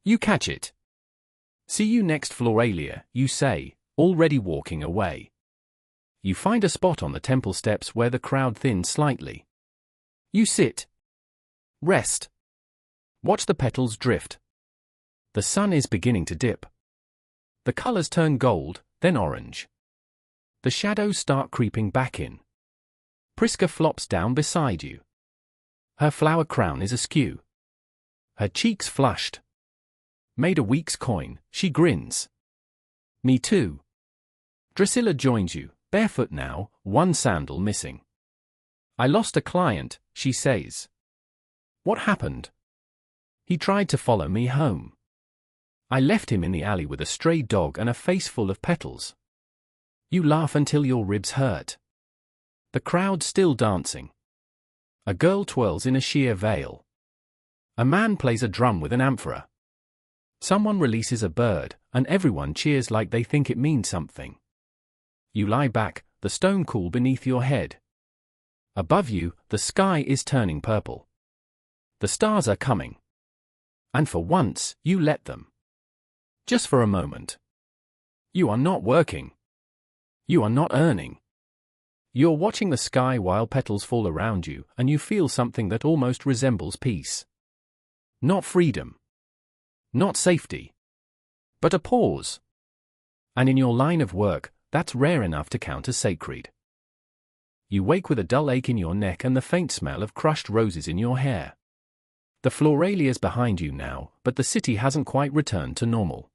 You catch it. See you next, Floralia, you say, already walking away. You find a spot on the temple steps where the crowd thins slightly. You sit. Rest. Watch the petals drift. The sun is beginning to dip. The colors turn gold, then orange. The shadows start creeping back in. Priska flops down beside you. Her flower crown is askew. Her cheeks flushed. Made a week's coin, she grins. Me too. Drusilla joins you, barefoot now, one sandal missing. I lost a client, she says. What happened? He tried to follow me home. I left him in the alley with a stray dog and a face full of petals. You laugh until your ribs hurt. The crowd still dancing. A girl twirls in a sheer veil. A man plays a drum with an amphora. Someone releases a bird, and everyone cheers like they think it means something. You lie back, the stone cool beneath your head. Above you, the sky is turning purple. The stars are coming. And for once, you let them. Just for a moment. You are not working. You are not earning. You're watching the sky while petals fall around you, and you feel something that almost resembles peace. Not freedom. Not safety. But a pause. And in your line of work, that's rare enough to count as sacred. You wake with a dull ache in your neck and the faint smell of crushed roses in your hair. The Floralia's behind you now, but the city hasn't quite returned to normal.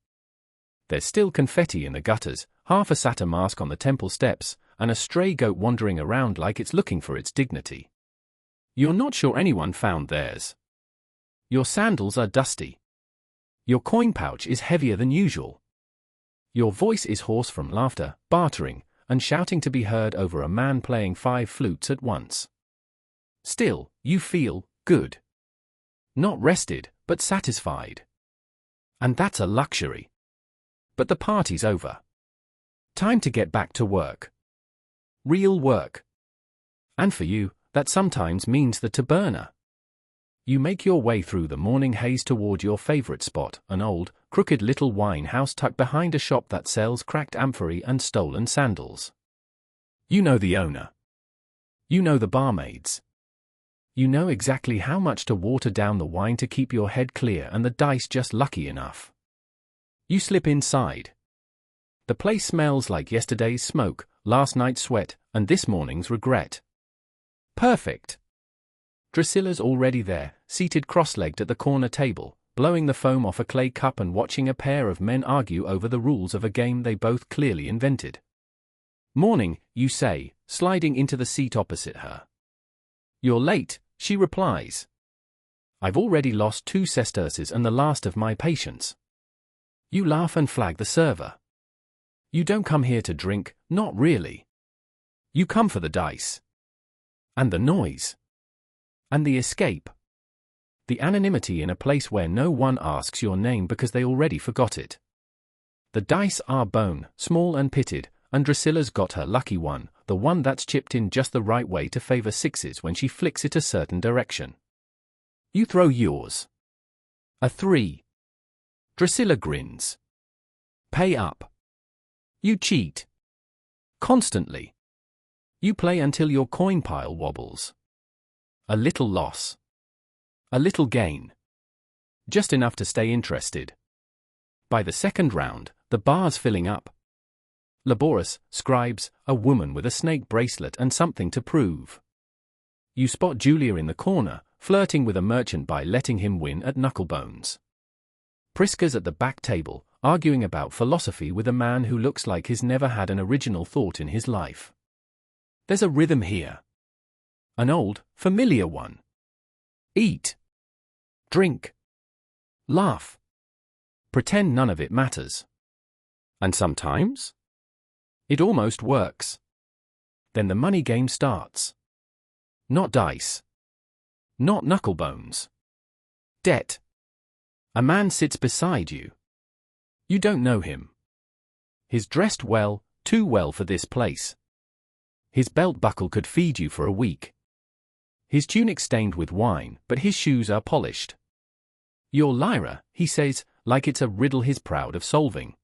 There's still confetti in the gutters, half a satyr mask on the temple steps, and a stray goat wandering around like it's looking for its dignity. You're not sure anyone found theirs. Your sandals are dusty. Your coin pouch is heavier than usual. Your voice is hoarse from laughter, bartering, and shouting to be heard over a man playing 5 flutes at once. Still, you feel good. Not rested, but satisfied. And that's a luxury. But the party's over. Time to get back to work. Real work. And for you, that sometimes means the taberna. You make your way through the morning haze toward your favorite spot, an old, crooked little wine house tucked behind a shop that sells cracked amphorae and stolen sandals. You know the owner. You know the barmaids. You know exactly how much to water down the wine to keep your head clear and the dice just lucky enough. You slip inside. The place smells like yesterday's smoke, last night's sweat, and this morning's regret. Perfect. Drusilla's already there, seated cross-legged at the corner table, blowing the foam off a clay cup and watching a pair of men argue over the rules of a game they both clearly invented. Morning, you say, sliding into the seat opposite her. You're late, she replies. I've already lost 2 sesterces and the last of my patience. You laugh and flag the server. You don't come here to drink, not really. You come for the dice. And the noise. And the escape. The anonymity in a place where no one asks your name because they already forgot it. The dice are bone, small and pitted, and Drusilla's got her lucky one, the one that's chipped in just the right way to favor 6s when she flicks it a certain direction. You throw yours. A 3. Drusilla grins. Pay up. You cheat. Constantly. You play until your coin pile wobbles. A little loss. A little gain. Just enough to stay interested. By the second round, the bar's filling up. Laborious scribes, a woman with a snake bracelet and something to prove. You spot Julia in the corner, flirting with a merchant by letting him win at knucklebones. Prisca's at the back table, arguing about philosophy with a man who looks like he's never had an original thought in his life. There's a rhythm here. An old, familiar one. Eat. Drink. Laugh. Pretend none of it matters. And sometimes it almost works. Then the money game starts. Not dice. Not knucklebones. Debt. A man sits beside you. You don't know him. He's dressed well, too well for this place. His belt buckle could feed you for a week. His tunic stained with wine, but his shoes are polished. Your Lyra, he says, like it's a riddle he's proud of solving.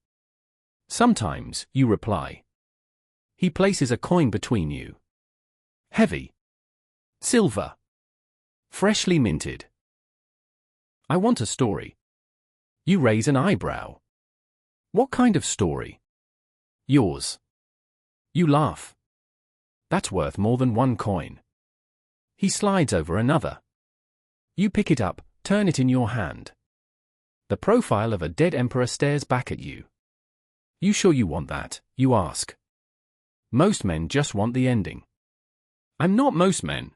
Sometimes, you reply. He places a coin between you. Heavy. Silver. Freshly minted. I want a story. You raise an eyebrow. What kind of story? Yours. You laugh. That's worth more than one coin. He slides over another. You pick it up, turn it in your hand. The profile of a dead emperor stares back at you. You sure you want that? You ask. Most men just want the ending. I'm not most men.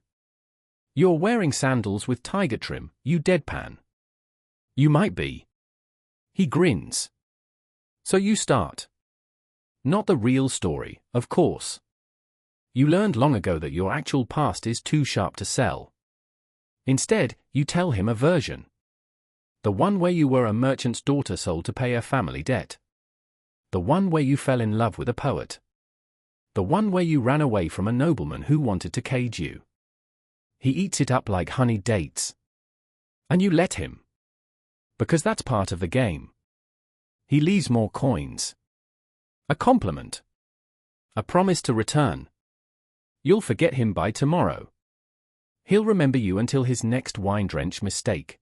You're wearing sandals with tiger trim, you deadpan. You might be. He grins. So you start. Not the real story, of course. You learned long ago that your actual past is too sharp to sell. Instead, you tell him a version. The one where you were a merchant's daughter sold to pay a family debt. The one where you fell in love with a poet. The one where you ran away from a nobleman who wanted to cage you. He eats it up like honeyed dates. And you let him. Because that's part of the game. He leaves more coins. A compliment. A promise to return. You'll forget him by tomorrow. He'll remember you until his next wine-drenched mistake.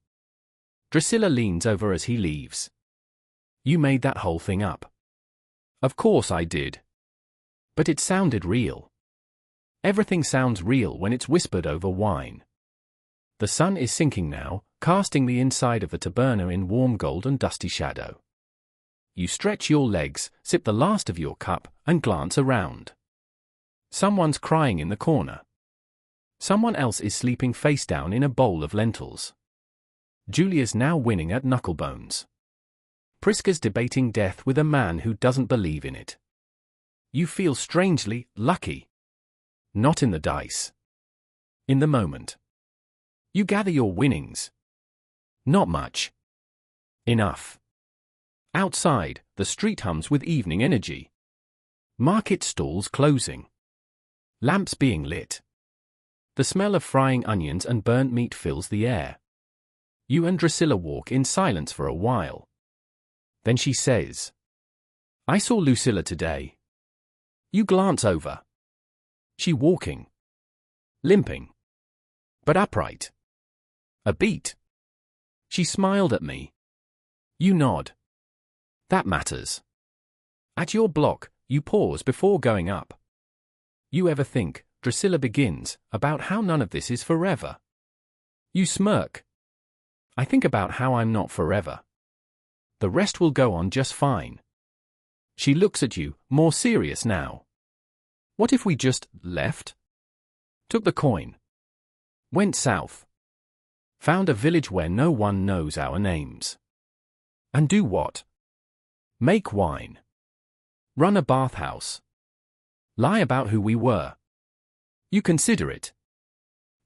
Drusilla leans over as he leaves. You made that whole thing up. Of course I did. But it sounded real. Everything sounds real when it's whispered over wine. The sun is sinking now, casting the inside of the taberna in warm gold and dusty shadow. You stretch your legs, sip the last of your cup, and glance around. Someone's crying in the corner. Someone else is sleeping face down in a bowl of lentils. Julia's now winning at knucklebones. Prisca's debating death with a man who doesn't believe in it. You feel strangely lucky. Not in the dice. In the moment. You gather your winnings. Not much. Enough. Outside, the street hums with evening energy. Market stalls closing. Lamps being lit. The smell of frying onions and burnt meat fills the air. You and Drusilla walk in silence for a while. Then she says, I saw Lucilla today. You glance over. She walking. Limping. But upright. A beat. She smiled at me. You nod. That matters. At your block, you pause before going up. You ever think, Drusilla begins, about how none of this is forever? You smirk. I think about how I'm not forever. The rest will go on just fine. She looks at you, more serious now. What if we just left? Took the coin. Went south. Found a village where no one knows our names. And do what? Make wine. Run a bathhouse. Lie about who we were. You consider it.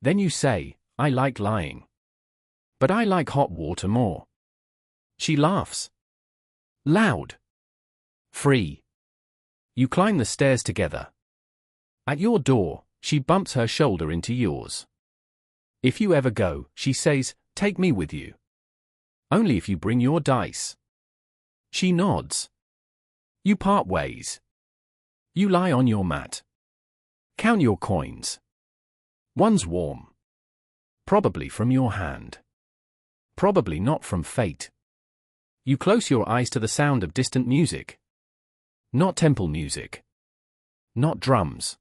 Then you say, I like lying. But I like hot water more. She laughs. Loud. Free. You climb the stairs together. At your door, she bumps her shoulder into yours. If you ever go, she says, Take me with you. Only if you bring your dice. She nods. You part ways. You lie on your mat. Count your coins. One's warm. Probably from your hand. Probably not from fate. You close your eyes to the sound of distant music. Not temple music. Not drums.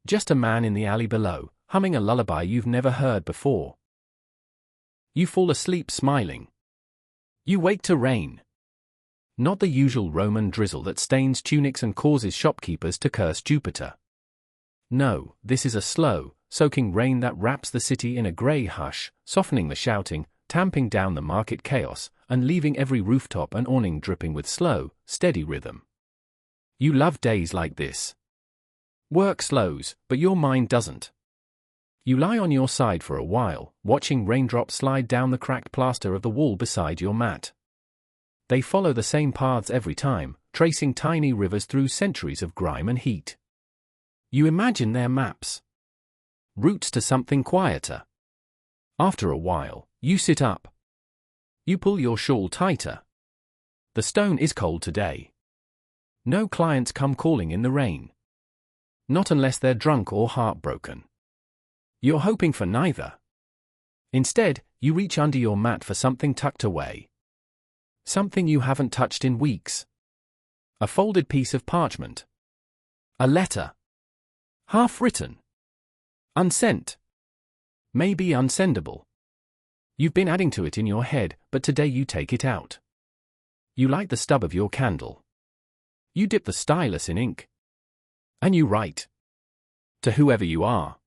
Just a man in the alley below, humming a lullaby you've never heard before. You fall asleep smiling. You wake to rain. Not the usual Roman drizzle that stains tunics and causes shopkeepers to curse Jupiter. No, this is a slow, soaking rain that wraps the city in a grey hush, softening the shouting, tamping down the market chaos, and leaving every rooftop and awning dripping with slow, steady rhythm. You love days like this. Work slows, but your mind doesn't. You lie on your side for a while, watching raindrops slide down the cracked plaster of the wall beside your mat. They follow the same paths every time, tracing tiny rivers through centuries of grime and heat. You imagine their maps. Routes to something quieter. After a while, you sit up. You pull your shawl tighter. The stone is cold today. No clients come calling in the rain. Not unless they're drunk or heartbroken. You're hoping for neither. Instead, you reach under your mat for something tucked away. Something you haven't touched in weeks. A folded piece of parchment. A letter. Half written. Unsent. Maybe unsendable. You've been adding to it in your head, but today you take it out. You light the stub of your candle. You dip the stylus in ink. And you write. To whoever you are.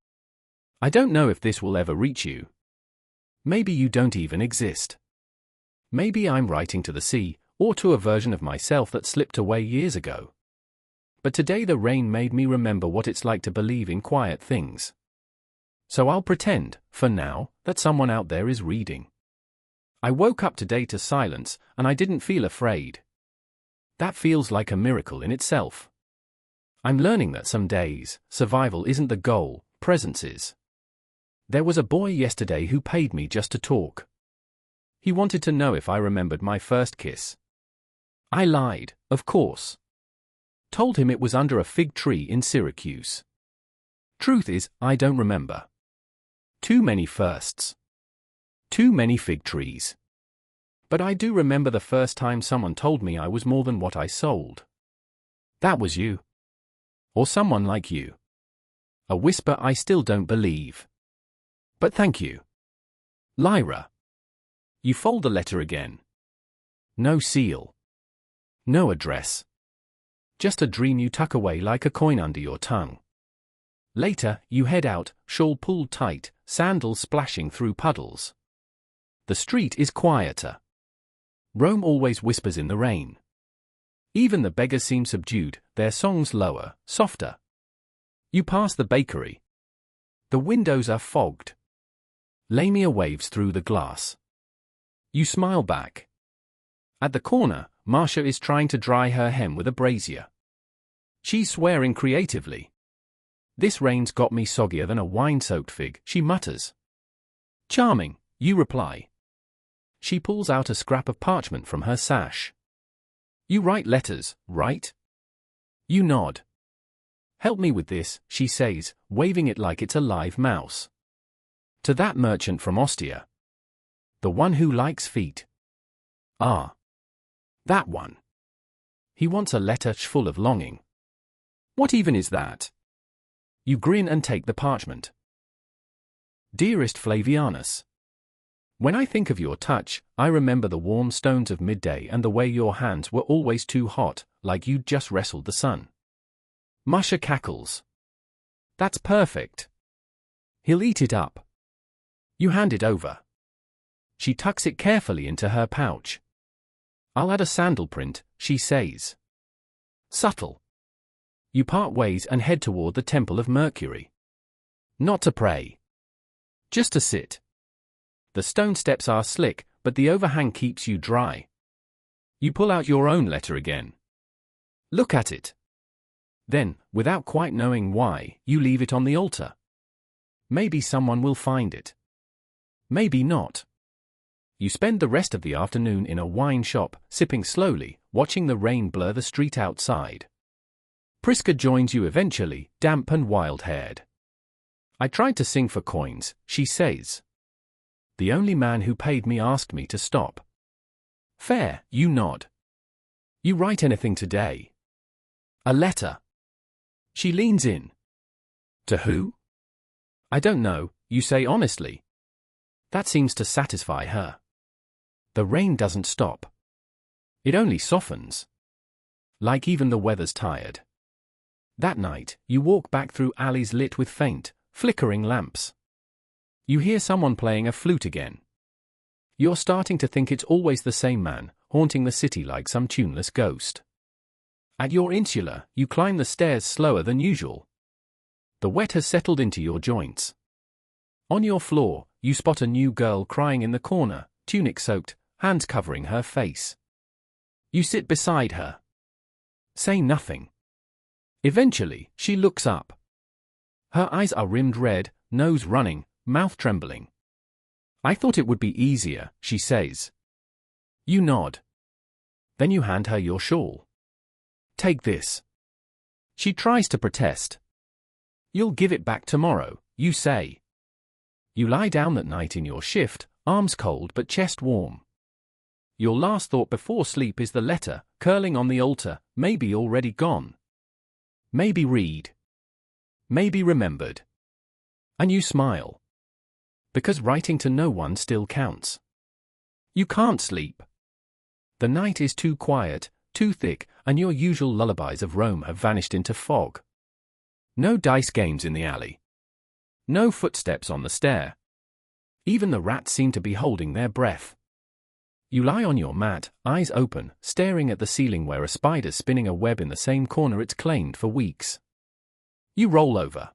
I don't know if this will ever reach you. Maybe you don't even exist. Maybe I'm writing to the sea, or to a version of myself that slipped away years ago. But today the rain made me remember what it's like to believe in quiet things. So I'll pretend, for now, that someone out there is reading. I woke up today to silence, and I didn't feel afraid. That feels like a miracle in itself. I'm learning that some days, survival isn't the goal, presence is. There was a boy yesterday who paid me just to talk. He wanted to know if I remembered my first kiss. I lied, of course. Told him it was under a fig tree in Syracuse. Truth is, I don't remember. Too many firsts. Too many fig trees. But I do remember the first time someone told me I was more than what I sold. That was you. Or someone like you. A whisper I still don't believe. But thank you. Lyra. You fold the letter again. No seal. No address. Just a dream you tuck away like a coin under your tongue. Later, you head out, shawl pulled tight, sandals splashing through puddles. The street is quieter. Rome always whispers in the rain. Even the beggars seem subdued, their songs lower, softer. You pass the bakery. The windows are fogged. Lamia waves through the glass. You smile back. At the corner, Marcia is trying to dry her hem with a brazier. She's swearing creatively. This rain's got me soggier than a wine-soaked fig, she mutters. Charming, you reply. She pulls out a scrap of parchment from her sash. You write letters, right? You nod. Help me with this, she says, waving it like it's a live mouse. To that merchant from Ostia. The one who likes feet. Ah. That one. He wants a letter full of longing. What even is that? You grin and take the parchment. Dearest Flavianus. When I think of your touch, I remember the warm stones of midday and the way your hands were always too hot, like you'd just wrestled the sun. Musha cackles. That's perfect. He'll eat it up. You hand it over. She tucks it carefully into her pouch. I'll add a sandal print, she says. Subtle. You part ways and head toward the Temple of Mercury. Not to pray. Just to sit. The stone steps are slick, but the overhang keeps you dry. You pull out your own letter again. Look at it. Then, without quite knowing why, you leave it on the altar. Maybe someone will find it. Maybe not. you spend the rest of the afternoon in a wine shop, sipping slowly, watching the rain blur the street outside. Priska joins you eventually, damp and wild-haired. I tried to sing for coins, she says. The only man who paid me asked me to stop. Fair, you nod. You write anything today? A letter. She leans in. To who? I don't know, you say honestly. That seems to satisfy her. The rain doesn't stop. It only softens. Like even the weather's tired. That night, you walk back through alleys lit with faint, flickering lamps. You hear someone playing a flute again. You're starting to think it's always the same man, haunting the city like some tuneless ghost. At your insula, you climb the stairs slower than usual. The wet has settled into your joints. On your floor, you spot a new girl crying in the corner, tunic-soaked, hands covering her face. You sit beside her. Say nothing. Eventually, she looks up. Her eyes are rimmed red, nose running, mouth trembling. I thought it would be easier, she says. You nod. Then you hand her your shawl. Take this. She tries to protest. You'll give it back tomorrow, you say. You lie down that night in your shift, arms cold but chest warm. Your last thought before sleep is the letter, curling on the altar, maybe already gone. Maybe read. Maybe remembered. And you smile. Because writing to no one still counts. You can't sleep. The night is too quiet, too thick, and your usual lullabies of Rome have vanished into fog. No dice games in the alley. No footsteps on the stair. Even the rats seem to be holding their breath. You lie on your mat, eyes open, staring at the ceiling where a spider's spinning a web in the same corner it's claimed for weeks. You roll over.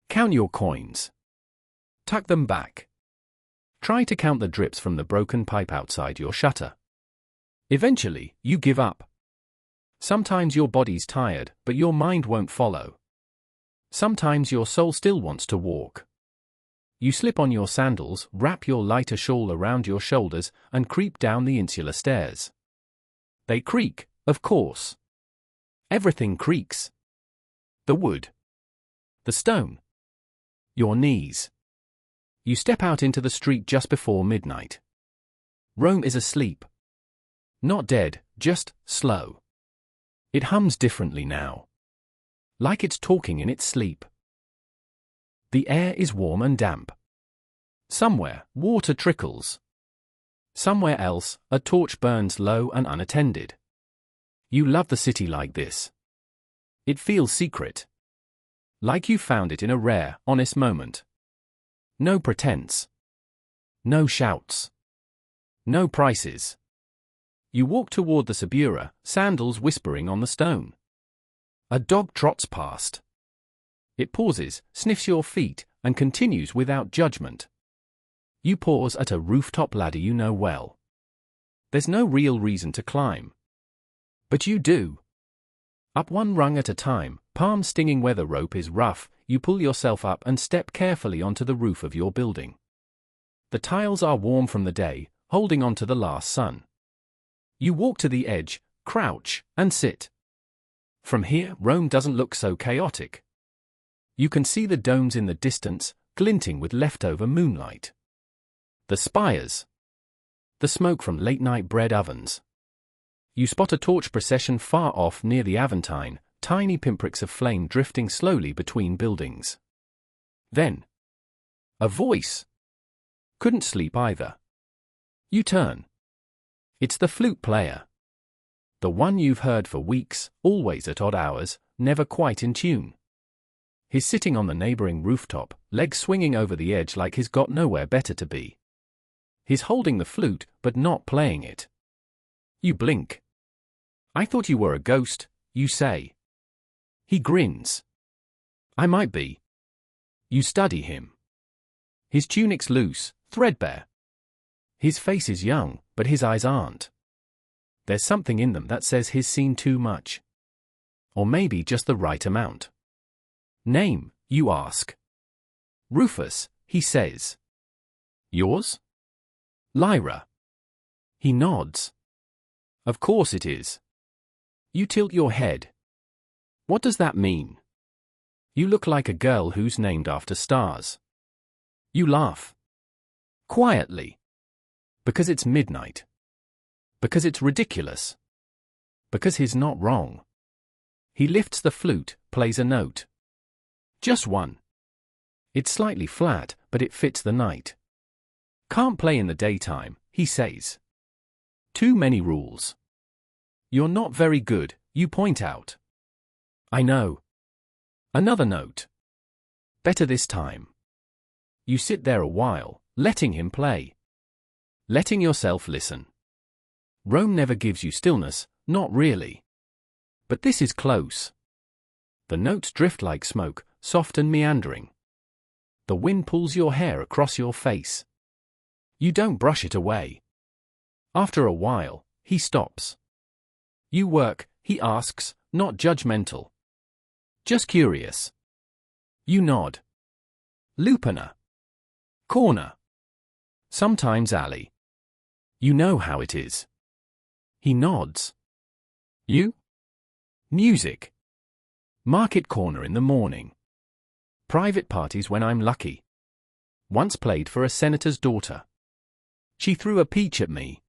Count your coins. Tuck them back. Try to count the drips from the broken pipe outside your shutter. Eventually, you give up. Sometimes your body's tired, but your mind won't follow. Sometimes your soul still wants to walk. You slip on your sandals, wrap your lighter shawl around your shoulders, and creep down the insular stairs. They creak, of course. Everything creaks. The wood. The stone. Your knees. You step out into the street just before midnight. Rome is asleep. Not dead, just slow. It hums differently now. Like it's talking in its sleep. The air is warm and damp. Somewhere, water trickles. Somewhere else, a torch burns low and unattended. You love the city like this. It feels secret. Like you found it in a rare, honest moment. No pretense. No shouts. No prices. You walk toward the Subura, sandals whispering on the stone. A dog trots past. It pauses, sniffs your feet, and continues without judgment. You pause at a rooftop ladder you know well. There's no real reason to climb. But you do. Up one rung at a time, palm stinging where the rope is rough, you pull yourself up and step carefully onto the roof of your building. The tiles are warm from the day, holding on to the last sun. You walk to the edge, crouch, and sit. From here, Rome doesn't look so chaotic. You can see the domes in the distance, glinting with leftover moonlight. The spires. The smoke from late-night bread ovens. You spot a torch procession far off near the Aventine, tiny pinpricks of flame drifting slowly between buildings. Then, a voice. Couldn't sleep either. You turn. It's the flute player. The one you've heard for weeks, always at odd hours, never quite in tune. He's sitting on the neighboring rooftop, legs swinging over the edge like he's got nowhere better to be. He's holding the flute, but not playing it. You blink. I thought you were a ghost, you say. He grins. I might be. You study him. His tunic's loose, threadbare. His face is young, but his eyes aren't. There's something in them that says he's seen too much. Or maybe just the right amount. Name, you ask. Rufus, he says. Yours? Lyra. He nods. Of course it is. You tilt your head. What does that mean? You look like a girl who's named after stars. You laugh. Quietly. Because it's midnight. Because it's ridiculous. Because he's not wrong. He lifts the flute, plays a note. Just one. It's slightly flat, but it fits the night. Can't play in the daytime, he says. Too many rules. You're not very good, you point out. I know. Another note. Better this time. You sit there a while, letting him play. Letting yourself listen. Rome never gives you stillness, not really. But this is close. The notes drift like smoke, soft and meandering. The wind pulls your hair across your face. You don't brush it away. After a while, he stops. You work, he asks, not judgmental. Just curious. You nod. Lupiner. Corner. Sometimes alley. You know how it is. He nods. You? Music. Market corner in the morning. Private parties when I'm lucky. Once played for a senator's daughter. She threw a peach at me.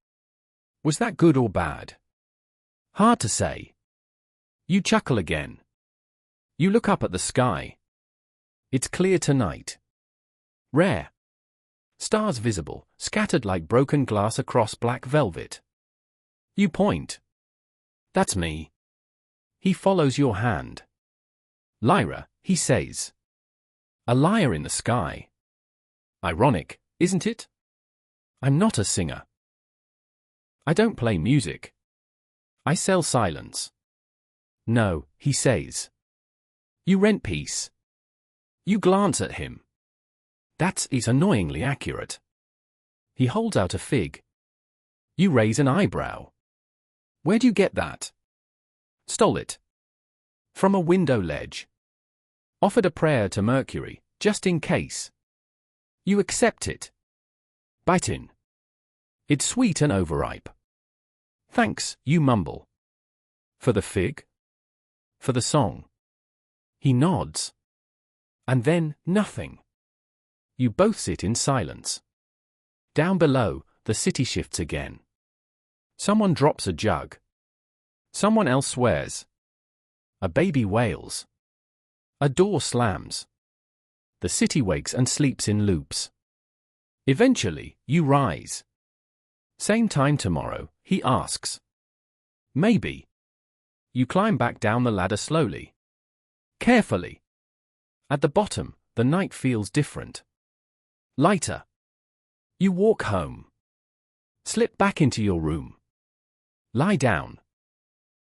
Was that good or bad? Hard to say. You chuckle again. You look up at the sky. It's clear tonight. Rare. Stars visible, scattered like broken glass across black velvet. You point. That's me. He follows your hand. Lyra, he says. A lyre in the sky. Ironic, isn't it? I'm not a singer. I don't play music. I sell silence. No, he says. You rent peace. You glance at him. That is annoyingly accurate. He holds out a fig. You raise an eyebrow. Where'd you get that? Stole it. From a window ledge. Offered a prayer to Mercury, just in case. You accept it. Bite in. It's sweet and overripe. Thanks, you mumble. For the fig? For the song. He nods. And then, nothing. You both sit in silence. Down below, the city shifts again. Someone drops a jug. Someone else swears. A baby wails. A door slams. The city wakes and sleeps in loops. Eventually, you rise. Same time tomorrow, he asks. Maybe. You climb back down the ladder slowly. Carefully. At the bottom, the night feels different. Lighter. You walk home. Slip back into your room. Lie down.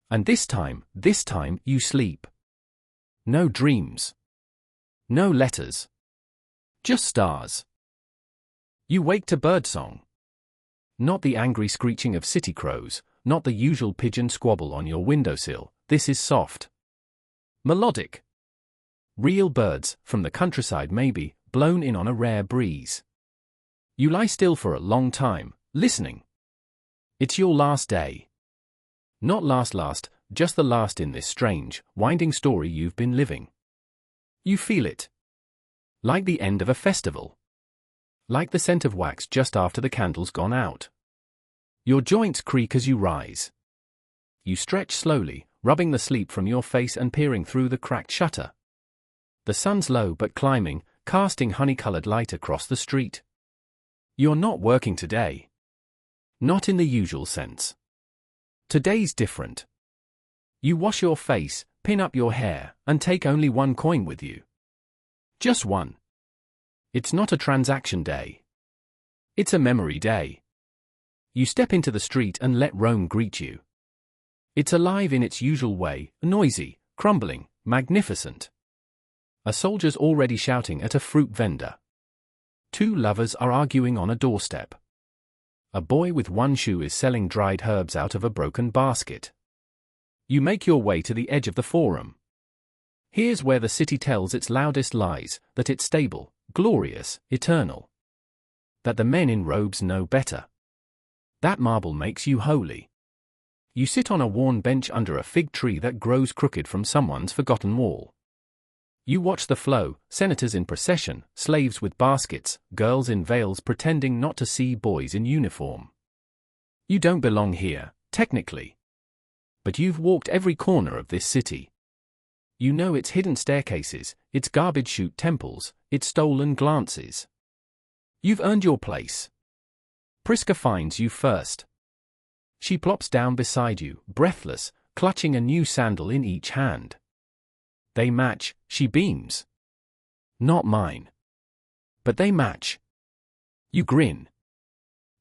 And this time you sleep. No dreams. No letters. Just stars. You wake to birdsong. Not the angry screeching of city crows, not the usual pigeon squabble on your windowsill. This is soft. Melodic. Real birds, from the countryside maybe, blown in on a rare breeze. You lie still for a long time, listening. It's your last day. Not last, just the last in this strange, winding story you've been living. You feel it. Like the end of a festival. Like the scent of wax just after the candle's gone out. Your joints creak as you rise. You stretch slowly, rubbing the sleep from your face and peering through the cracked shutter. The sun's low but climbing, casting honey-colored light across the street. You're not working today. Not in the usual sense. Today's different. You wash your face, pin up your hair, and take only one coin with you. Just one. It's not a transaction day. It's a memory day. You step into the street and let Rome greet you. It's alive in its usual way, noisy, crumbling, magnificent. A soldier's already shouting at a fruit vendor. Two lovers are arguing on a doorstep. A boy with one shoe is selling dried herbs out of a broken basket. You make your way to the edge of the forum. Here's where the city tells its loudest lies, that it's stable, glorious, eternal. that the men in robes know better. That marble makes you holy. You sit on a worn bench under a fig tree that grows crooked from someone's forgotten wall. You watch the flow, senators in procession, slaves with baskets, girls in veils pretending not to see boys in uniform. You don't belong here, technically. But you've walked every corner of this city. You know its hidden staircases, its garbage chute temples, its stolen glances. You've earned your place. Priska finds you first. She plops down beside you, breathless, clutching a new sandal in each hand. They match, she beams. Not mine. But they match. You grin.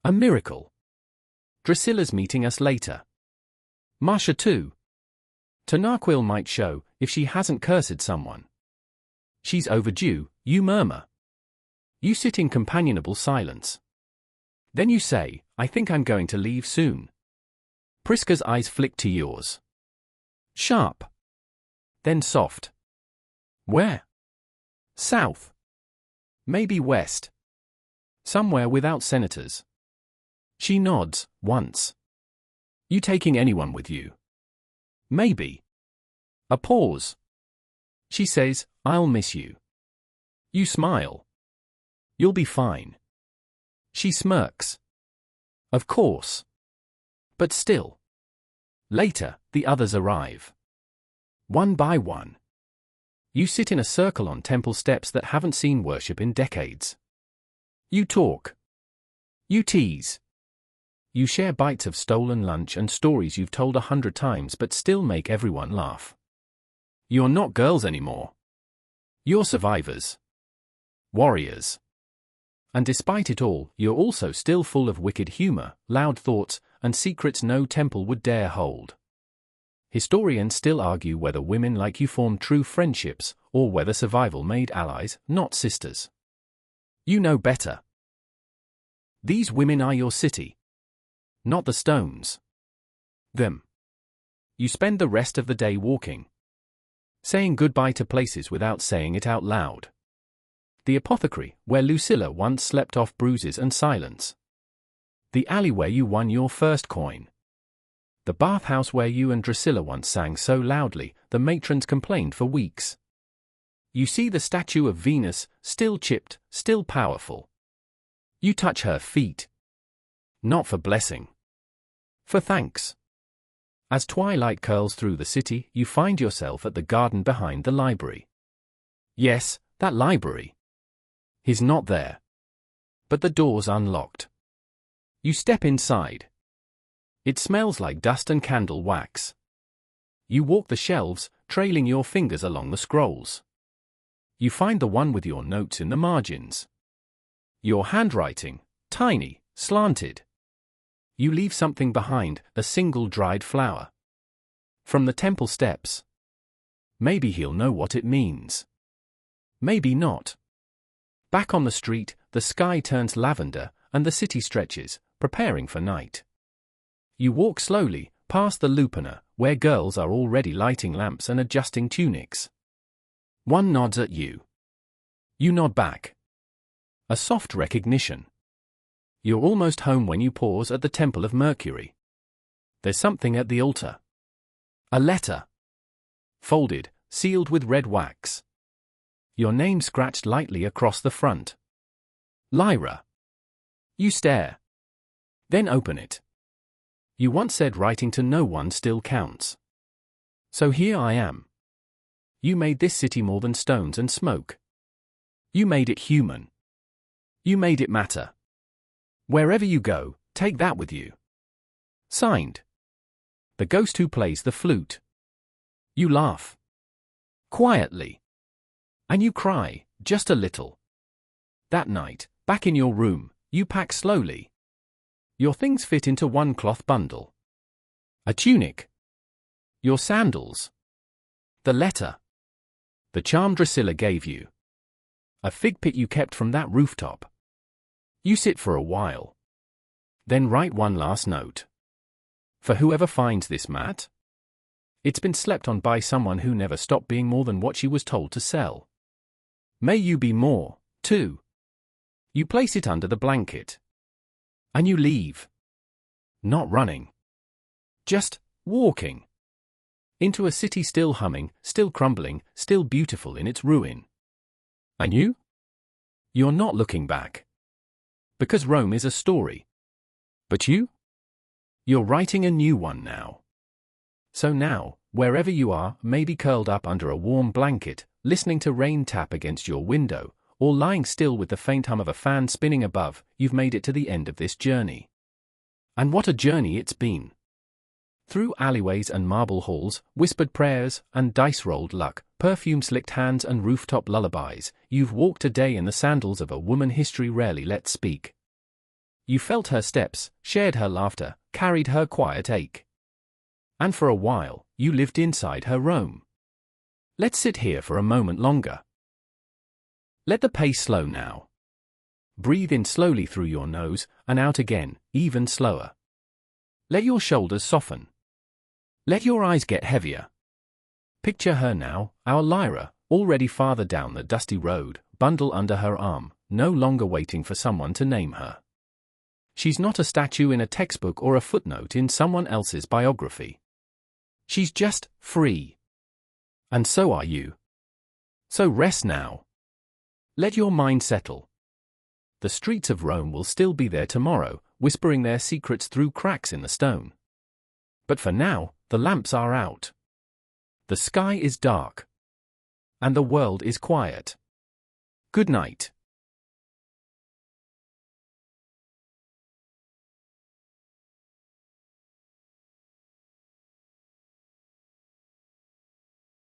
A miracle. Drusilla's meeting us later. Marcia too. Tanaquil might show, if she hasn't cursed someone. She's overdue, you murmur. You sit in companionable silence. Then you say, I think I'm going to leave soon. Priska's eyes flick to yours. Sharp. Then soft. Where? South. Maybe west. Somewhere without senators. She nods, once. You taking anyone with you? Maybe. A pause. She says, I'll miss you. You smile. You'll be fine. She smirks. Of course. But still. Later, the others arrive. One by one. You sit in a circle on temple steps that haven't seen worship in decades. You talk. You tease. You share bites of stolen lunch and stories you've told 100 times but still make everyone laugh. You're not girls anymore. You're survivors. Warriors. And despite it all, you're also still full of wicked humor, loud thoughts, and secrets no temple would dare hold. Historians still argue whether women like you formed true friendships, or whether survival made allies, not sisters. You know better. These women are your city. Not the stones. Them. You spend the rest of the day walking. Saying goodbye to places without saying it out loud. The apothecary, where Lucilla once slept off bruises and silence. The alley where you won your first coin. The bathhouse where you and Drusilla once sang so loudly, the matrons complained for weeks. You see the statue of Venus, still chipped, still powerful. You touch her feet. Not for blessing. For thanks. As twilight curls through the city, you find yourself at the garden behind the library. Yes, that library. He's not there. But the door's unlocked. You step inside. It smells like dust and candle wax. You walk the shelves, trailing your fingers along the scrolls. You find the one with your notes in the margins. Your handwriting, tiny, slanted. You leave something behind, a single dried flower. From the temple steps. Maybe he'll know what it means. Maybe not. Back on the street, the sky turns lavender, and the city stretches, preparing for night. You walk slowly, past the Lupina, where girls are already lighting lamps and adjusting tunics. One nods at you. You nod back. A soft recognition. You're almost home when you pause at the Temple of Mercury. There's something at the altar. A letter. Folded, sealed with red wax. Your name scratched lightly across the front. Lyra. You stare. Then open it. You once said writing to no one still counts. So here I am. You made this city more than stones and smoke. You made it human. You made it matter. Wherever you go, take that with you. Signed. The ghost who plays the flute. You laugh. Quietly. And you cry, just a little. That night, back in your room, you pack slowly. Your things fit into one cloth bundle. A tunic. Your sandals. The letter. The charm Drusilla gave you. A fig pit you kept from that rooftop. You sit for a while. Then write one last note. For whoever finds this mat. It's been slept on by someone who never stopped being more than what she was told to sell. May you be more, too. You place it under the blanket. And you leave. Not running. Just walking. Into a city still humming, still crumbling, still beautiful in its ruin. And you? You're not looking back. Because Rome is a story. But you? You're writing a new one now. So now, wherever you are, maybe curled up under a warm blanket, listening to rain tap against your window, or lying still with the faint hum of a fan spinning above, you've made it to the end of this journey. And what a journey it's been. Through alleyways and marble halls, whispered prayers and dice-rolled luck, perfume-slicked hands and rooftop lullabies, you've walked a day in the sandals of a woman history rarely lets speak. You felt her steps, shared her laughter, carried her quiet ache. And for a while, you lived inside her Rome. Let's sit here for a moment longer. Let the pace slow now. Breathe in slowly through your nose, and out again, even slower. Let your shoulders soften. Let your eyes get heavier. Picture her now, our Lyra, already farther down the dusty road, bundle under her arm, no longer waiting for someone to name her. She's not a statue in a textbook or a footnote in someone else's biography. She's just free. And so are you. So rest now. Let your mind settle. The streets of Rome will still be there tomorrow, whispering their secrets through cracks in the stone. But for now, the lamps are out. The sky is dark. And the world is quiet. Good night.